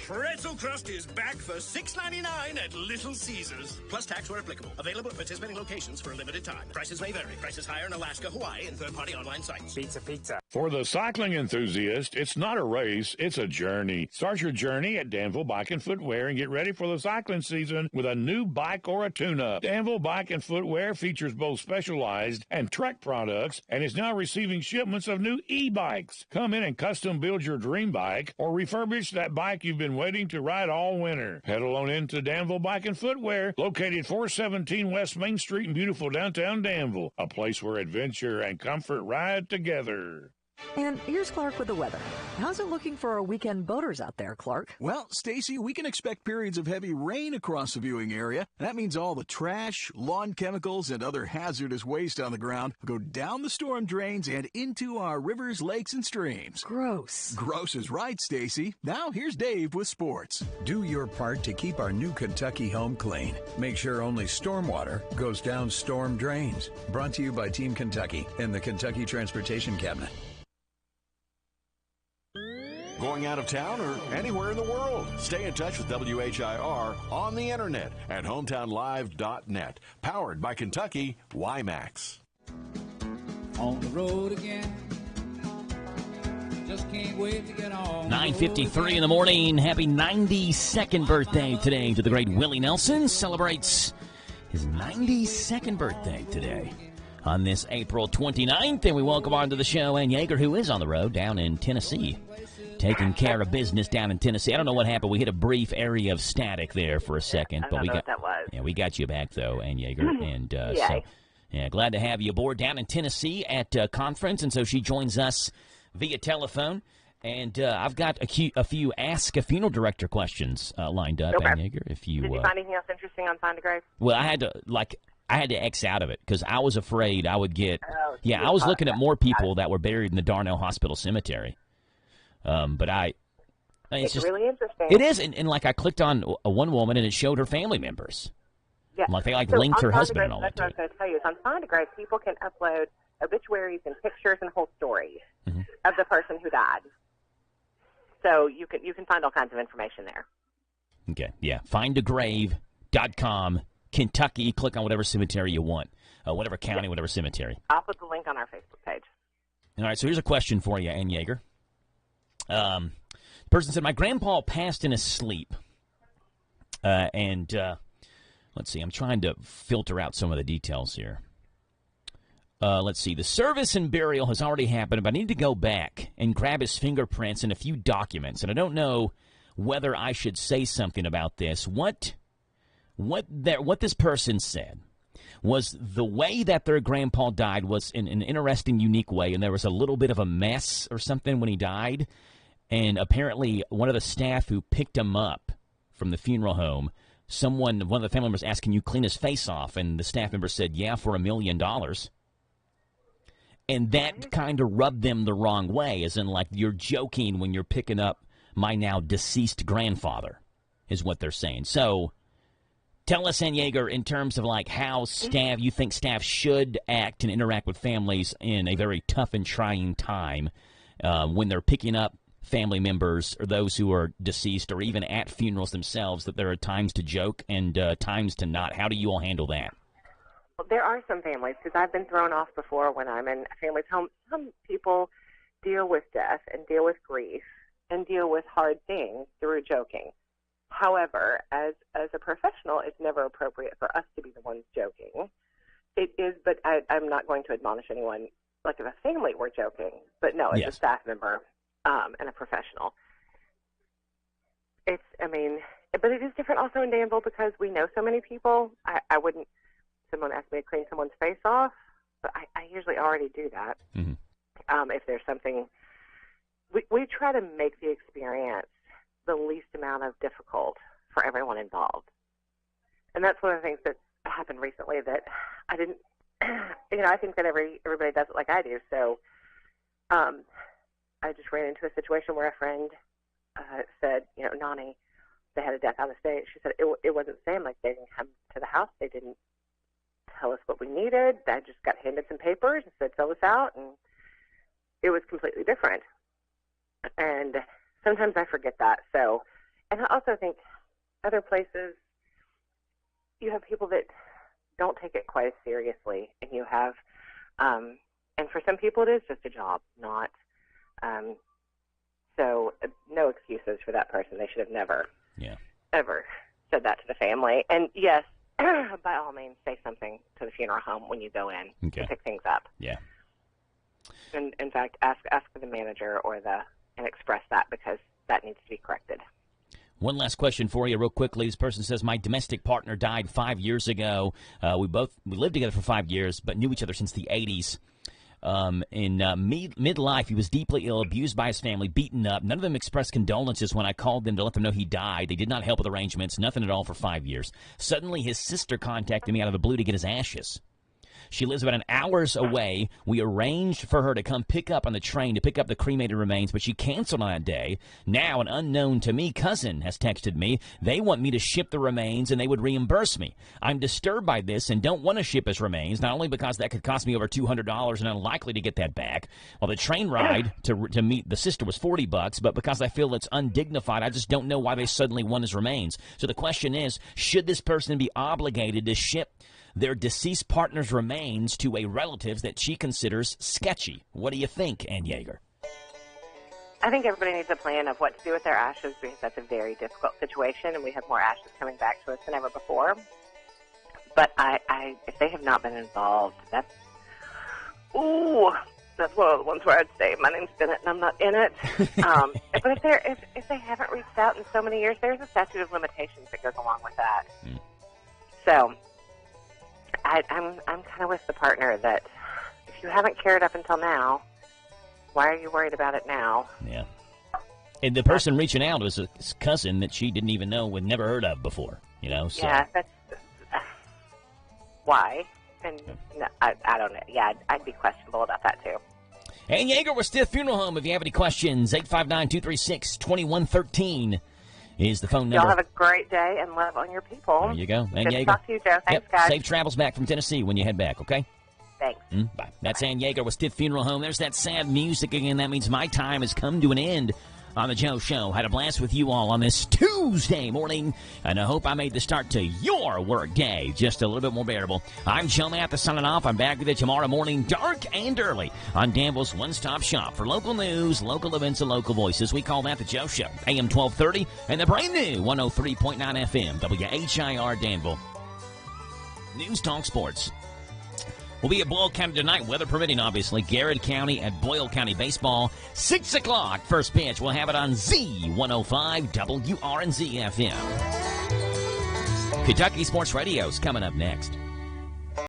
Pretzel Crust is back for $6.99 at Little Caesars. Plus tax where applicable. Available at participating locations for a limited time. Prices may vary. Prices higher in Alaska, Hawaii, and third-party online sites. Pizza. For the cycling enthusiast, it's not a race, it's a journey. Start your journey at Danville Bike and Footwear and get ready for the cycling season with a new bike or a tune-up. Danville Bike and Footwear features both specialized and Trek products and is now receiving shipments of new e-bikes. Come in and custom build your dream bike or refurbish that bike you've been waiting to ride all winter. Head on into Danville Bike and Footwear, located 417 West Main Street in beautiful downtown Danville, a place where adventure and comfort ride together. And here's Clark with the weather. How's it looking for our weekend boaters out there, Clark? Well, Stacy, we can expect periods of heavy rain across the viewing area. That means all the trash, lawn chemicals, and other hazardous waste on the ground go down the storm drains and into our rivers, lakes, and streams. Gross. Gross is right, Stacy. Now here's Dave with sports. Do your part to keep our new Kentucky home clean. Make sure only stormwater goes down storm drains. Brought to you by Team Kentucky and the Kentucky Transportation Cabinet. Going out of town or anywhere in the world? Stay in touch with WHIR on the internet at hometownlive.net. Powered by Kentucky WiMAX. On the road again. Just can't wait to get on. 9:53 in the morning. Happy 92nd birthday today to the great Willie Nelson. Celebrates his 92nd birthday today on this April 29th. And we welcome on to the show Ann Yeager, who is on the road down in Tennessee. Taking care of business down in Tennessee. I don't know what happened. We hit a brief area of static there for a second, but we got that was. Yeah, we got you back though, Ann Yeager, and so yeah, glad to have you aboard down in Tennessee at conference. And so she joins us via telephone, and I've got a few Ask a Funeral Director questions lined up, Ann Yeager. If you did you find anything else interesting on Find a Grave? Well, I had to X out of it because I was afraid I would get. I was looking at more people that were buried in the Darnell Hospital Cemetery. But it's just really interesting. It is, and like I clicked on one woman and it showed her family members. Yeah, like they linked her husband and all that. That's what I was going to tell you. Is on Find a Grave, people can upload obituaries and pictures and whole stories of the person who died. So you can find all kinds of information there. Okay, yeah, findagrave.com, Kentucky. Click on whatever cemetery you want, whatever county, whatever cemetery. I'll put the link on our Facebook page. All right, so here's a question for you, Ann Yeager. The person said, my grandpa passed in his sleep. And let's see, I'm trying to filter out some of the details here. Let's see, the service and burial has already happened, but I need to go back and grab his fingerprints and a few documents. And I don't know whether I should say something about this. What this person said was the way that their grandpa died was in an interesting, unique way, and there was a little bit of a mess or something when he died. And apparently, one of the staff who picked him up from the funeral home, one of the family members asked, can you clean his face off? And the staff member said, yeah, for $1 million. And that kind of rubbed them the wrong way, as in like you're joking when you're picking up my now deceased grandfather, is what they're saying. So Tell us, Ann Yeager, in terms of like how you think staff should act and interact with families in a very tough and trying time when they're picking up family members or those who are deceased or even at funerals themselves, that there are times to joke and times to not. How do you all handle that? Well, there are some families, because I've been thrown off before when I'm in a family's home. Some people deal with death and deal with grief and deal with hard things through joking. However, as a professional, it's never appropriate for us to be the ones joking. It is, but I'm not going to admonish anyone, like if a family were joking. But no, as a staff member and a professional. But it is different also in Danville because we know so many people. I wouldn't, someone asked me to clean someone's face off, but I usually already do that. Mm-hmm. If there's something, we try to make the experience the least amount of difficult for everyone involved. And that's one of the things that happened recently that I didn't, I think that everybody does it like I do. So I just ran into a situation where a friend said, Nani, they had a death out of state. She said it wasn't the same. Like, they didn't come to the house. They didn't tell us what we needed. I just got handed some papers and said, fill this out. And it was completely different. And sometimes I forget that. So, and I also think other places, you have people that don't take it quite as seriously, and you have, and for some people it is just a job, not, so no excuses for that person. They should have never, ever said that to the family. And yes, by all means, say something to the funeral home when you go in to pick things up. Yeah. And in fact, ask for the manager and express that, because that needs to be corrected. One last question for you real quickly. This person says, my domestic partner died 5 years ago. We lived together for 5 years, but knew each other since the 80s. In midlife, he was deeply ill, abused by his family, beaten up. None of them expressed condolences when I called them to let them know he died. They did not help with arrangements, nothing at all for 5 years. Suddenly, his sister contacted me out of the blue to get his ashes. She lives about an hour's away. We arranged for her to come pick up on the train to pick up the cremated remains, but she canceled on that day. Now, an unknown to me cousin has texted me. They want me to ship the remains, and they would reimburse me. I'm disturbed by this and don't want to ship his remains, not only because that could cost me over $200 and unlikely to get that back. Well, the train ride to meet the sister was $40, but because I feel it's undignified, I just don't know why they suddenly want his remains. So the question is, should this person be obligated to ship their deceased partner's remains to a relative that she considers sketchy? What do you think, Ann Yeager? I think everybody needs a plan of what to do with their ashes, because that's a very difficult situation, and we have more ashes coming back to us than ever before. But if they have not been involved, that's one of the ones where I'd say, my name's Bennett and I'm not in it. But if they haven't reached out in so many years, there's a statute of limitations that goes along with that. So I'm kind of with the partner that if you haven't cared up until now, why are you worried about it now? Yeah. And the person reaching out was a cousin that she didn't even know, had never heard of before, So. Yeah, that's why. And no, I don't know. Yeah, I'd be questionable about that too. Ann Yeager with Stiff Funeral Home. If you have any questions, 859-236-2113 is the phone number. Y'all have a great day and love on your people. There you go. Ann Good Yeager. to talk to you, Joe. Thanks, guys. Safe travels back from Tennessee when you head back, okay? Thanks. Bye. That's Ann Yeager with Stiff Funeral Home. There's that sad music again. That means my time has come to an end on the Joe Show. Had a blast with you all on this Tuesday morning, and I hope I made the start to your work day just a little bit more bearable. I'm Joe Mathis signing off. I'm back with you tomorrow morning, dark and early, on Danville's one-stop shop for local news, local events, and local voices. We call that the Joe Show. AM 1230 and the brand new 103.9 FM, WHIR Danville. News Talk Sports. We'll be at Boyle County tonight, weather permitting, obviously. Garrett County at Boyle County Baseball. 6 o'clock, first pitch. We'll have it on Z105 WRNZ FM. Kentucky Sports Radio's coming up next.